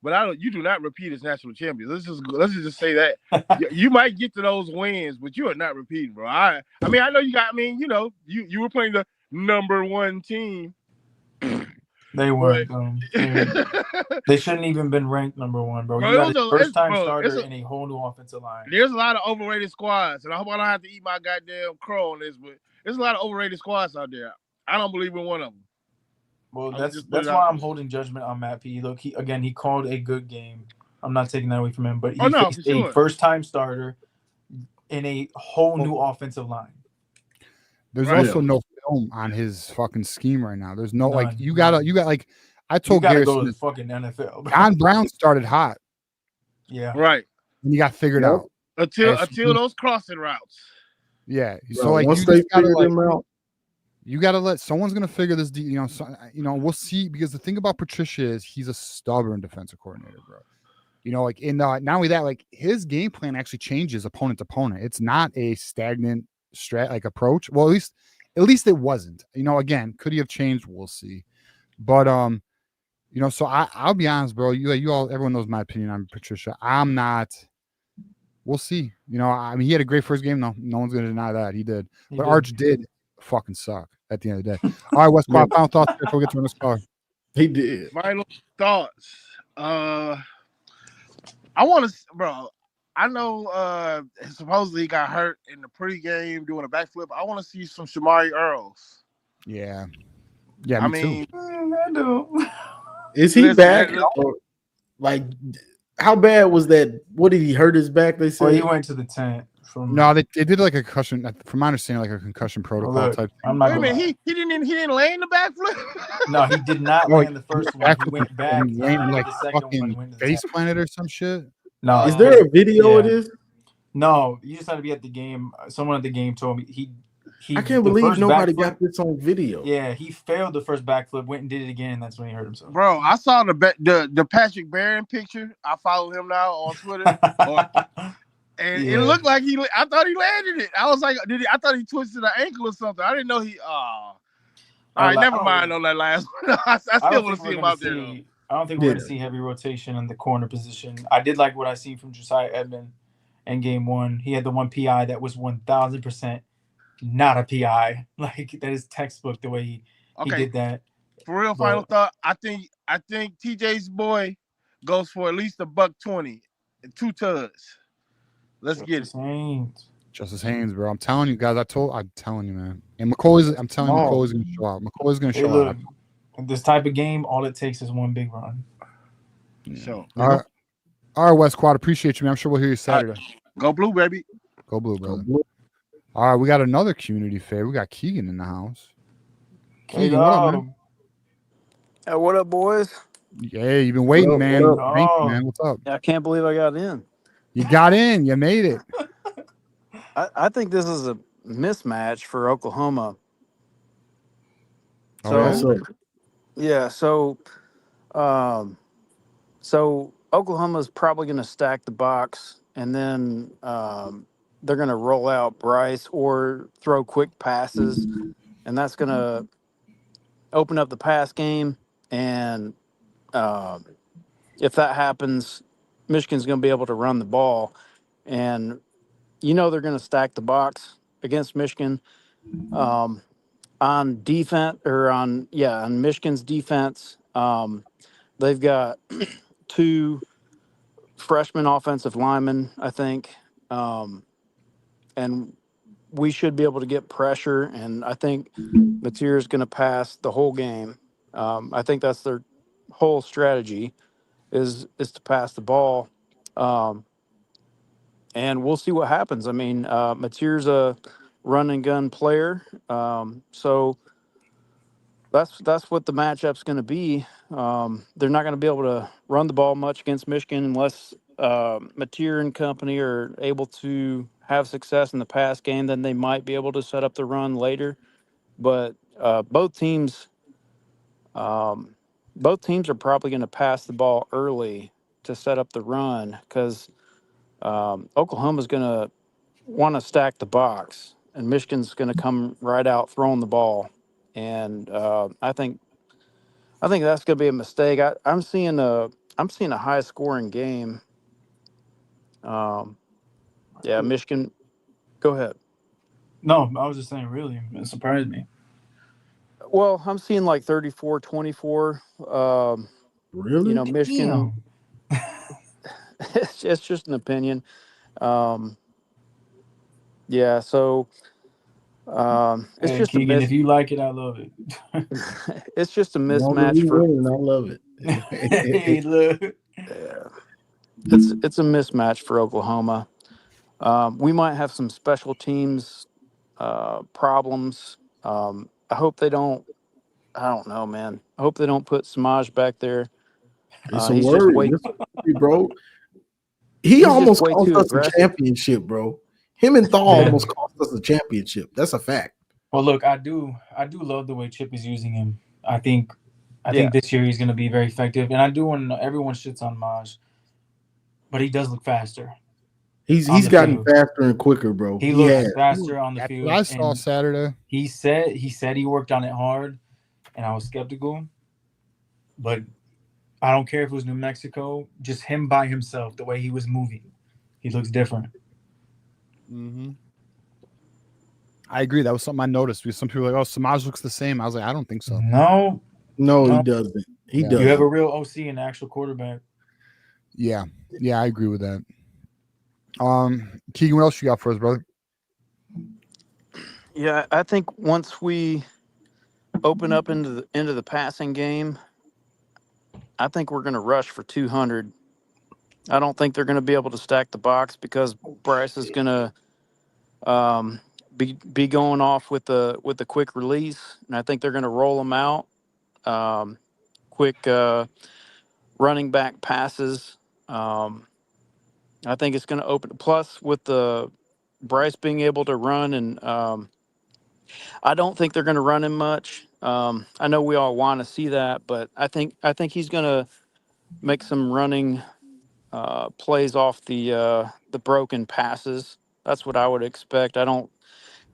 But you do not repeat as national champion. Let's just say that you might get to those wins, but you are not repeating, bro. I mean, I know you got. I mean, you know, you were playing the number 1 team. They weren't. They shouldn't even been ranked number one, bro. You got a first-time starter and a whole new offensive line. There's a lot of overrated squads, and I hope I don't have to eat my goddamn crow on this, but there's a lot of overrated squads out there. I don't believe in one of them. Well, that's why I'm holding judgment on Matt P. Look, he called a good game. I'm not taking that away from him, but he faced a first-time starter in a whole new offensive line. There's also no film on his fucking scheme right now. There's no you got like I told Garrett go to the fucking NFL. John Brown started hot. Yeah. Right. And he got figured out. Until those crossing routes. Yeah. Bro, so like once they figure them out. You got to let someone's going to figure this. We'll see, because the thing about Patricia is he's a stubborn defensive coordinator, bro. Like not only that, like his game plan actually changes opponent to opponent. It's not a stagnant approach. Well, at least it wasn't. Again, could he have changed? We'll see. But so I'll be honest, bro. You all, everyone knows my opinion on Patricia. I'm not. We'll see. I mean, he had a great first game. No one's going to deny that he did. But Arch did fucking suck at the end of the day. All right, West Quad, final thoughts before we get to the next call. He did. Final thoughts. I want to, bro. I know supposedly he got hurt in the pregame doing a backflip. I want to see some Shamari Earls. Yeah, I mean, I do. Is he back? Like, how bad was that? What did he hurt his back? They said he went to the tent. No, they did like a concussion. From my understanding, like a concussion protocol type. I'm not. Wait a minute, he didn't land the backflip. No, he did not land the first one. He went back and landed like fucking face planted or some shit. No, is there a video of this? No, you just had to be at the game. Someone at the game told me he I can't believe nobody got this on video. Yeah, he failed the first backflip, went and did it again, and that's when he hurt himself. Bro, I saw the Patrick Barron picture. I follow him now on Twitter. And it looked like I thought he landed it. I was like, I thought he twisted an ankle or something. I didn't know he. All right, never mind on that last one. I still want to see him out there, though. I don't think we're going to see heavy rotation in the corner position. I did like what I seen from Josiah Edmond in game one. He had the one PI that was 1,000% not a PI. Like, that is textbook the way he did that. For real, final thought. I think TJ's boy goes for at least $120 and 2 tuds. Let's get it. Justice Haynes, bro. I'm telling you guys. I'm telling you, man. And McCoy's going to show out. McCoy's going to show out. This type of game, all it takes is one big run. So, all right, West Quad. Appreciate you, man. I'm sure we'll hear you Saturday. Go Blue, baby. Go Blue, brother. All right, we got another community favorite. We got Keegan in the house. Keegan, what up, man? Hey, what up, boys? Yeah, you've been waiting, man. Thank you, man. What's up? I can't believe I got in. You got in. You made it. I think this is a mismatch for Oklahoma. So Oklahoma's probably going to stack the box, and then they're going to roll out Bryce or throw quick passes, and that's going to open up the pass game. And if that happens, Michigan's going to be able to run the ball, and they're going to stack the box against Michigan. On defense, on Michigan's defense, they've got 2 freshman offensive linemen, I think, and we should be able to get pressure. And I think Mateer's going to pass the whole game. I think that's their whole strategy is to pass the ball, and we'll see what happens. I mean, Mateer's a run and gun player, so that's what the matchup's going to be. They're not going to be able to run the ball much against Michigan unless Mateer and company are able to have success in the pass game. Then they might be able to set up the run later. But both teams are probably going to pass the ball early to set up the run, because Oklahoma's going to want to stack the box, and Michigan's going to come right out throwing the ball. And I think that's going to be a mistake. I'm seeing a high scoring game. Michigan. Go ahead. No, I was just saying, really, it surprised me. Well, I'm seeing like 34-24. Really? You know, Michigan. Damn. It's just an opinion. Yeah, so it's Hey, just a Keegan, if you like it, I love it. it's just a As long as mismatch we for. win, I love it. Hey, look. It's a mismatch for Oklahoma. We might have some special teams problems. I hope they don't. I don't know, man. I hope they don't put Samaj back there. It's a He's just worry. way. It's a worry, bro. He He's just almost way cost too us a aggressive. championship, bro. Him and Thaw Yeah. almost cost us a championship. That's a fact. Well, look, I do love the way Chip is using him. I think Yeah. this year he's going to be very effective, and I do want to know everyone shits on Maj, but he does look faster. He's gotten faster and quicker, bro. He He looks has. faster on the That's field. what I saw and Saturday. He said he worked on it hard, and I was skeptical. But I don't care if it was New Mexico, just him by himself, the way he was moving, he looks different. Mm-hmm. I agree. That was something I noticed. Because some people were like, "Oh, Samaj looks the same." I was like, "I don't think so." No, he doesn't. He doesn't. You have a real OC and actual quarterback. Yeah, I agree with that. Keegan, what else you got for us, brother? Yeah, I think once we open up into the passing game, I think we're going to rush for 200. I don't think they're going to be able to stack the box because Bryce is going to be going off with the quick release, and I think they're going to roll them out. Quick running back passes. I think it's going to open. Plus, with the Bryce being able to run, and I don't think they're going to run him much. I know we all want to see that, but I think he's going to make some running plays off the broken passes. That's what I would expect. I don't,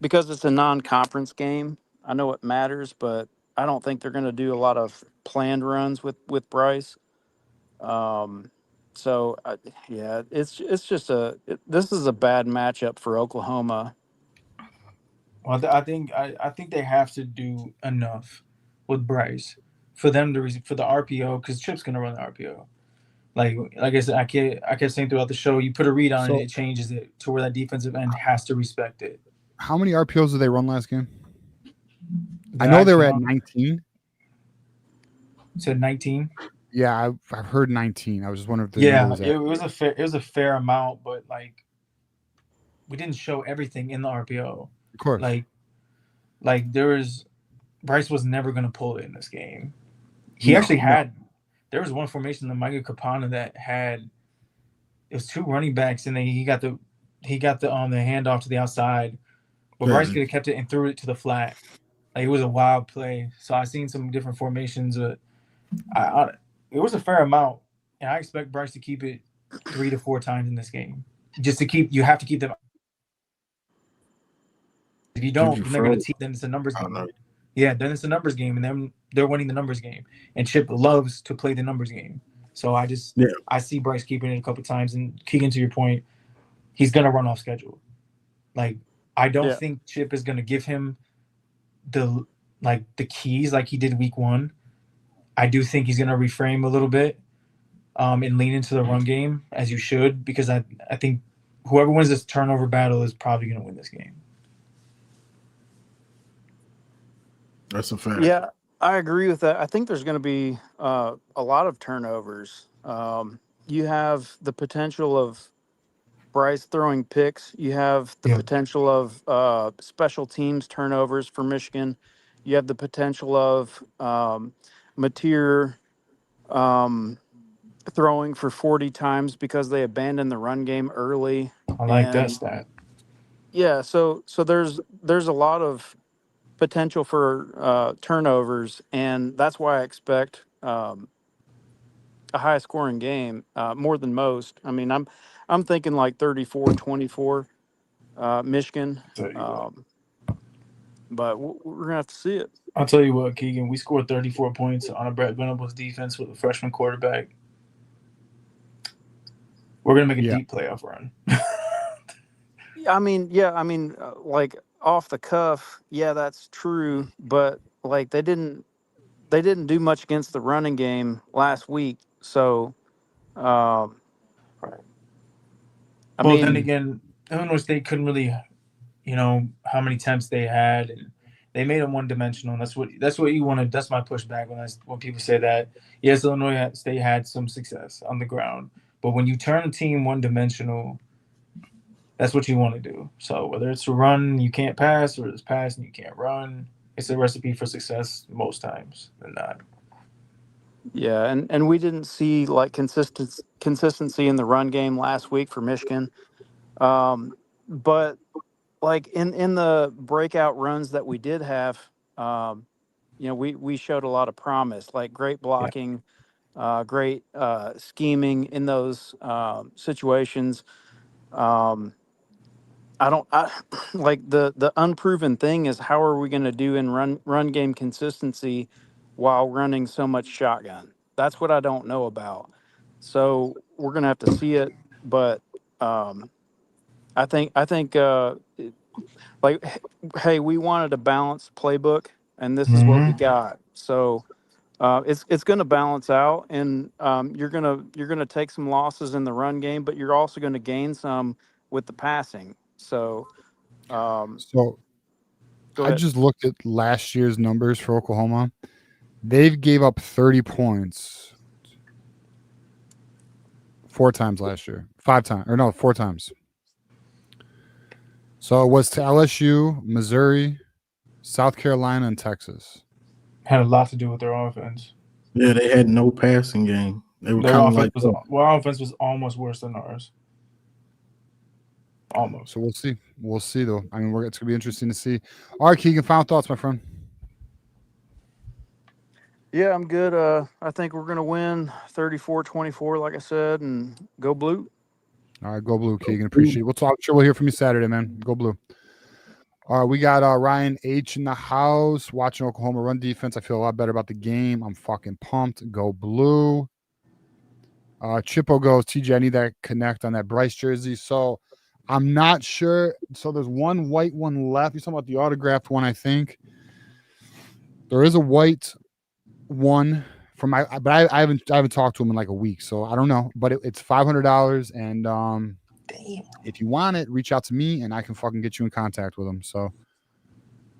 because it's a non-conference game. I know it matters, but I don't think they're going to do a lot of planned runs with Bryce. So yeah, it's just this is a bad matchup for Oklahoma. Well, I think they have to do enough with Bryce for them to for the RPO, because Chip's gonna run the RPO. Like I said, I kept saying throughout the show, you put a read on it, it changes it to where that defensive end has to respect it. How many RPOs did they run last game? I know they were at 19. Said 19. Yeah, I've heard 19. I was just wondering if the number was it was a fair amount, but like we didn't show everything in the RPO. Of course. Like Bryce was never gonna pull it in this game. He actually had. There was one formation, the Micah Capana, that had it was two running backs, and then he got the handoff to the outside, but Bryce could have kept it and threw it to the flat. Like, it was a wild play. So I seen some different formations, but it was a fair amount, and I expect Bryce to keep it 3 to 4 times in this game. Just to keep, you have to keep them. If you don't, then they're going to then it's a numbers game. Yeah, then it's a numbers game, and then they're winning the numbers game. And Chip loves to play the numbers game. So I see Bryce keeping it a couple times. And Keegan, to your point, he's going to run off schedule. Like, I don't think Chip is going to give him the keys like he did week 1. I do think he's going to reframe a little bit and lean into the run game, as you should, because I think whoever wins this turnover battle is probably going to win this game. That's a fact. Yeah, I agree with that. I think there's going to be a lot of turnovers. You have the potential of Bryce throwing picks. You have the potential of special teams turnovers for Michigan. You have the potential of Mateer throwing for 40 times because they abandoned the run game early. I like that stat. Yeah, so there's a lot of potential for turnovers, and that's why I expect a high scoring game more than most. I mean, I'm thinking like 34-24 Michigan, but we're gonna have to see it. I'll tell you what, Keegan, we scored 34 points on a Brett Venables defense with a freshman quarterback. We're gonna make a deep playoff run. I mean, like off the cuff, yeah, that's true. But like they didn't do much against the running game last week. So, um, I Well, then mean, again, Illinois State couldn't really, how many attempts they had, and they made them one dimensional. That's what you wanted. That's my pushback when people say that. Yes, Illinois State had some success on the ground, but when you turn a team one dimensional, that's what you want to do. So whether it's a run you can't pass or it's pass and you can't run, it's a recipe for success most times than not. yeah, and we didn't see like consistency in the run game last week for Michigan. But like in the breakout runs that we did have, we showed a lot of promise, like great blocking, great scheming in those situations. I like the unproven thing is how are we going to do in run game consistency while running so much shotgun? That's what I don't know about. So we're going to have to see it, but I think like, hey, we wanted a balanced playbook, and this is what we got. So it's going to balance out, and you're gonna take some losses in the run game, but you're also going to gain some with the passing. So, So I just looked at last year's numbers for Oklahoma. They've gave up 30 points 4 times last year. 4 times. So it was to LSU, Missouri, South Carolina, and Texas. Had a lot to do with their offense. Yeah, they had no passing game. They were Their kind of offense like our offense was almost worse than ours. Almost. So we'll see. We'll see, though. I mean, it's going to be interesting to see. All right, Keegan, final thoughts, my friend. Yeah, I'm good. I think we're going to win 34-24, like I said, and go blue. All right, go blue, Keegan. Appreciate it. We'll talk. Sure, we'll hear from you Saturday, man. Go blue. All right, we got Ryan H in the house watching Oklahoma run defense. I feel a lot better about the game. I'm fucking pumped. Go blue. Chippo goes, TJ, I need that connect on that Bryce jersey. So I'm not sure. So there's one white one left. You're talking about the autographed one, I think. There is a white one from but I haven't talked to him in like a week, so I don't know. But it's $500, and damn, if you want it, reach out to me and I can fucking get you in contact with him. So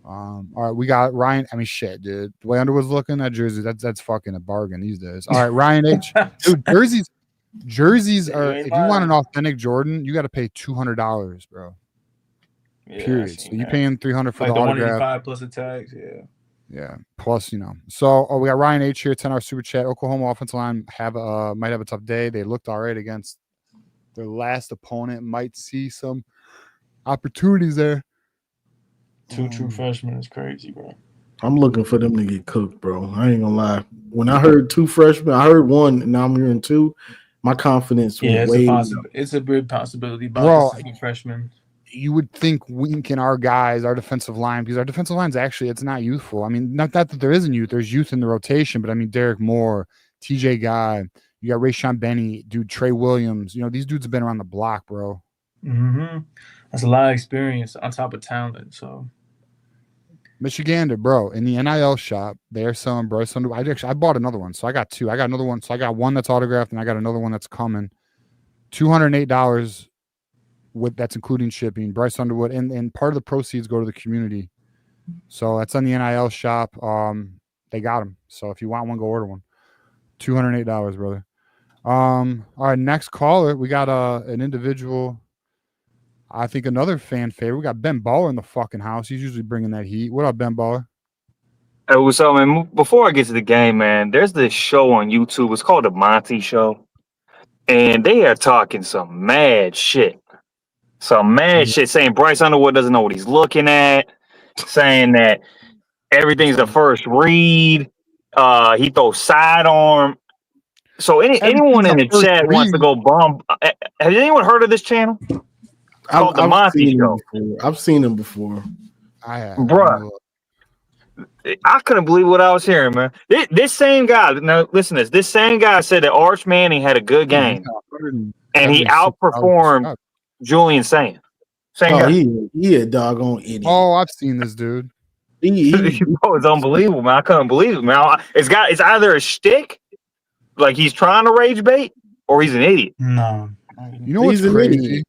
all right, we got Ryan. I mean, shit, dude. The way Underwood's looking, that jersey, that's fucking a bargain these days. All right, Ryan H. Dude, jerseys are, if you want an authentic Jordan, you got to pay $200, bro. Yeah, period. So you paying $300 for like the autograph. 185 plus the tax, yeah. Yeah, plus So we got Ryan H here, $10 super chat. Oklahoma offensive line might have a tough day. They looked all right against their last opponent. Might see some opportunities there. Two true freshmen is crazy, bro. I'm looking for them to get cooked, bro. I ain't gonna lie. When I heard 2 freshmen, I heard 1, and now I'm hearing 2. My confidence was way. It's a big possibility about bro, the freshmen. You would think Wink and our guys, our defensive line, because our defensive line's actually, it's not youthful. I mean, not that there isn't youth. There's youth in the rotation, but I mean, Derek Moore, TJ Guy, you got Rayshon Benny, dude, Trey Williams. These dudes have been around the block, bro. Mm-hmm. That's a lot of experience on top of talent. So Michigander, bro, in the NIL shop, they're selling Bryce Underwood. I bought another one, so I got 2. I got another one, so I got one that's autographed, and I got another one that's coming. $208 that's including shipping. Bryce Underwood, and part of the proceeds go to the community. So that's on the NIL shop. They got them. So if you want one, go order one. $208, brother. All right, next caller, we got an individual. I think another fan favorite. We got Ben Baller in the fucking house. He's usually bringing that heat. What up, Ben Baller? Hey, what's up, man? Before I get to the game, man, there's this show on YouTube. It's called The Monty Show. And they are talking some mad shit. Some mad shit saying Bryce Underwood doesn't know what he's looking at. Saying that everything's the first read. He throws sidearm. So anyone in the chat wants to go bomb. Has anyone heard of this channel? Called The Monty Show. I've seen him before. I have. Bruh. I couldn't believe what I was hearing, man. This same guy, now listen to this. This same guy said that Arch Manning had a good game. And he outperformed Julian Sand. He a doggone idiot. Oh, I've seen this dude. Bro, it's unbelievable, man. I couldn't believe it, man. It's either a shtick, like he's trying to rage bait, or he's an idiot. No. You know what's crazy?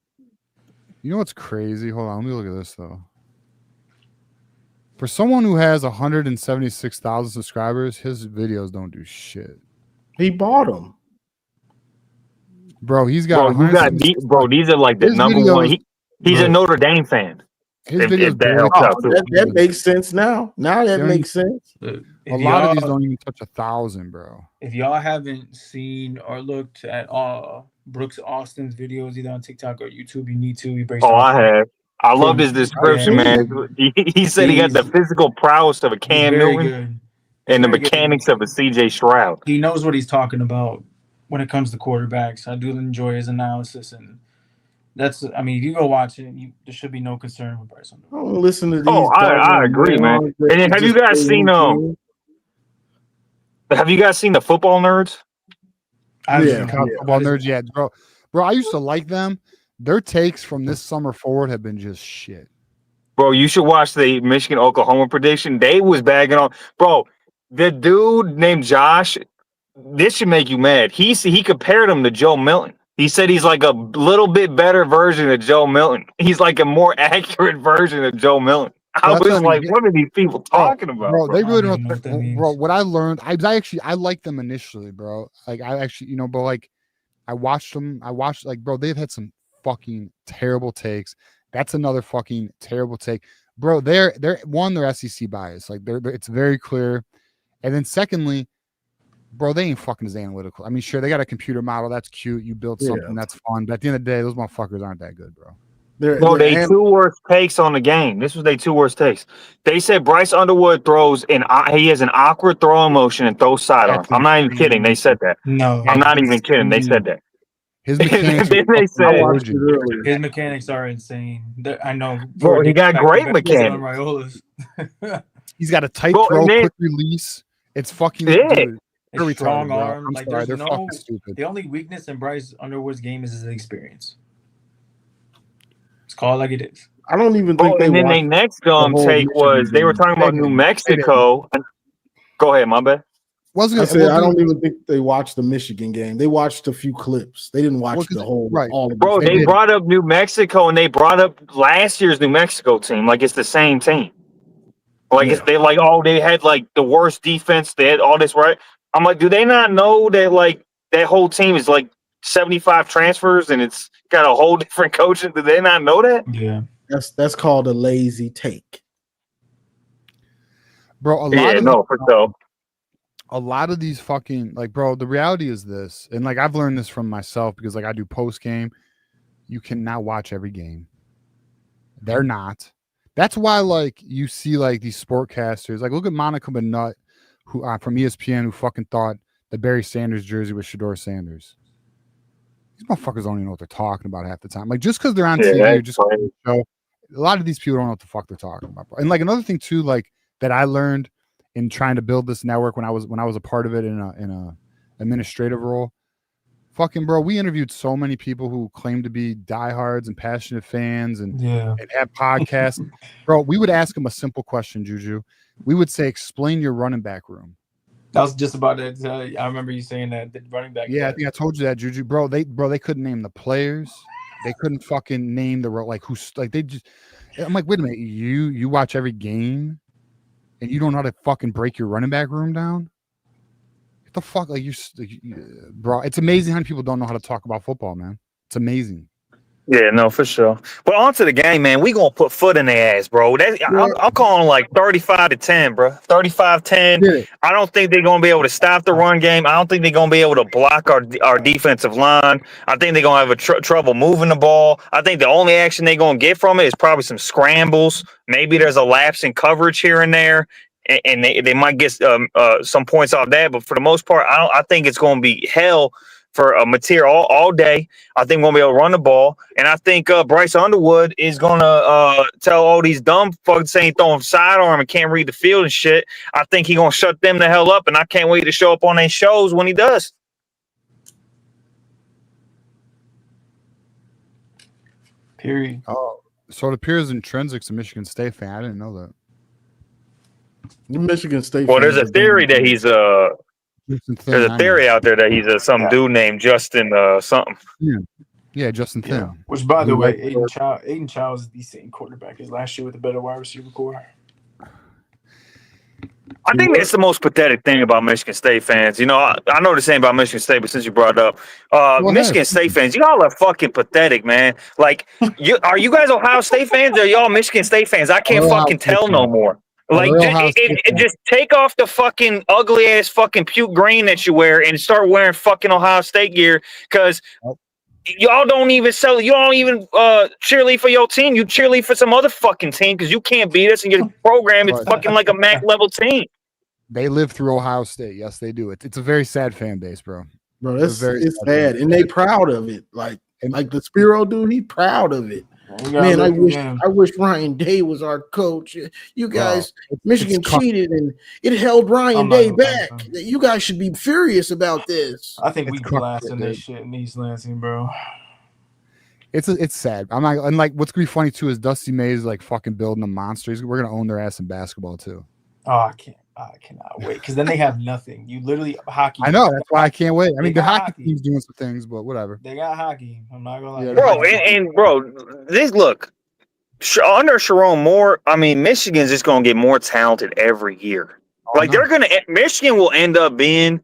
You know what's crazy? Hold on, let me look at this though. For someone who has 176,000 subscribers, his videos don't do shit. He bought them. Bro, he's got these are like the number one. He's a Notre Dame fan. His if videos that helps out too. That makes sense now. Now that makes sense. A lot of these don't even touch 1,000, bro. If y'all haven't seen or looked at Brooks Austin's videos either on TikTok or YouTube, you need to. I have. I love his description, man. He said he got the physical prowess of a Cam Newton and the mechanics of a CJ Stroud. He knows what he's talking about when it comes to quarterbacks. I do enjoy his analysis, and I mean, if you go watch it, there should be no concern with Bryce Underwood. I don't listen to these. I agree, man. And then have you guys seen Have you guys seen the Football Nerds? Football Nerds, yeah, bro. I used to like them. Their takes from this summer forward have been just shit. Bro, you should watch the Michigan-Oklahoma prediction. They was bagging on. Bro, the dude named Josh, this should make you mad. He compared him to Joe Milton. He said he's like a little bit better version of Joe Milton. He's like a more accurate version of Joe Milton. I was like, what are these people talking about? Bro, they really don't know what that means. Bro, what I learned, I liked them initially, bro. Like, I actually, but like, I watched them. Like, bro, they've had some fucking terrible takes. That's another fucking terrible take. Bro, they're SEC bias. Like, it's very clear. And then secondly, bro, they ain't fucking as analytical. I mean, sure, they got a computer model. That's cute. You build something that's fun. But at the end of the day, those motherfuckers aren't that good, bro. They two worst takes on the game. This was their two worst takes. They said Bryce Underwood he has an awkward throwing motion and throws sidearms. I'm not even kidding. They said that. No, I'm not even kidding. They said that. His mechanics, his mechanics are insane. I know. Bro, he got great mechanics. He's got a tight throw, quick release. It's fucking dude. Strong arm. I'm sorry, they're fucking stupid. The only weakness in Bryce Underwood's game is his experience. It's called like it is. I don't even think they. And then their next take was they were talking about New Mexico. Go ahead, my bad. I don't even think they watched the Michigan game. They watched a few clips. They didn't watch the whole. All of Bro, they brought up New Mexico and they brought up last year's New Mexico team. Like it's the same team. Like they had like the worst defense. They had all this right. I'm like, do they not know that like that whole team is like 75 transfers and it's got a whole different coaching? Do they not know that? Yeah, that's called a lazy take, bro. A lot of these fucking like, bro. The reality is this, and like I've learned this from myself because like I do post game. You cannot watch every game. They're not. That's why like you see like these sportcasters. Like look at Monica Benut, who from ESPN, who fucking thought the Barry Sanders jersey was Shedeur Sanders. These motherfuckers don't even know what they're talking about half the time. Like just because they're on TV, just a lot of these people don't know what the fuck they're talking about. Bro. And like another thing too, like that I learned in trying to build this network when I was a part of it in a administrative role. Fucking bro, we interviewed so many people who claim to be diehards and passionate fans and have podcasts. Bro, we would ask them a simple question, Juju. We would say, explain your running back room. I was just about to tell you. I remember you saying that the running back. Yeah, I think I told you that, Juju. Bro, they couldn't name the players. They couldn't fucking name they just. I'm like, wait a minute, you watch every game, and you don't know how to fucking break your running back room down. What the fuck, bro? It's amazing how many people don't know how to talk about football, man. It's amazing. Yeah, no, for sure. But on to the game, man. We gonna put foot in their ass, bro. I'm calling like 35-10, bro. 35-10. Yeah. I don't think they're gonna be able to stop the run game. I don't think they're gonna be able to block our defensive line. I think they're gonna have trouble moving the ball. I think the only action they're gonna get from it is probably some scrambles. Maybe there's a lapse in coverage here and there, and they might get some points off that. But for the most part, I think it's gonna be hell for a material all day. I think we're going to be able to run the ball. And I think Bryce Underwood is going to tell all these dumb fucks saying throwing sidearm and can't read the field and shit. I think he's going to shut them the hell up, and I can't wait to show up on their shows when he does. Period. Oh, so it appears Intrinsic's a Michigan State fan. I didn't know that. The Michigan State. Well, there's fans a are damn theory that good. he's Thin, I know. out there that he's some dude named Justin something. Yeah, Justin Thin. Which, by the Who way, likes Aiden Child is the same quarterback as last year with a better wide receiver core. I think that's the most pathetic thing about Michigan State fans. You know, I know the same about Michigan State, but since you brought it up, Michigan State fans, y'all are fucking pathetic, man. Like, are you guys Ohio State fans or are y'all Michigan State fans? I can't fucking tell no more. Like, just take off the fucking ugly ass fucking puke green that you wear and start wearing fucking Ohio State gear, because y'all don't even cheerlead for your team. You cheerlead for some other fucking team because you can't beat us and your program is fucking like a MAC level team. They live through Ohio State. Yes, they do. It's a very sad fan base, bro. Bro, it's sad, and they proud of it. Like the Spiro dude, he proud of it. Man, I wish Ryan Day was our coach. You guys, Michigan cheated, and it held Ryan Day back. You guys should be furious about this. I think we blasting this shit in East Lansing, bro. It's sad. I'm not, and like what's gonna be funny too is Dusty Mays like fucking building a monster. We're gonna own their ass in basketball too. Oh, I cannot wait, because then they have nothing. You literally hockey. I know, that's why I can't wait. I mean, the hockey team's doing some things, but whatever. They got hockey. I'm not gonna lie, Yeah, bro. And bro, this look under Sharon Moore. I mean, Michigan's just gonna get more talented every year. Like Michigan will end up being,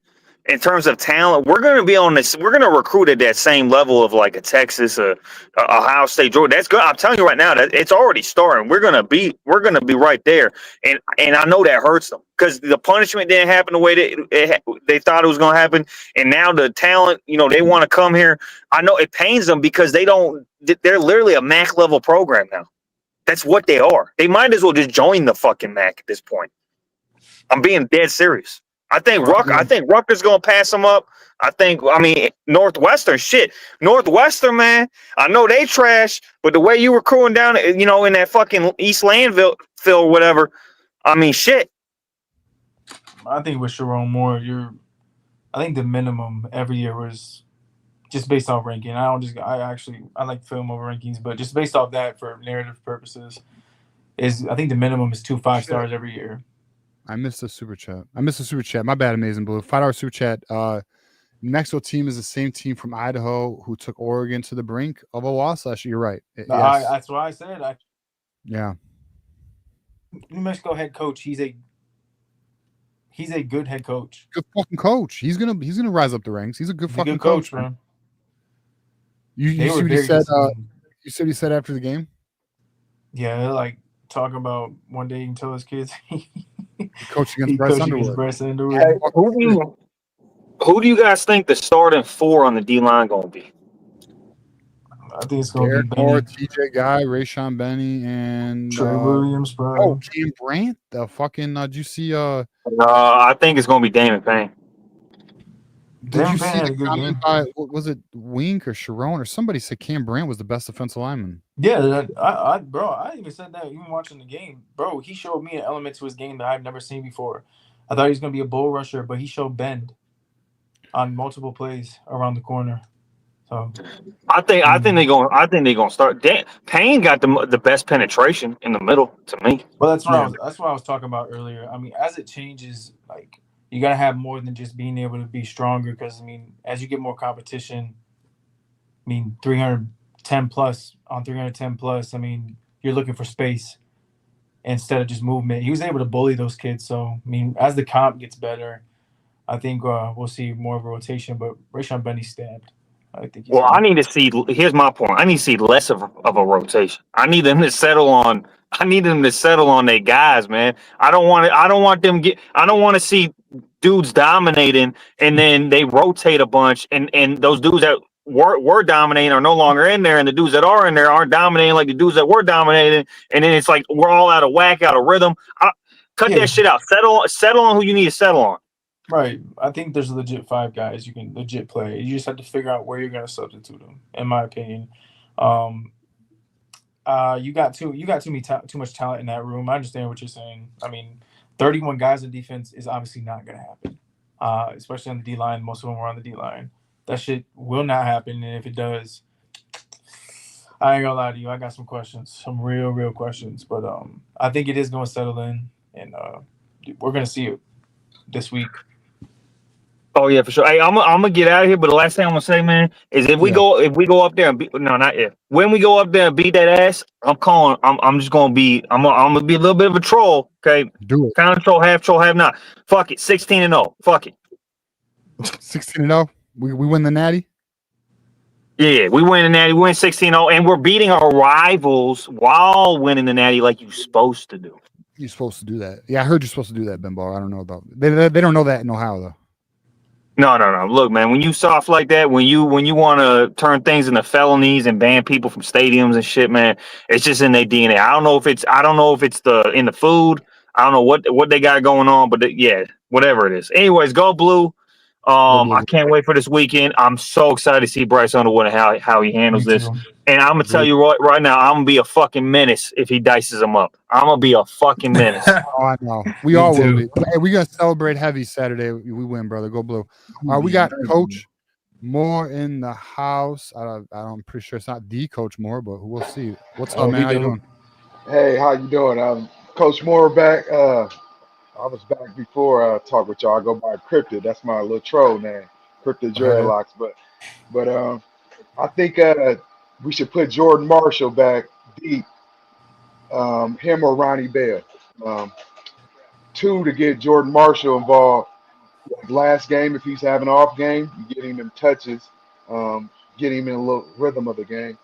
in terms of talent, we're gonna be on this. We're gonna recruit at that same level of like a Texas, a Ohio State, Georgia. That's good. I'm telling you right now that it's already starting. We're gonna be right there, and I know that hurts them because the punishment didn't happen the way they thought it was gonna happen, and now the talent, they want to come here. I know it pains them because they're literally a MAC level program now. That's what they are. They might as well just join the fucking MAC at this point. I'm being dead serious. I think Rutgers gonna pass them up. Northwestern, man. I know they trash, but the way you were crewing down, in that fucking East Landville or whatever, I mean, shit. I think with Sharon Moore, I think the minimum every year was just based off ranking. I like film over rankings, but just based off that for narrative purposes, I think the minimum is 2 5-stars every year. I missed the super chat. My bad, Amazing Blue. $5 super chat. Next team is the same team from Idaho who took Oregon to the brink of a loss last year. You're right. Yes. That's what I said. Yeah. New Mexico head coach. He's a good head coach. Good fucking coach. He's gonna rise up the ranks. He's a good fucking coach, man. You see what he said? You said he said after the game. Yeah, they're like talking about one day he can tell his kids. Coach against Bryce Underwood. Hey, who do you guys think the starting 4 on the D line gonna be? I think it's gonna be Moore, TJ Guy, Rayshon Benny, and Trey Williams, bro. Oh, Cam Brandt. The fucking did you see? I think it's gonna be Damon Payne. Did you see the comment by was it Wink or Sharon or somebody said Cam Brandt was the best defensive lineman? Yeah, I even said that even watching the game, bro. He showed me an element to his game that I've never seen before. I thought he was gonna be a bull rusher, but he showed bend on multiple plays around the corner. So I think they're gonna start. Payne got the best penetration in the middle to me. Well, that's what I was talking about earlier. I mean, as it changes, like you gotta have more than just being able to be stronger. Because as you get more competition, 310 plus on 310 plus. You're looking for space instead of just movement. He was able to bully those kids. So as the comp gets better, I think we'll see more of a rotation. But Rayshon Benny stabbed. I need to see. Here's my point. I need to see less of a rotation. I need them to settle on. Their guys, man. I don't want to see dudes dominating and then they rotate a bunch and those dudes that were dominating are no longer in there, and the dudes that are in there aren't dominating like the dudes that were dominating, and then it's like we're all out of whack, out of rhythm. Cut that shit out. Settle on who you need to settle on. Right. I think there's legit 5 guys you can legit play. You just have to figure out where you're going to substitute them, in my opinion. You got too much talent in that room. I understand what you're saying. 31 guys in defense is obviously not going to happen, especially on the D-line. Most of them were on the D-line. That shit will not happen, and if it does, I ain't going to lie to you. I got some questions, some real questions. But I think it is going to settle in, and we're gonna see it this week. Oh yeah, for sure. Hey, I'm gonna get out of here, but the last thing I'm gonna say, man, is if we go up there and beat, no, not if, when we go up there and beat that ass, I'm just gonna be, I'm gonna be a little bit of a troll. Okay, do it. Kind of troll, half not. Fuck it, 16-0. Fuck it. 16-0. We win the natty. Yeah, we win the natty. We win 16-0, and we're beating our rivals while winning the natty, like you're supposed to do. You're supposed to do that. Yeah, I heard you're supposed to do that, Benbar. I don't know about they don't know that in Ohio though. No. Look, man, when you soft like that, when you want to turn things into felonies and ban people from stadiums and shit, man, it's just in their DNA. I don't know if it's in the food. I don't know what they got going on, but yeah, whatever it is. Anyways, go blue. I can't wait for this weekend. I'm so excited to see Bryce Underwood and how he handles this. And I'm gonna tell you right now, I'm gonna be a fucking menace if he dices them up. I'm gonna be a fucking menace. Oh, I know. We all will be. Hey, we're gonna celebrate heavy Saturday. We win, brother. Go blue. We got Coach Moore in the house. I'm pretty sure it's not the Coach Moore, but we'll see. What's up, man? How you doing? Hey, how you doing? Coach Moore back. I was back before I talked with y'all. I go by Cryptid. That's my little troll name, Cryptid Dreadlocks. But I think we should put Jordan Marshall back deep. Him or Ronnie Bell. Two, to get Jordan Marshall involved. Last game, if he's having an off game, you get him them touches, get him in a little rhythm of the game.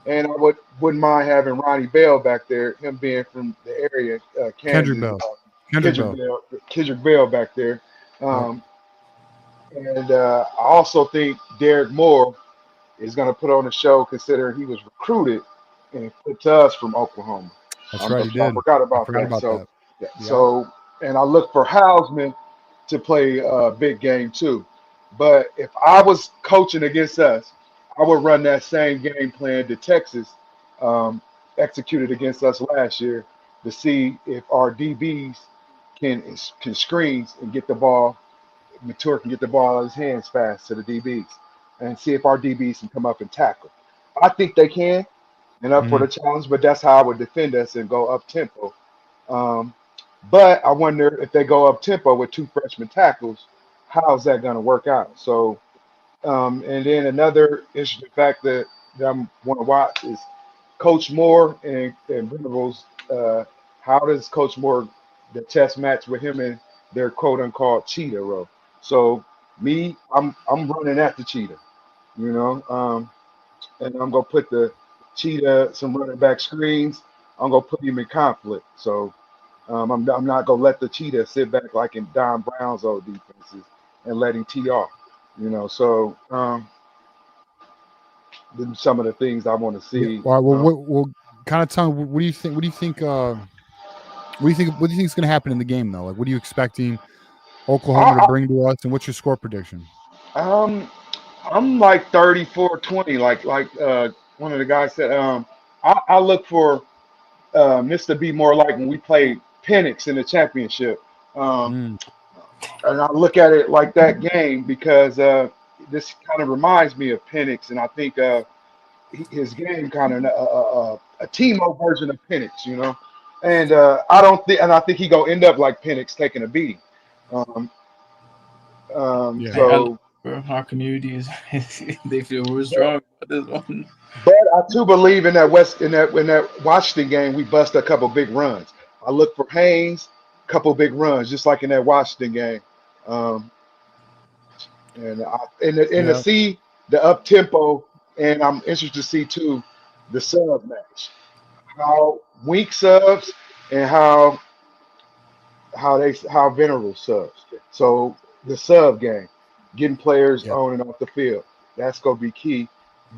And I wouldn't mind having Ronnie Bell back there, him being from the area, Kansas. Kendrick Bell back there. And I also think Derek Moore is going to put on a show, considering he was recruited and put to us from Oklahoma. That's right, he did. I forgot about that. So, and I look for Hausman to play a big game too. But if I was coaching against us, I would run that same game plan that Texas executed against us last year to see if our DBs can screens and get the ball. Mature can get the ball out of his hands fast to the DBs, and see if our DBs can come up and tackle. I think they can, and up for the challenge. But that's how I would defend us and go up tempo. But I wonder if they go up tempo with two freshman tackles, how's that going to work out? So, and then another interesting fact that I want to watch is Coach Moore and Venables. How does Coach Moore, the test match with him and their quote unquote cheetah row? So I'm running at the cheetah, and I'm gonna put the cheetah some running back screens. I'm gonna put him in conflict. So I'm not gonna let the cheetah sit back like in Don Brown's old defenses and let him tee off. So some of the things I want to see. Well, we'll kind of tell me, what do you think? What do you think is going to happen in the game, though? Like, what are you expecting Oklahoma to bring to us, and what's your score prediction? I'm like 34-20, like one of the guys said. I look for Mr. B more like when we played Penix in the championship. And I look at it like that game because this kind of reminds me of Penix, and I think his game kind of a Timo version of Penix, And I think he gonna end up like Penix, taking a beating. So our community is they feel we're strong about this one. But I too believe in that Washington game, we bust a couple big runs. I look for Haynes, a couple big runs, just like in that Washington game. To see the up tempo, and I'm interested to see too the sub match, how weak subs and how Venerable subs. So the sub game, getting players on and off the field, that's gonna be key.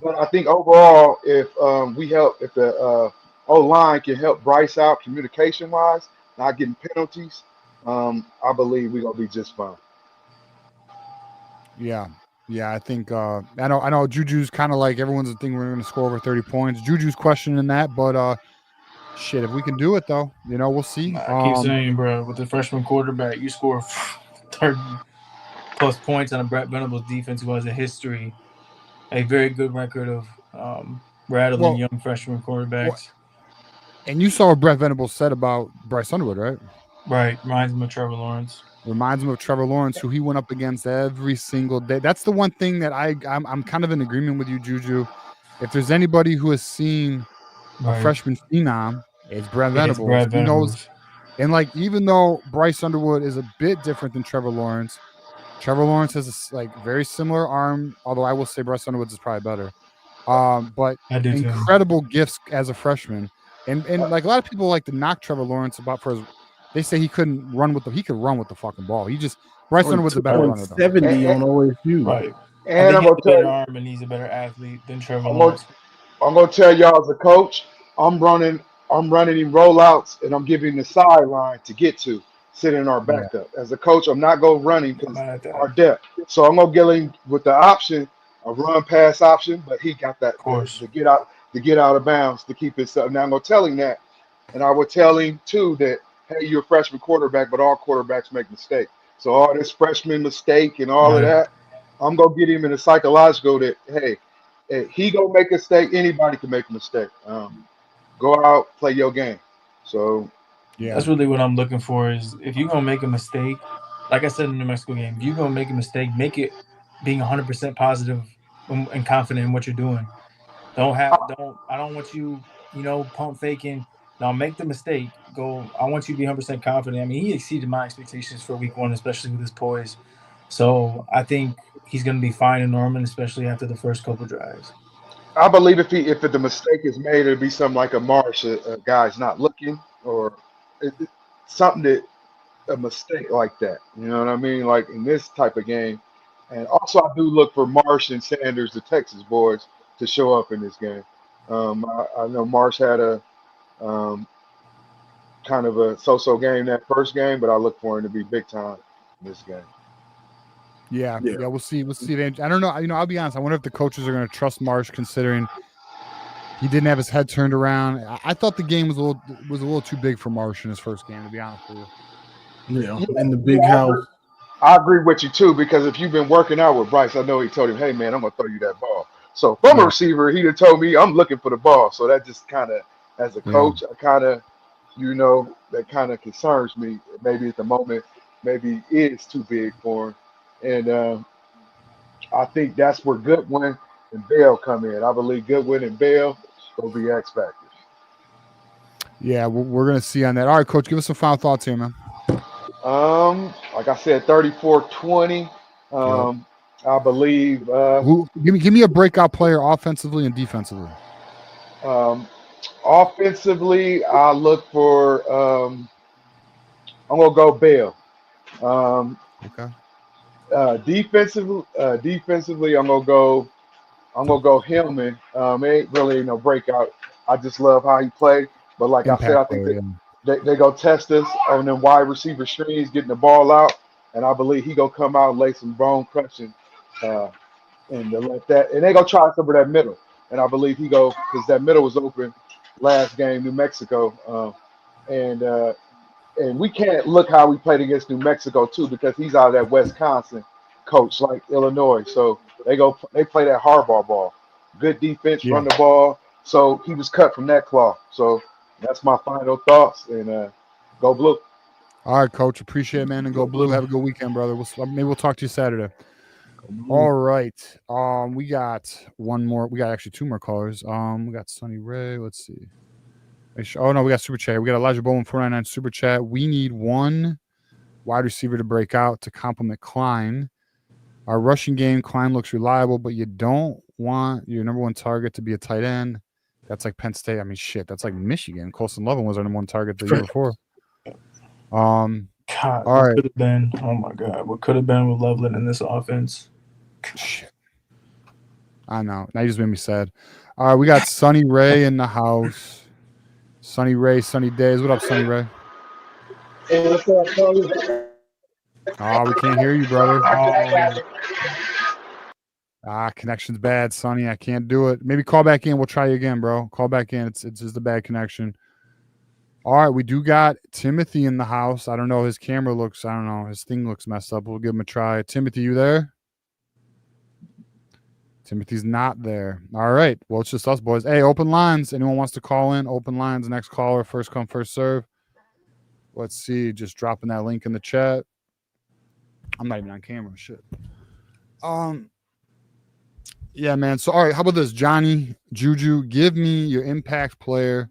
But I think overall, if the O-line can help Bryce out communication-wise, not getting penalties, I believe we're gonna be just fine. Yeah, I think I know Juju's kind of like everyone's thinking we're going to score over 30 points. Juju's questioning that, but shit, if we can do it though, we'll see. I keep saying, bro, with the freshman quarterback, you score 30+ points on a Brett Venables defense who has a very good record of rattling young freshman quarterbacks. And you saw what Brett Venables said about Bryce Underwood, right? Right. Reminds me of Trevor Lawrence. Reminds him of Trevor Lawrence, who he went up against every single day. That's the one thing that I'm kind of in agreement with you, Juju. If there's anybody who has seen a freshman phenom, it's Brent It's Venables. Brad He knows, Venables. and like even though Bryce Underwood is a bit different than Trevor Lawrence has a like very similar arm. Although I will say Bryce Underwood's is probably better. But I do too. incredible gifts as a freshman, and like a lot of people like to knock Trevor Lawrence about for his. They say he couldn't run with he could run with the fucking ball. Bryce Underwood's a better runner though. 270 on OSU. Right. I And think I'm he has gonna a tell better you, arm and he's a better athlete than Trevor I'm gonna, Lawrence. I'm gonna tell y'all as a coach, I'm running him rollouts and I'm giving him the sideline to get to sitting in our Yeah. backup. As a coach, I'm not gonna run him because Mad at that. our depth. So I'm gonna get him with the option, a run pass option, but he got that Of course. to get out of bounds to keep his stuff. Now I'm gonna tell him that, and I would tell him too that hey, you're a freshman quarterback, but all quarterbacks make mistakes. So all this freshman mistake and all of Right. that, I'm gonna get him in a psychological that hey, he gonna make a mistake. Anybody can make a mistake. Go out, play your game. So Yeah. That's really what I'm looking for is if you're going to make a mistake, like I said in the New Mexico game, if you're going to make a mistake, make it being 100% positive and confident in what you're doing. I don't want you, pump faking. Now make the mistake. I want you to be 100% confident. I mean, he exceeded my expectations for week 1, especially with his poise. So I think he's going to be fine in Norman, especially after the first couple drives. I believe if the mistake is made, it'd be something like a marsh, a guy's not looking, or something that a mistake like that. You know what I mean? Like in this type of game. And also, I do look for Marsh and Sanders, the Texas boys, to show up in this game. I know Marsh had a kind of a so-so game that first game, but I look for him to be big time in this game. Yeah, we'll see. We'll see. I don't know. I'll be honest. I wonder if the coaches are going to trust Marsh, considering he didn't have his head turned around. I thought the game was a little too big for Marsh in his first game, to be honest with you. Yeah, in the big house. I agree with you too, because if you've been working out with Bryce, I know he told him, "Hey man, I'm gonna throw you that ball." So from a receiver, he'd have told me, "I'm looking for the ball." So that just kind of, as a coach, I kind of, that kind of concerns me. Maybe at the moment, maybe it is too big for him, and I think that's where Goodwin and Bell come in. I believe Goodwin and Bell will be X factors. Yeah, we're gonna see on that. All right, Coach, give us some final thoughts here, man. Like I said, 34-20. I believe. Give me a breakout player offensively and defensively. Offensively, I look for. I'm gonna go Bell. Okay. Defensively, I'm gonna go Hillman. Ain't really no breakout. I just love how he played. But like I said, I think they go test us on them wide receiver streams, getting the ball out, and I believe he gonna come out and lay some bone crushing, and to let that, and they gonna try some of that middle, and I believe he go because that middle was open last game, New Mexico, and we can't look how we played against New Mexico too because he's out of that Wisconsin coach like Illinois, so they play that hardball ball, good defense, run the ball, so he was cut from that cloth. So that's my final thoughts, and go blue. All right, Coach. Appreciate it, man. And go blue. Have a good weekend, brother. Maybe we'll talk to you Saturday. All right. We got one more. We got actually two more callers. We got Sonny Ray. Let's see. Oh no, we got super chat. We got Elijah Bowman 499 super chat. We need one wide receiver to break out to complement Klein. Our rushing game, Klein looks reliable, but you don't want your number one target to be a tight end. That's like Penn State. I mean, shit. That's like Michigan. Colson Lovin was our number one target the year before. God, all right. Could have been. Oh my God, what could have been with Loveland in this offense? Shit. I know. Now you just made me sad. All right, we got Sonny Ray in the house. Sonny Ray, Sunny Days. What up, Sonny Ray? Hey, what's up, fellas? Oh, we can't hear you, brother. Connection's bad, Sonny. I can't do it. Maybe call back in. We'll try you again, bro. Call back in. It's just a bad connection. All right, we do got Timothy in the house. I don't know. His camera looks, I don't know. His thing looks messed up. We'll give him a try. Timothy, you there? Timothy's not there. All right. Well, it's just us, boys. Hey, open lines. Anyone wants to call in? Open lines. Next caller. First come, first serve. Let's see. Just dropping that link in the chat. I'm not even on camera. Shit. Yeah, man. So, all right. How about this, Johnny Juju? Give me your impact player.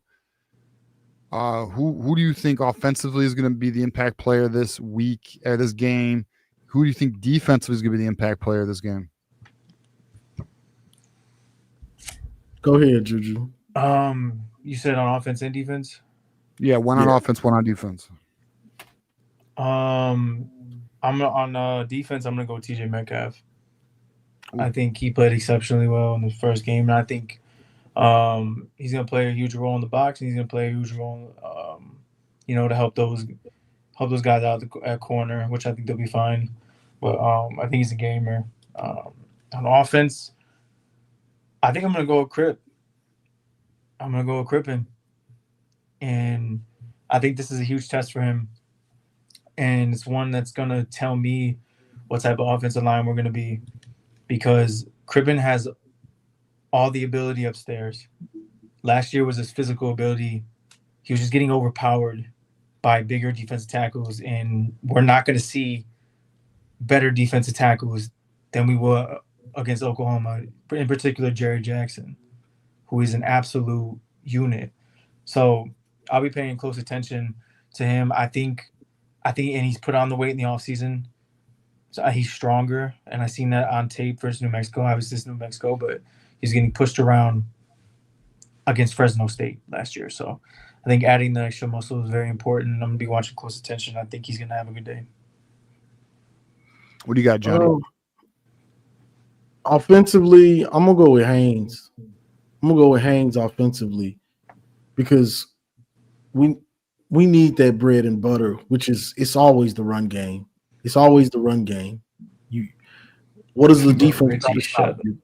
Who do you think offensively is going to be the impact player this week at this game? Who do you think defensively is going to be the impact player this game? Go ahead, Juju. You said on offense and defense? Yeah, one on offense, one on defense. I'm on defense. I'm gonna go TJ Metcalf. I think he played exceptionally well in the first game, and I think he's gonna play a huge role in the box, and he's gonna play a huge role, to help those guys out at corner, which I think they'll be fine. But I think he's a gamer. On offense, I think I'm gonna go with Crip. I'm gonna go with Crippen, and I think this is a huge test for him, and it's one that's gonna tell me what type of offensive line we're gonna be, because Crippen has all the ability upstairs. Last year was his physical ability. He was just getting overpowered by bigger defensive tackles, and we're not going to see better defensive tackles than we were against Oklahoma, in particular Jerry Jackson, who is an absolute unit. So I'll be paying close attention to him. I think, and he's put on the weight in the offseason. So he's stronger, and I've seen that on tape versus New Mexico. Obviously, it's New Mexico, but he's getting pushed around against Fresno State last year. So I think adding the extra muscle is very important. I'm going to be watching close attention. I think he's going to have a good day. What do you got, Johnny? Offensively, I'm going to go with Haynes. I'm going to go with Haynes offensively because we need that bread and butter, which is it's always the run game. It's always the run game. What does the defense try to stop you?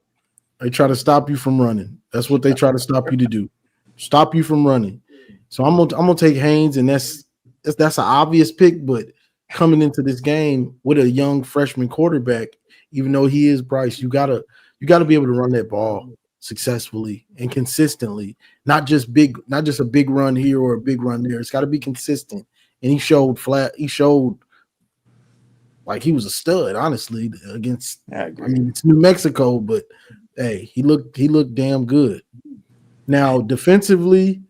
They try to stop you from running. That's what they try to stop you to do. Stop you from running. So I'm gonna take Haynes, and that's an obvious pick. But coming into this game with a young freshman quarterback, even though he is Bryce, you gotta be able to run that ball successfully and consistently. Not just a big run here or a big run there. It's got to be consistent. And he showed like he was a stud, honestly, against. I mean, it's New Mexico, but hey, he looked damn good. Now, defensively,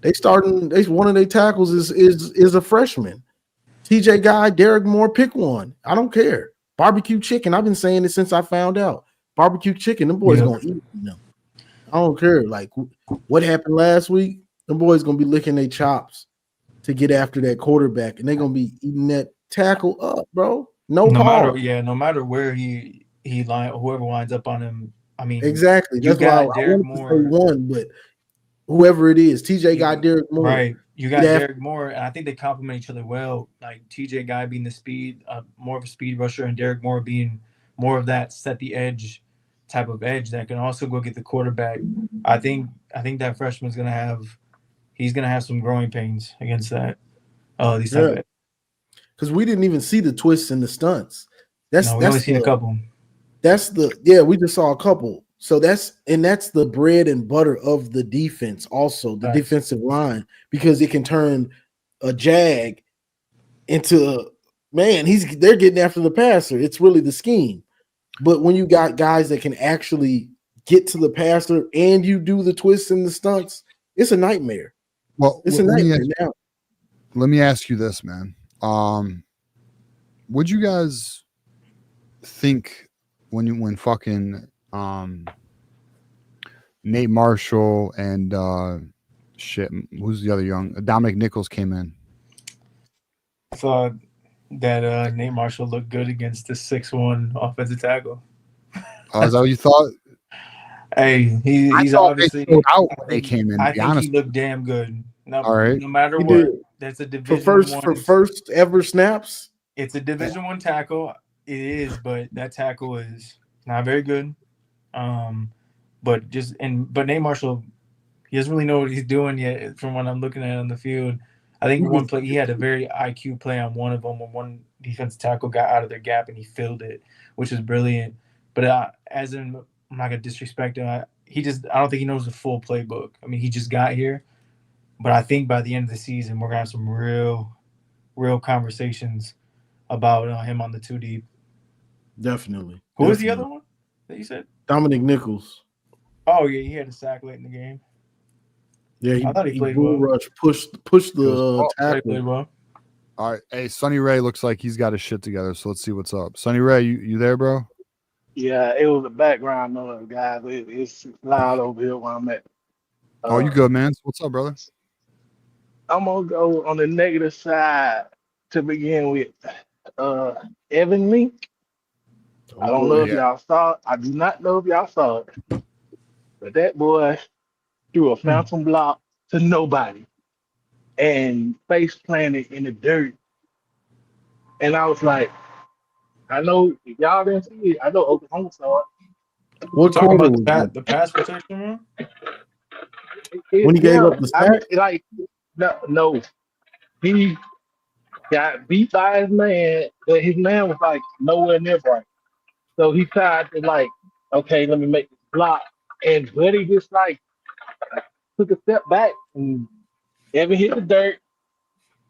one of their tackles is a freshman. TJ Guy, Derek Moore, pick one. I don't care. Barbecue chicken. I've been saying it since I found out. Barbecue chicken. Them boys gonna eat them. I don't care. Like what happened last week, them boys gonna be licking their chops to get after that quarterback, and they're gonna be eating that tackle up, bro. No matter where whoever winds up on him. I mean, exactly. That's why I wanted to say one, but whoever it is, TJ got Derek Moore. Right. You got Derek Moore, and I think they complement each other well. Like TJ Guy being the speed, more of a speed rusher, and Derek Moore being more of that set the edge type of edge that can also go get the quarterback. I think that freshman's gonna have some growing pains against that. These type of edge. Because we didn't even see the twists and the stunts. We only seen a couple. We just saw a couple. So that's the bread and butter of the defense, also the defensive line, because it can turn a jag into they're getting after the passer. It's really the scheme. But when you got guys that can actually get to the passer and you do the twists and the stunts, it's a nightmare. Well, it's a nightmare now. Let me ask you this, man. Would you guys think when fucking Nate Marshall and who's the other young Dominic Nichols came in? I thought that Nate Marshall looked good against the 6'1" offensive tackle. Is that what you thought? Hey, he's obviously out when they came in. I think he looked damn good. No, all right. No matter what, that's a division for first ever snaps. It's a Division I tackle. It is, but that tackle is not very good. But Nate Marshall, he doesn't really know what he's doing yet. From what I'm looking at on the field, I think one play he had a very IQ play on one of them when one defensive tackle got out of their gap and he filled it, which is brilliant. But I'm not gonna disrespect him. I don't think he knows the full playbook. I mean, he just got here, but I think by the end of the season we're gonna have some real real conversations about him on the 2 deep. Definitely. Who was the other one that you said? Dominic Nichols. Oh yeah, he had a sack late in the game. Yeah, I thought he played bull well. rush, pushed the tackle. Played well. All right, hey, Sonny Ray looks like he's got his shit together. So let's see what's up. Sonny Ray, you there, bro? Yeah, it was a background noise, guys. It's loud over here where I'm at. Oh, you good, man? What's up, brother? I'm gonna go on the negative side to begin with. Evan Link. I don't know if y'all saw it. I do not know if y'all saw it. But that boy threw a phantom block to nobody and face planted in the dirt. And I was like, I know if y'all didn't see it. I know Oklahoma saw it. What talking quarter about the pass protection one? When he gave up the sack? No. He got beat by his man, but his man was like nowhere near right. So he tried to like, okay, let me make this block. And Buddy just like took a step back and Evan hit the dirt.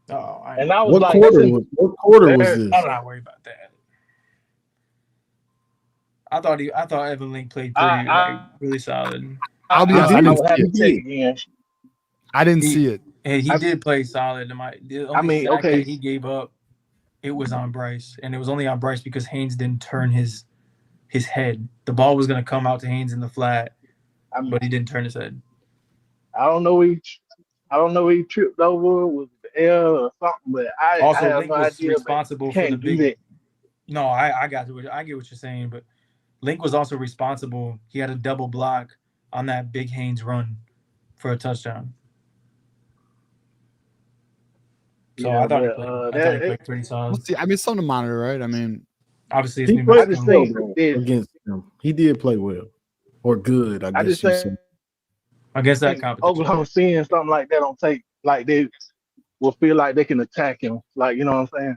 And I was what like, what quarter was this? I'm not worried about that. I thought Evan Link played pretty really solid. I'll be honest, I didn't see it. And he did play solid. The only sack that he gave up, it was on Bryce, and it was only on Bryce because Haynes didn't turn his head. The ball was going to come out to Haynes in the flat, but he didn't turn his head. I don't know where he tripped over with the air or something, but I have Link no was idea. Responsible for the big. No, I got it. I get what you're saying, but Link was also responsible. He had a double block on that big Haynes run for a touchdown. So I thought he played pretty solid. Let's see. I mean, it's something to monitor, right? I mean, obviously, he played well against him. He did play well or good. I guess you said. Against that competition, Oklahoma seeing something like that on tape, like they will feel like they can attack him. Like, you know what I'm saying?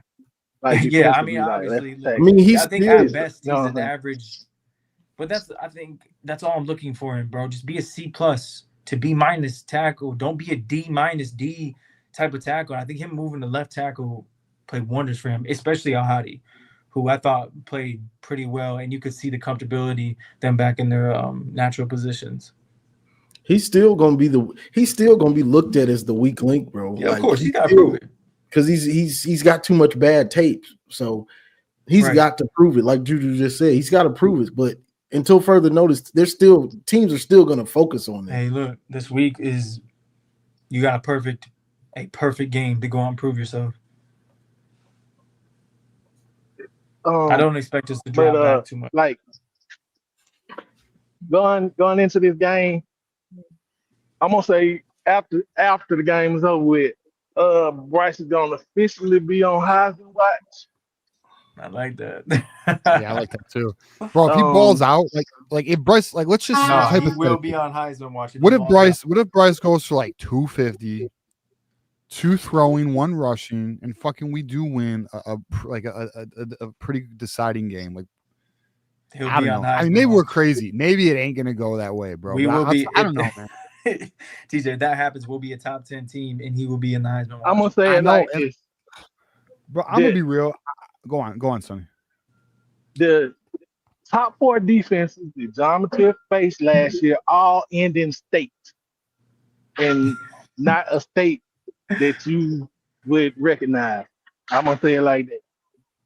Like, yeah, I mean, obviously, I think at best he's an average. But I think that's all I'm looking for him, bro. Just be a C+ to B- tackle. Don't be a D- D type of tackle. I think him moving to left tackle played wonders for him, especially Al-Hadi, who I thought played pretty well, and you could see the comfortability them back in their natural positions. He's still gonna be looked at as the weak link, bro. Yeah, of course, he gotta prove it. Because he's got too much bad tape. So he's got to prove it. Like Juju just said, he's got to prove it. But until further notice, teams are still gonna focus on that. Hey, look, this week is you got a perfect game to go out and prove yourself. I don't expect us to drop back too much. Like going into this game, I'm gonna say after the game is over with, Bryce is gonna officially be on Heisman watch. I like that. Yeah, I like that too, bro. If he balls out, like if Bryce, like let's just he will be on Heisman watch. What if Bryce goes for like 250, 2 throwing, 1 rushing, and fucking we do win a pretty deciding game? Like He'll I be don't on know. Heisman I mean, maybe watch. we're crazy. Maybe it ain't gonna go that way, bro. We will be. I don't know, man. TJ, if that happens, we'll be a top 10 team, and he will be in the Heisman watch. I'm gonna say it like this, bro. I'm gonna be real. Go on, Sonny. The top 4 defenses that John Mateer faced last year all end in state, and not a state that you would recognize. I'm gonna say it like that.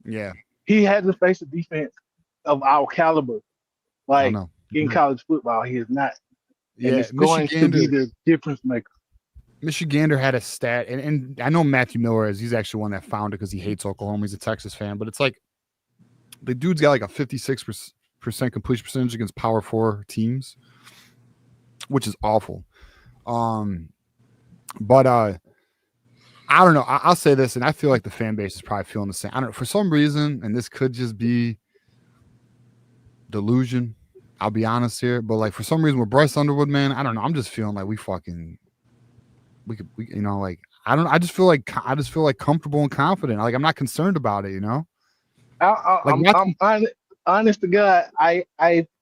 Yeah, he hasn't faced a defense of our caliber, like in college football. He is not. Yeah, and it's going to be the difference maker. Michigander had a stat, and I know Matthew Miller is. He's actually one that found it because he hates Oklahoma. He's a Texas fan, but it's like the dude's got like a 56% completion percentage against Power 4 teams, which is awful. But I don't know. I'll say this, and I feel like the fan base is probably feeling the same. I don't know, for some reason, and this could just be delusion. I'll be honest here, but like for some reason with Bryce Underwood, man, I don't know. I'm just feeling like we you know, like I just feel like comfortable and confident. Like I'm not concerned about it, you know. I'm honest to God. I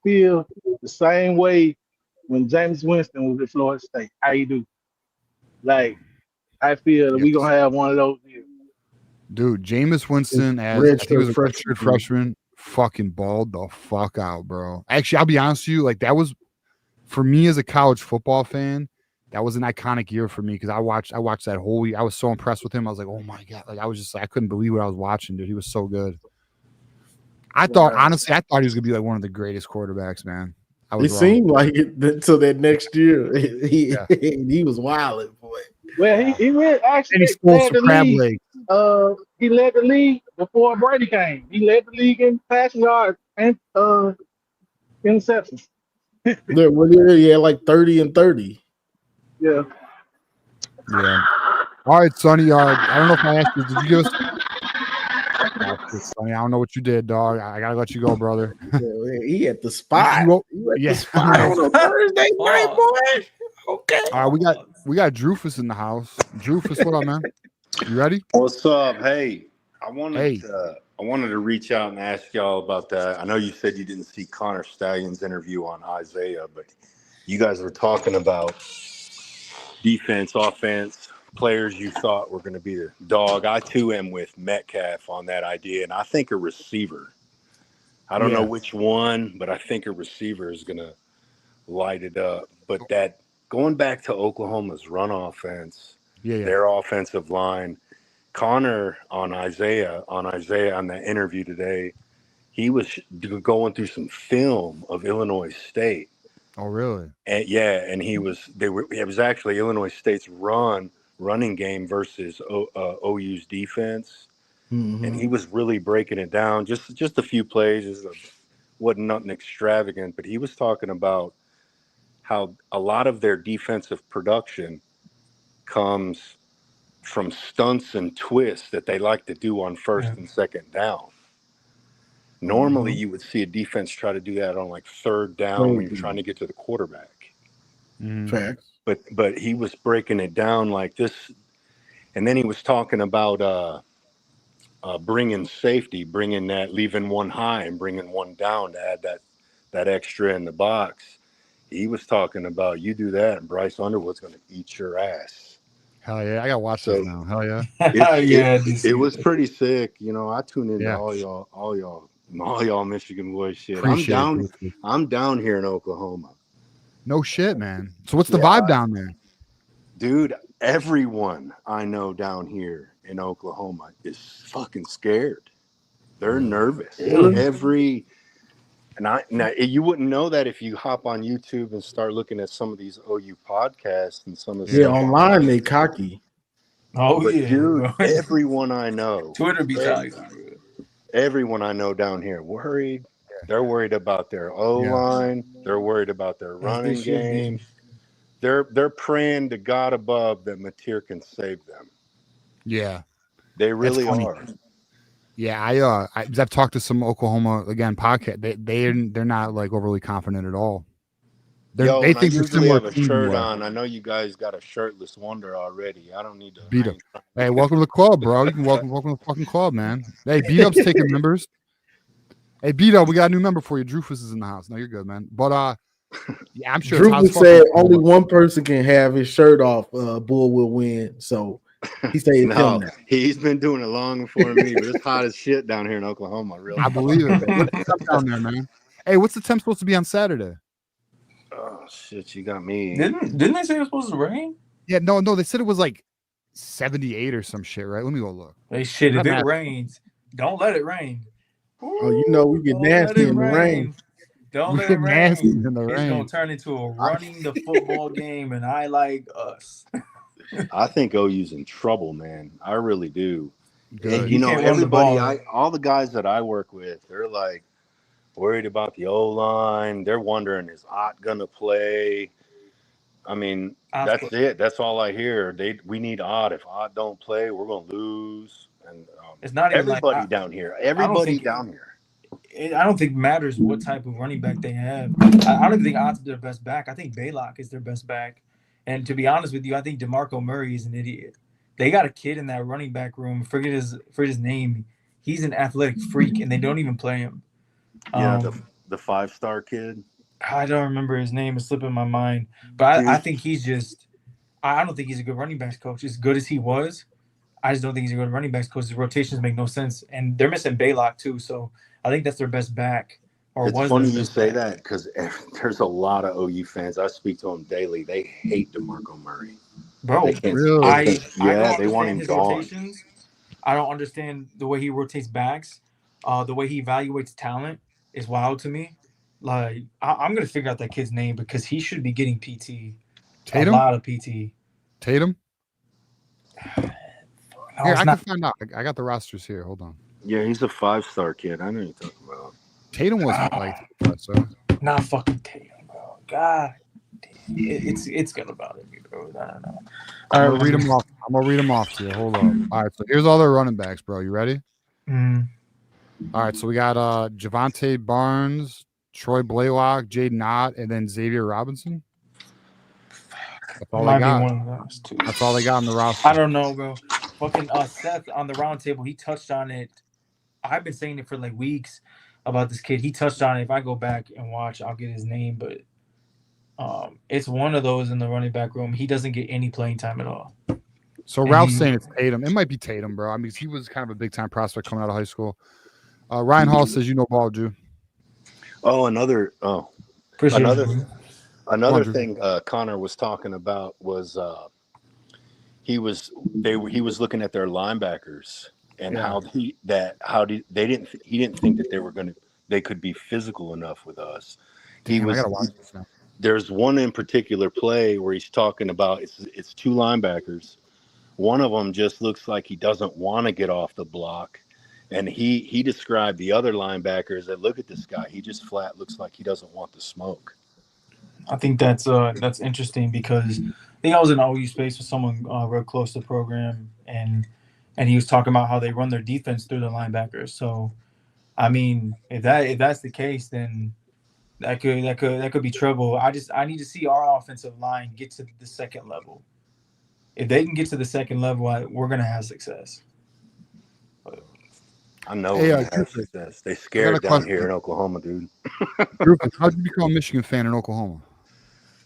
feel the same way when James Winston was at Florida State. How you do? Like I feel that we're gonna have one of those years. Dude, Jameis Winston as I think he was a redshirt freshman, fucking balled the fuck out, bro. Actually, I'll be honest with you, like that was for me as a college football fan, that was an iconic year for me because I watched that whole year. I was so impressed with him. I was like, oh my God. Like I was just like, I couldn't believe what I was watching, dude. He was so good. Honestly, I thought he was gonna be like one of the greatest quarterbacks, man. It seemed like it until that next year. He was wilding, boy. Well, he actually led the league. He led the league before Brady came. He led the league in passing yards and interceptions. Yeah, he had like 30 and 30. Yeah. Yeah. All right, Sonny. I don't know if I asked you. Did you give us? Sonny, I don't know what you did, dog. I gotta let you go, brother. He at the spot. The spot on a Thursday night, boy. Okay. All right, we got Drufus in the house. Drufus, what up, man? You ready? What's up? Hey, I wanted to reach out and ask y'all about that. I know you said you didn't see Connor Stallion's interview on Isaiah, but you guys were talking about defense, offense, players you thought were going to be the dog. I too am with Metcalf on that idea, and I think a receiver. I don't know which one, but I think a receiver is going to light it up. But that going back to Oklahoma's run offense, their offensive line, Connor on Isaiah on that interview today, he was going through some film of Illinois State. Oh, really? And it was actually Illinois State's running game versus OU's defense. Mm-hmm. And he was really breaking it down. Just a few plays. Wasn't nothing extravagant, but he was talking about how a lot of their defensive production comes from stunts and twists that they like to do on first and second down. Normally, you would see a defense try to do that on like third down when you're trying to get to the quarterback. Facts. But he was breaking it down like this, and then he was talking about bringing safety, leaving one high and bringing one down to add that extra in the box. He was talking about you do that, and Bryce Underwood's going to eat your ass. Hell yeah, I gotta watch this now. Hell yeah. It was pretty sick. You know, I tune into all y'all Michigan boys shit. I'm down here in Oklahoma. No shit, man. So what's the vibe down there? Dude, everyone I know down here in Oklahoma is fucking scared. They're nervous. Now, you wouldn't know that if you hop on YouTube and start looking at some of these OU podcasts and some of the stuff online they cocky. Dude, everyone I know, Twitter be talking. Everyone I know down here worried. They're worried about their O-line. They're worried about their running game. They're praying to God above that Matir can save them. Yeah, they really are. Yeah, I've talked to some Oklahoma podcast. They're not like overly confident at all. They think I usually have a shirt on. I know you guys got a shirtless wonder already. I don't need to beat up. Hey, welcome to the club, bro. You can welcome to the fucking club, man. Hey, beat up's taking members. Hey, beat up, we got a new member for you. Drufus is in the house. No, you're good, man. But yeah, I'm sure. Drufus said only one person can have his shirt off. Bull will win. So he said no, he's been doing it long before me. But it's hot as shit down here in Oklahoma. Really, I believe it. What's the temp down there, man? Hey, what's the temp supposed to be on Saturday? Oh shit, you got me. Didn't they say it was supposed to rain? Yeah, no, they said it was like 78 or some shit, right? Let me go look. Hey, shit, if it rains, don't let it rain. Oh, you know we get nasty in the rain. Don't let it rain. It's gonna turn into a running the football game, and I like us. I think OU's in trouble, man. I really do. Good. And, everybody, all the guys that I work with, they're like worried about the O-line. They're wondering, is Ott gonna play? I mean, that's it. That's all I hear. We need Ott. If Ott don't play, we're gonna lose. And it's not even everybody down here. Everybody down here. I don't think it matters what type of running back they have. I don't even think Ott's their best back. I think Baylock is their best back. And to be honest with you, I think DeMarco Murray is an idiot. They got a kid in that running back room. Forget his name. He's an athletic freak, and they don't even play him. Yeah, the 5-star kid. I don't remember his name. It's slipping my mind. But I think he's just – I don't think he's a good running backs coach. As good as he was, I just don't think he's a good running back because his rotations make no sense, and they're missing Baylock too. So I think that's their best back, or It's was funny their you best say back. that because there's a lot of OU fans. I speak to them daily. They hate DeMarco Murray. Bro, They can't. I don't They want understand him his gone. rotations. I don't understand the way he rotates backs. The way he evaluates talent is wild to me. Like I'm gonna figure out that kid's name because he should be getting PT. Tatum? A lot of PT. Tatum? No, Here, it's I not. can find out. I got the rosters here. Hold on. Yeah, he's a 5-star kid. I know you're talking about. Tatum was like so. Not fucking Tatum, bro. God, it's gonna bother me, bro. I don't know. I'm gonna read them off. I'm gonna read them off to you. Hold up. All right, so here's all their running backs, bro. You ready? All right, so we got Javante Barnes, Troy Blaylock, Jaden Ott, and then Xavier Robinson. That's all they got. One of those two. That's all they got on the roster. I don't know, bro. Fucking Seth on the round table, he touched on it. I've been saying it for like weeks about this kid. He touched on it. If I go back and watch, I'll get his name, but it's one of those in the running back room. He doesn't get any playing time at all. So Ralph's saying it's Tatum. It might be Tatum, bro. I mean, he was kind of a big time prospect coming out of high school. Ryan Hall says you know ball, Drew. Oh, another thing Connor was talking about was he was looking at their linebackers and he didn't think that they could be physical enough with us. Damn, I gotta watch this now. There's one in particular play where he's talking about it's two linebackers. One of them just looks like he doesn't want to get off the block. And he described the other linebackers that look at this guy. He just flat looks like he doesn't want the smoke. I think that's interesting because I think I was in OU space with someone real close to the program, and he was talking about how they run their defense through the linebackers. So, I mean, if that's the case, then that could be trouble. I need to see our offensive line get to the second level. If they can get to the second level, we're gonna have success. I know we're gonna have success. They scared down here in Oklahoma, dude. Rufus, how'd you become a Michigan fan in Oklahoma?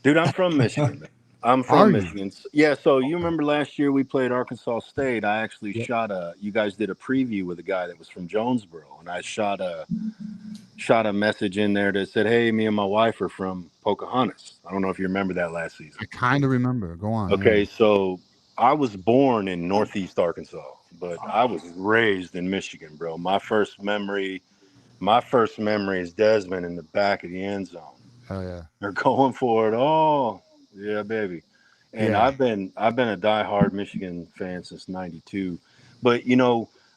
Dude, I'm from Michigan. I'm from Michigan. Yeah, so you remember last year we played Arkansas State. I actually you guys did a preview with a guy that was from Jonesboro, and I shot a message in there that said, "Hey, me and my wife are from Pocahontas." I don't know if you remember that last season. I kind of remember. Go on. Okay, so I was born in Northeast Arkansas, but I was raised in Michigan, bro. My first memory is Desmond in the back of the end zone. Oh yeah. They're going for it. Oh, yeah, baby. And I've been a diehard Michigan fan since '92. But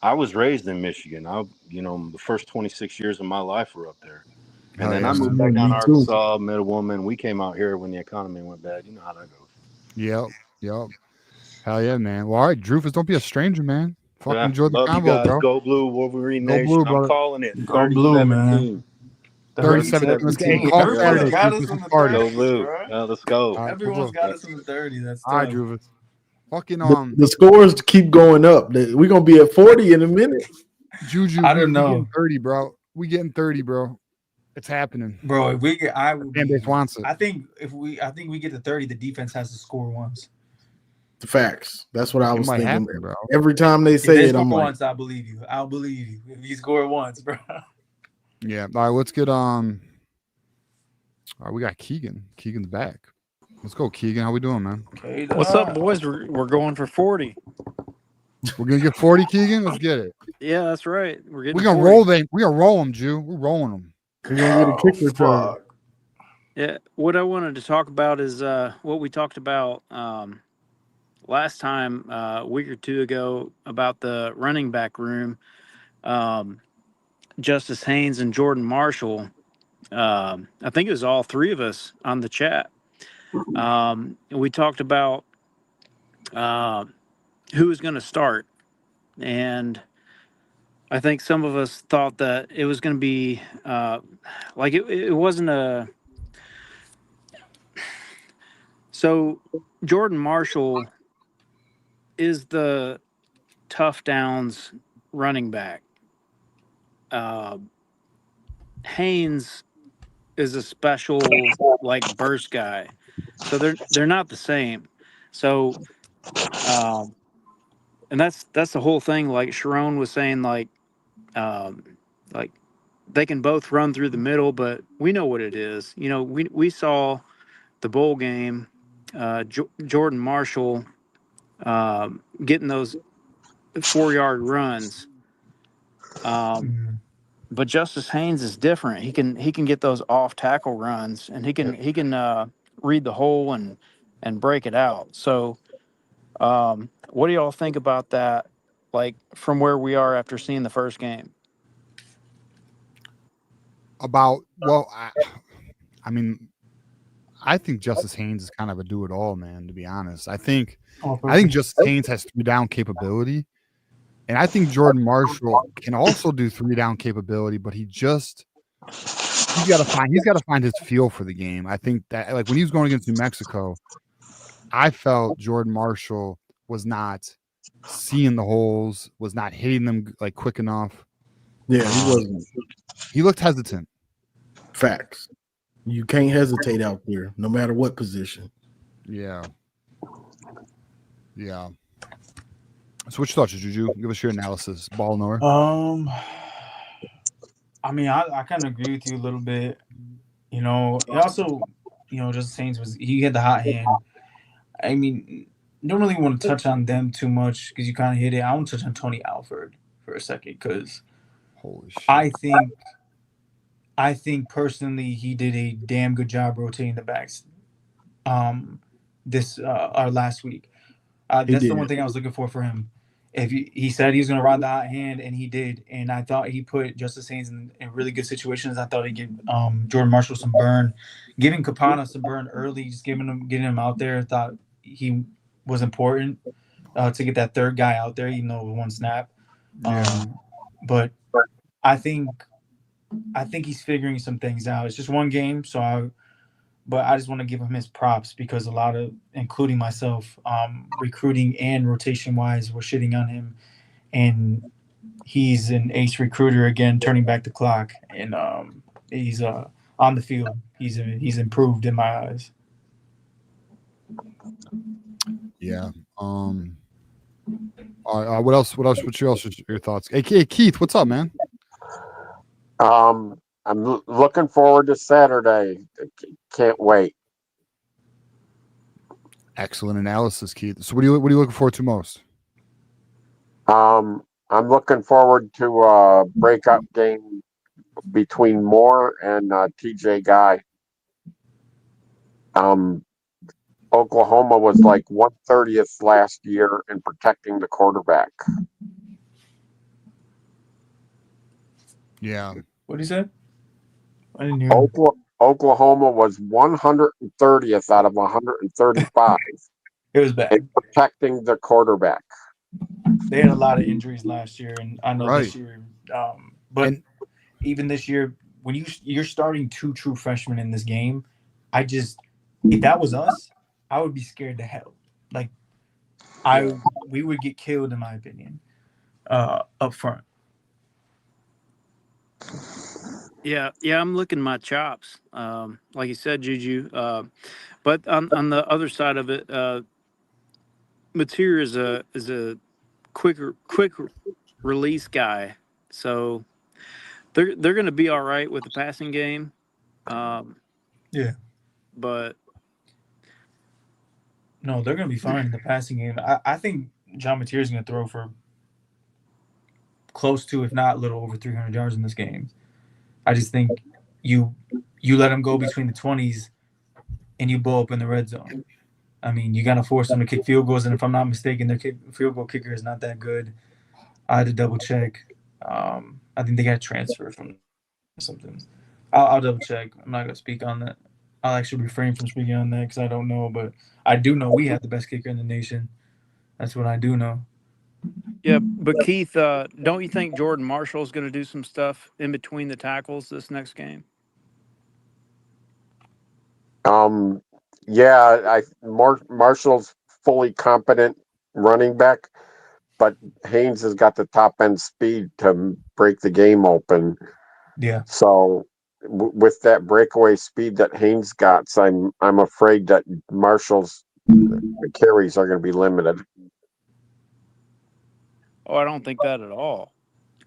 I was raised in Michigan. The first 26 years of my life were up there. And then I moved back down to Arkansas, met a woman. We came out here when the economy went bad. You know how that goes. Yep. Hell yeah, man. Well, all right, Drufus, don't be a stranger, man. Fucking enjoy the love combo, you guys. bro. Go Blue, Wolverine Go Nation. Blue, brother. I'm calling it. Go Blue, man. 37. Call Saturday, Drufus. Go Blue. Let's go. Everyone's got us in the 30. That's all right, Drufus. Fucking the scores keep going up. We're gonna be at 40 in a minute. Juju, I don't know. 30, bro. We getting 30, bro. It's happening, bro. If we get, fan base wants it. I think we get to 30, the defense has to score once. The facts. That's what I was thinking, happen, bro. Every time they say it, I'm like, once, I believe you. I'll believe you if you score once, bro. Yeah. All right, let's get All right, we got Keegan. Keegan's back. Let's go, Keegan. How we doing, man? What's up, boys? We're going for 40. We're gonna get 40, Keegan. Let's get it. Yeah, that's right. We're gonna 40. roll them. We gonna roll them, Jew. We're rolling them. We're gonna get a kick return. Yeah. What I wanted to talk about is what we talked about last time, a week or two ago, about the running back room. Justice Haynes and Jordan Marshall. I think it was all three of us on the chat. We talked about who was going to start, and I think some of us thought that it was going to be like it wasn't a. So Jordan Marshall is the tough downs running back. Haynes is a special like burst guy, so they're not the same. So that's the whole thing. Like Sharon was saying, like they can both run through the middle, but we know what it is. You know, we saw the bowl game, Jordan Marshall getting those 4-yard runs. But Justice Haynes is different. He can get those off tackle runs, and he can read the hole and break it out. So, what do y'all think about that? Like from where we are after seeing the first game. I mean, I think Justice Haynes is kind of a do-it-all, man. To be honest, I think Justice Haynes has 3-down capability, and I think Jordan Marshall can also do 3-down capability, but he's got to find his feel for the game. I think that like when he was going against New Mexico, I felt Jordan Marshall was not seeing the holes, was not hitting them like quick enough. Yeah, he wasn't. He looked hesitant. Facts. You can't hesitate out there, no matter what position. Yeah. Yeah. So what you thought, Juju? Give us your analysis. Ball knower. I mean, I kind of agree with you a little bit. You know, it also, Justice Haynes he had the hot hand. I mean, don't really want to touch on them too much because you kind of hit it. I want to touch on Tony Alford for a second because holy shit. I think personally he did a damn good job rotating the backs. Our last week. That's the one thing I was looking for him. If he said he was going to ride the hot hand, and he did, and I thought he put Justice Haynes in really good situations. I thought he'd give Jordan Marshall some burn, giving Capana some burn early, just getting him out there. I thought he was important to get that third guy out there, even though it was one snap. But I think he's figuring some things out. It's just one game, but I just want to give him his props because a lot of, including myself, recruiting and rotation-wise, we're shitting on him. And he's an ace recruiter again, turning back the clock. And he's on the field. He's improved in my eyes. Yeah. What else? What's your thoughts? Hey, Keith, what's up, man? I'm looking forward to Saturday. Can't wait. Excellent analysis, Keith. So what are you looking forward to most? I'm looking forward to a breakup game between Moore and TJ Guy. Oklahoma was like 1/30th last year in protecting the quarterback. Yeah. What did he say? I didn't hear. Oklahoma was 130th out of 135. It was bad. In protecting the quarterback. They had a lot of injuries last year, and I know this year. Even this year, when you're starting 2 true freshmen in this game, if that was us, I would be scared to hell. Like, we would get killed, in my opinion, up front. Yeah, I'm looking my chops. Like you said, Juju. But on the other side of it, Mateer is a quick release guy, so they're going to be all right with the passing game. Yeah, but no, they're going to be fine in the passing game. I think John Mateer is going to throw for close to, if not a little over 300 yards in this game. I just think you let them go between the 20s and you blow up in the red zone. I mean, you got to force them to kick field goals, and if I'm not mistaken, their field goal kicker is not that good. I had to double check. I think they got transferred from something. I'll double check. I'm not going to speak on that. I'll actually refrain from speaking on that because I don't know, but I do know we have the best kicker in the nation. That's what I do know. Yeah, but Keith, don't you think Jordan Marshall is going to do some stuff in between the tackles this next game? Yeah, Marshall's fully competent running back, but Haynes has got the top end speed to break the game open. Yeah. So with that breakaway speed that Haynes got, I'm afraid that Marshall's carries are going to be limited. Oh, I don't think that at all.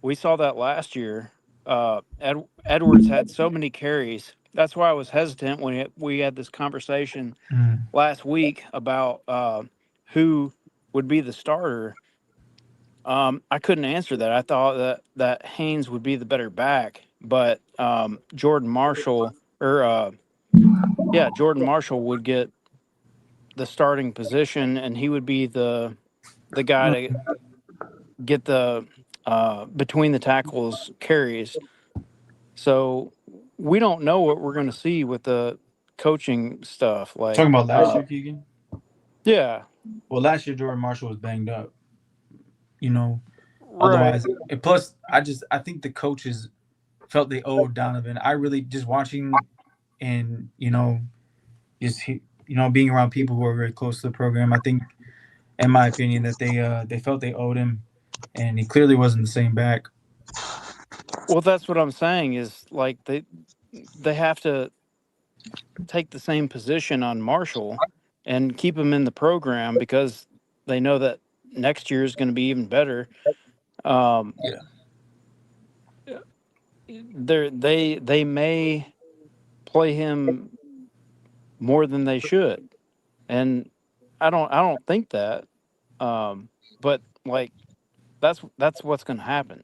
We saw that last year. Edwards had so many carries. That's why I was hesitant when we had this conversation last week about who would be the starter. I couldn't answer that. I thought that Haynes would be the better back, but Jordan Marshall Jordan Marshall would get the starting position, and he would be the guy to get the between the tackles carries. So we don't know what we're going to see with the coaching stuff. Like Talking about last year, Keegan? Yeah. Well, last year Jordan Marshall was banged up. You know, Right. otherwise, and plus, I think the coaches felt they owed Donovan. I really just watching and being around people who are very close to the program. I think, in my opinion, that they felt they owed him, and he clearly wasn't the same back. Well, that's what I'm saying is like they have to take the same position on Marshall and keep him in the program because they know that next year is going to be even better. They may play him more than they should, and I don't think that. But like that's what's going to happen.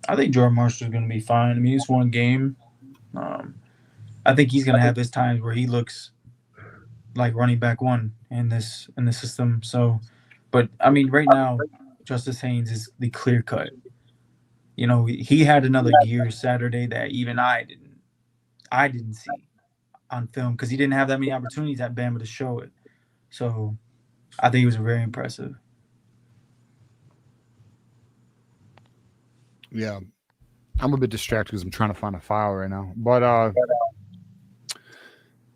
I think Jordan Marshall is going to be fine. I mean, it's one game. I think he's going to have his times where he looks like running back one in the system. So, but I mean, right now, Justice Haynes is the clear cut. You know, he had another gear Saturday that even I didn't see on film because he didn't have that many opportunities at Bama to show it. So, I think he was very impressive. Yeah, I'm a bit distracted because I'm trying to find a file right now. But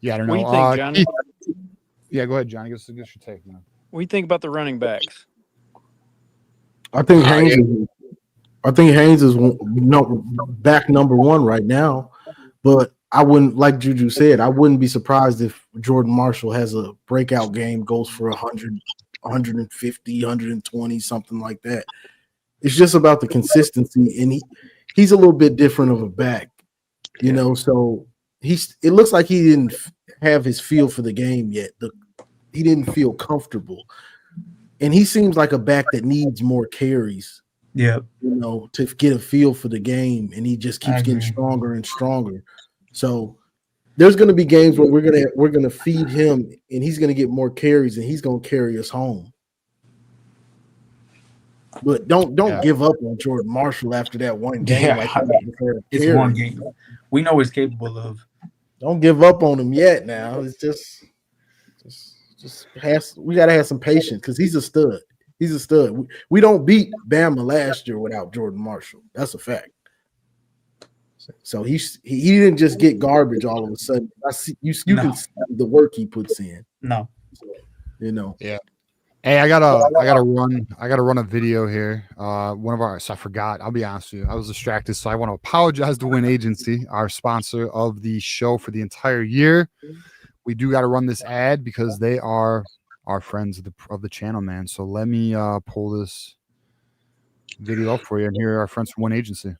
yeah, I don't know. What do you think, Johnny? Yeah, go ahead, Johnny. Give us your take, man. What do you think about the running backs? I think Haynes is back number one right now, but I wouldn't, like Juju said, I wouldn't be surprised if Jordan Marshall has a breakout game, goes for 100, 150, 120, something like that. It's just about the consistency, and he's a little bit different of a back, you know. So it looks like he didn't have his feel for the game yet. He didn't feel comfortable, and he seems like a back that needs more carries. Yeah, you know, to get a feel for the game, and he just keeps getting stronger and stronger. So there's going to be games where we're gonna feed him, and he's going to get more carries, and he's going to carry us home. But don't give up on Jordan Marshall after that one game. Yeah, it's one game. We know what he's capable of. Don't give up on him yet. Now it's just we gotta have some patience because he's a stud. He's a stud. We don't beat Bama last year without Jordan Marshall. That's a fact. So he didn't just get garbage all of a sudden. You can see the work he puts in. No, you know. Yeah. Hey, I gotta run a video here. I forgot. I'll be honest with you. I was distracted, so I want to apologize to Win Agency, our sponsor of the show for the entire year. We do got to run this ad because they are our friends of the channel, man. So let me pull this video up for you, and here are our friends from Win Agency.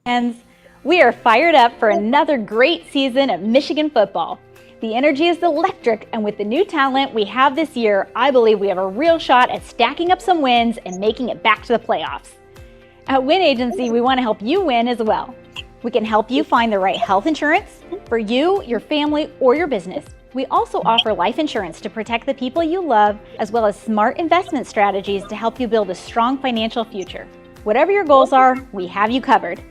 And we are fired up for another great season of Michigan football. The energy is electric, and with the new talent we have this year, I believe we have a real shot at stacking up some wins and making it back to the playoffs. At Win Agency, we want to help you win as well. We can help you find the right health insurance for you, your family, or your business. We also offer life insurance to protect the people you love, as well as smart investment strategies to help you build a strong financial future. Whatever your goals are, we have you covered.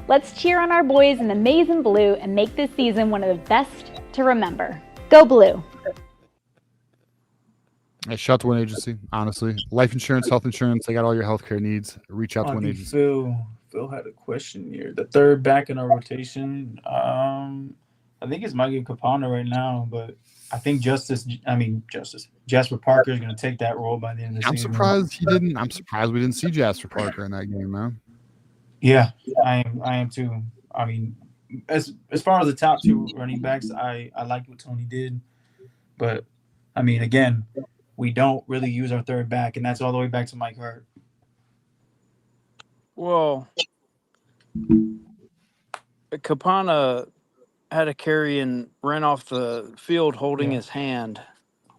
Let's cheer on our boys in the maize and blue and make this season one of the best to remember. Go Blue. Hey, shout out to Win Agency, honestly. Life insurance, health insurance, they got all your healthcare needs. Reach out to Win Agency. Phil had a question here. The third back in our rotation, I think it's Mikey Capana right now, but I think Jasper Parker is going to take that role by the end of the season. I'm surprised we didn't see Jasper Parker in that game, man. Yeah, I am too. I mean, as far as the top two running backs, I liked what Tony did, but I mean, again, we don't really use our third back, and that's all the way back to Mike Hurt. Well, Capana had a carry and ran off the field holding his hand.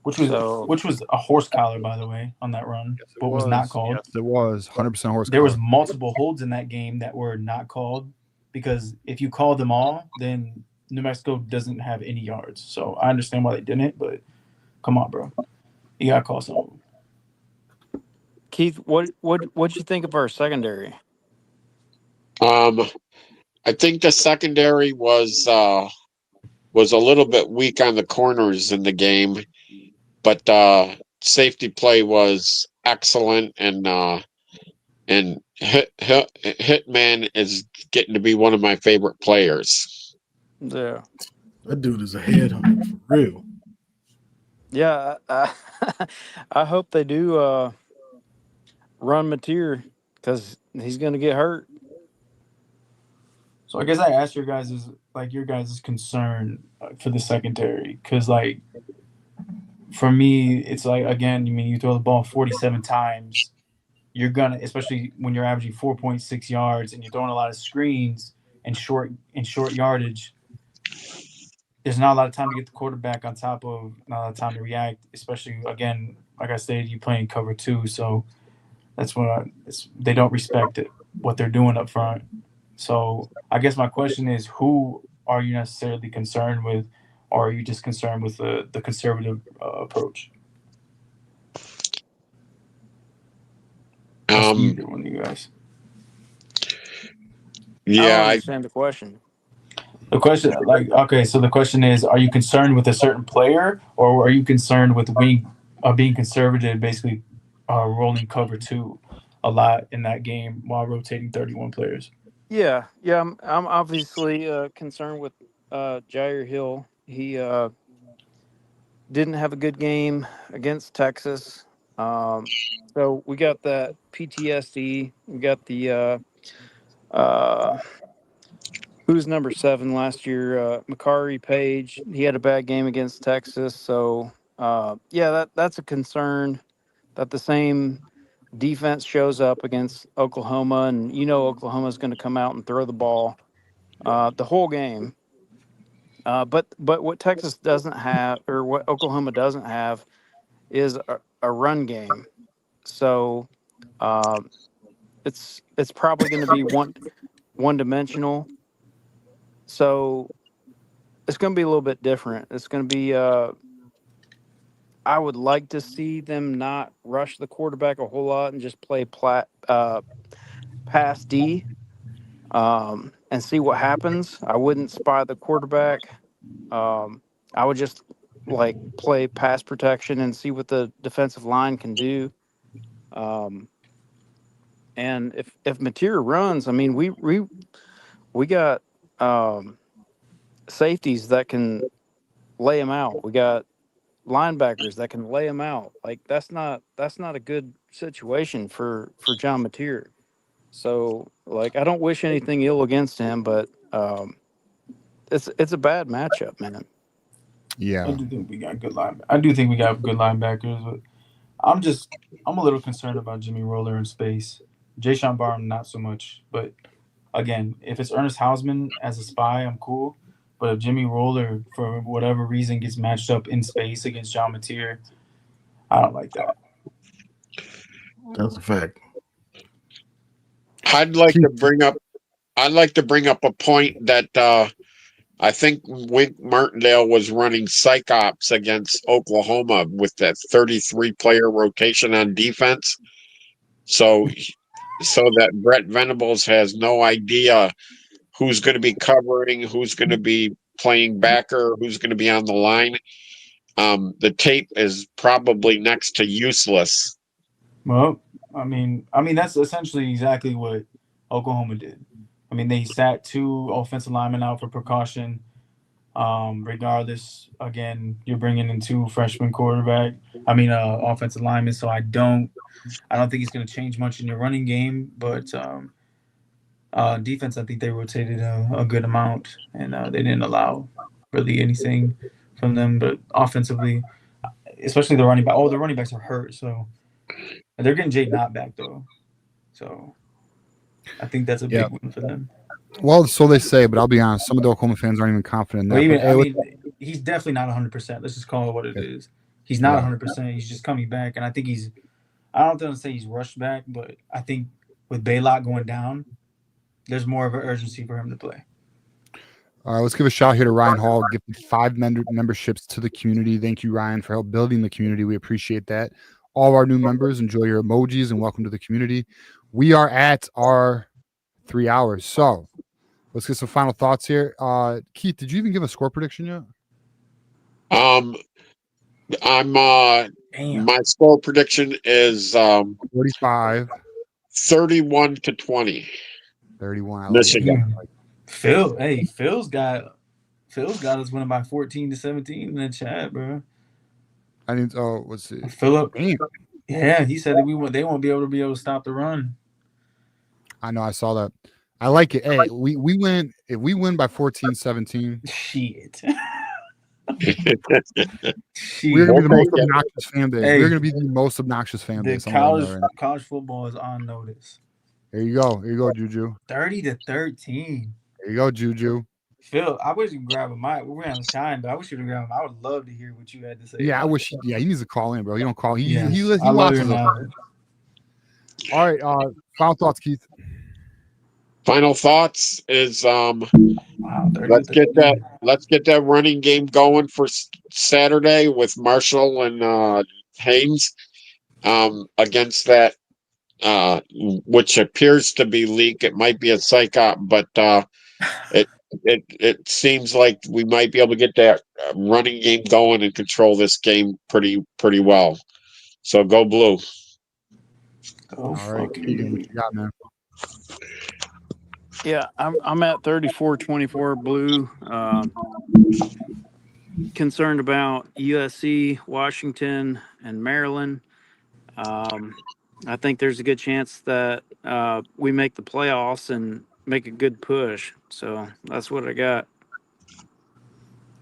Which was a horse collar, by the way, on that run, but was not called. Yes, it was 100% horse There was collar. multiple holds in that game that were not called, because if you called them all, then New Mexico doesn't have any yards. So I understand why they didn't, but come on, bro, you gotta call some of them. Keith, what'd you think of our secondary? I think the secondary was a little bit weak on the corners in the game, but safety play was excellent, and Hitman is getting to be one of my favorite players. Yeah, that dude is a headhunter for real. Yeah, I hope they do run Mateer, because he's going to get hurt. So I guess I asked your guys' concern for the secondary, because like for me, it's like, again, you throw the ball 47 times, you're gonna, especially when you're averaging 4.6 yards and you're throwing a lot of screens and short yardage. There's not a lot of time to get the quarterback on top of, not a lot of time to react, especially, again, like I stated, you playing cover 2, so that's what they don't respect what they're doing up front. So I guess my question is, who are you necessarily concerned with, or are you just concerned with the conservative approach? Either one of you guys. Yeah, I don't understand the question. The question, so the question is, are you concerned with a certain player, or are you concerned with being conservative, basically rolling cover 2 a lot in that game while rotating 31 players? Yeah, I'm obviously concerned with Jair Hill. He didn't have a good game against Texas. So we got that PTSD. We got the who's number 7 last year, Makari Page. He had a bad game against Texas. So that's a concern, that the same defense shows up against Oklahoma, and Oklahoma's going to come out and throw the ball the whole game. But what Texas doesn't have, or what Oklahoma doesn't have, is a run game. So it's probably going to be one dimensional. So it's going to be a little bit different. It's going to be I would like to see them not rush the quarterback a whole lot and just play pass D, and see what happens. I wouldn't spy the quarterback. I would just play pass protection and see what the defensive line can do. And if Mateer runs, I mean, we got safeties that can lay him out. We got linebackers that can lay him out. Like that's not a good situation for John Mateer. So I don't wish anything ill against him, but it's a bad matchup, man. Yeah, I do think we got good linebackers, but I'm a little concerned about Jimmy Roller in space. Jayshon Barham, not so much. But again, if it's Ernest Hausman as a spy, I'm cool. But if Jimmy Roller, for whatever reason, gets matched up in space against John Mateer, I don't like that. That's a fact. I'd like to bring up a point that I think Wink Martindale was running psych ops against Oklahoma with that 33-player rotation on defense. So that Brett Venables has no idea who's going to be covering, who's going to be playing backer, who's going to be on the line. The tape is probably next to useless. Well, I mean that's essentially exactly what Oklahoma did. I mean, they sat 2 offensive linemen out for precaution. Regardless, again, you're bringing in 2 freshman offensive linemen. So I don't think it's going to change much in your running game. But defense, I think they rotated a good amount, and they didn't allow really anything from them. But offensively, especially the running back. Oh, the running backs are hurt, so they're getting Jay Knott back though. So I think that's a big win for them. Well, so they say, but I'll be honest. Some of the Oklahoma fans aren't even confident in that. But even, but, hey, I mean, he's definitely not 100%. Let's just call it what it is. He's not 100%. He's just coming back, and I think I don't want to say he's rushed back, but I think with Baylock going down, there's more of an urgency for him to play. All right, let's give a shout here to Ryan Hall, gifted 5 memberships to the community. Thank you, Ryan, for help building the community. We appreciate that. All of our new members, enjoy your emojis and welcome to the community. We are at our 3 hours, so let's get some final thoughts here. Keith, did you even give a score prediction yet? My score prediction is 45, 31-20. 31. Michigan. Phil's got us winning by 14-17 in the chat, bro. Let's see. Philip. Yeah, he said that they won't be able to stop the run. I know, I saw that. I like it. Hey, we win. If we win by 14-17. Shit. We're gonna be the most obnoxious fan base. We're gonna be the most obnoxious fan base. College football is on notice. There you go. Here you go, Juju. 30-13. There you go, Juju. Phil, I wish you could grab a mic. We're on shine, but I wish you could grab him. I would love to hear what you had to say. Yeah, I wish. He needs to call in, bro. He don't call. He watches us. All right. Final thoughts, Keith. Final thoughts is let's get that running game going for Saturday with Marshall and Haynes against that which appears to be leak. It might be a psych op, but it seems like we might be able to get that running game going and control this game pretty well. So go blue. All right, Keegan, what you got, man? Yeah, I'm at 34-24 blue. Concerned about USC, Washington, and Maryland. I think there's a good chance that we make the playoffs and make a good push. So that's what I got.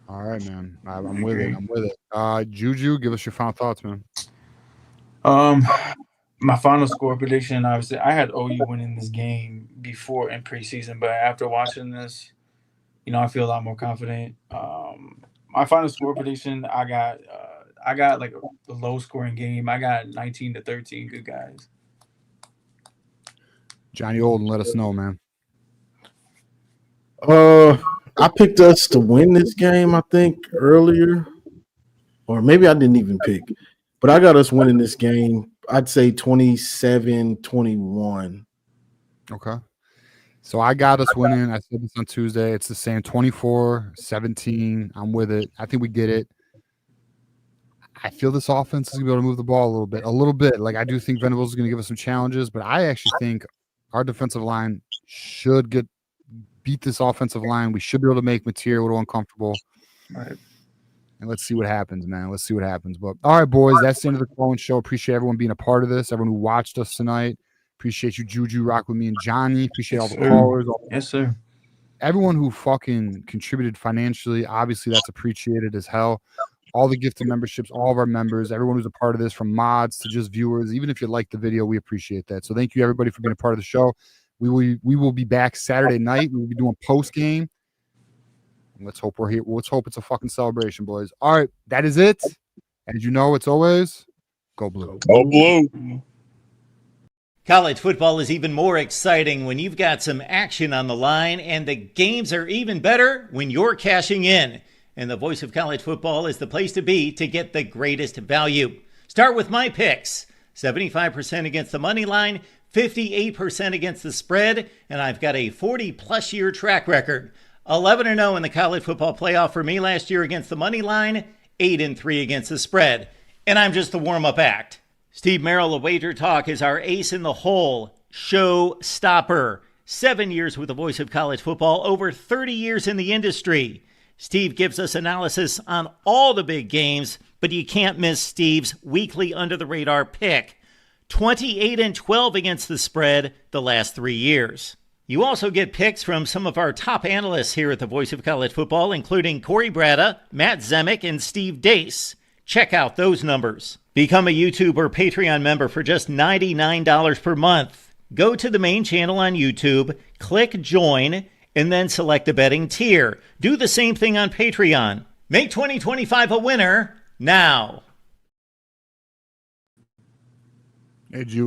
All right, man. I'm with it. Juju, give us your final thoughts, man. My final score prediction, obviously, I had OU winning this game before in preseason, but after watching this, I feel a lot more confident. My final score prediction, I got like a low scoring game. I got 19-13. Good guys. Johnny Olden, let us know, man. I picked us to win this game, I think, earlier. Or maybe I didn't even pick. But I got us winning this game. I'd say 27-21. Okay. So I got us winning. I said this on Tuesday. It's the same 24-17. I'm with it. I think we get it. I feel this offense is going to be able to move the ball a little bit. Like, I do think Venables is going to give us some challenges, but I actually think our defensive line should beat this offensive line. We should be able to make Mateer a little uncomfortable. All right. And let's see what happens, man. Let's see what happens. But all right, boys, that's the end of the call-in show. Appreciate everyone being a part of this. Everyone who watched us tonight. Appreciate you, Juju, rock with me and Johnny. Appreciate all the callers. Yes, sir. Everyone who fucking contributed financially. Obviously, that's appreciated as hell. All the gifted memberships, all of our members, everyone who's a part of this, from mods to just viewers. Even if you like the video, we appreciate that. So thank you, everybody, for being a part of the show. We will be back Saturday night. We will be doing post-game. Let's hope we're here. Let's hope it's a fucking celebration, boys. All right, that is it. As you know, it's always go blue. Go blue. College football is even more exciting when you've got some action on the line, and the games are even better when you're cashing in. And the Voice of College Football is the place to be to get the greatest value. Start with my picks. 75% against the money line, 58% against the spread, and I've got a 40-plus year track record. 11-0 in the college football playoff for me last year against the money line, 8-3 against the spread. And I'm just the warm-up act. Steve Merrill of Wager Talk is our ace in the hole, show stopper. 7 years with the Voice of College Football, over 30 years in the industry. Steve gives us analysis on all the big games, but you can't miss Steve's weekly under-the-radar pick. 28-12 against the spread the last 3 years. You also get picks from some of our top analysts here at the Voice of College Football, including Corey Bratta, Matt Zemek, and Steve Dace. Check out those numbers. Become a YouTube or Patreon member for just $99 per month. Go to the main channel on YouTube, click join, and then select the betting tier. Do the same thing on Patreon. Make 2025 a winner now. Did you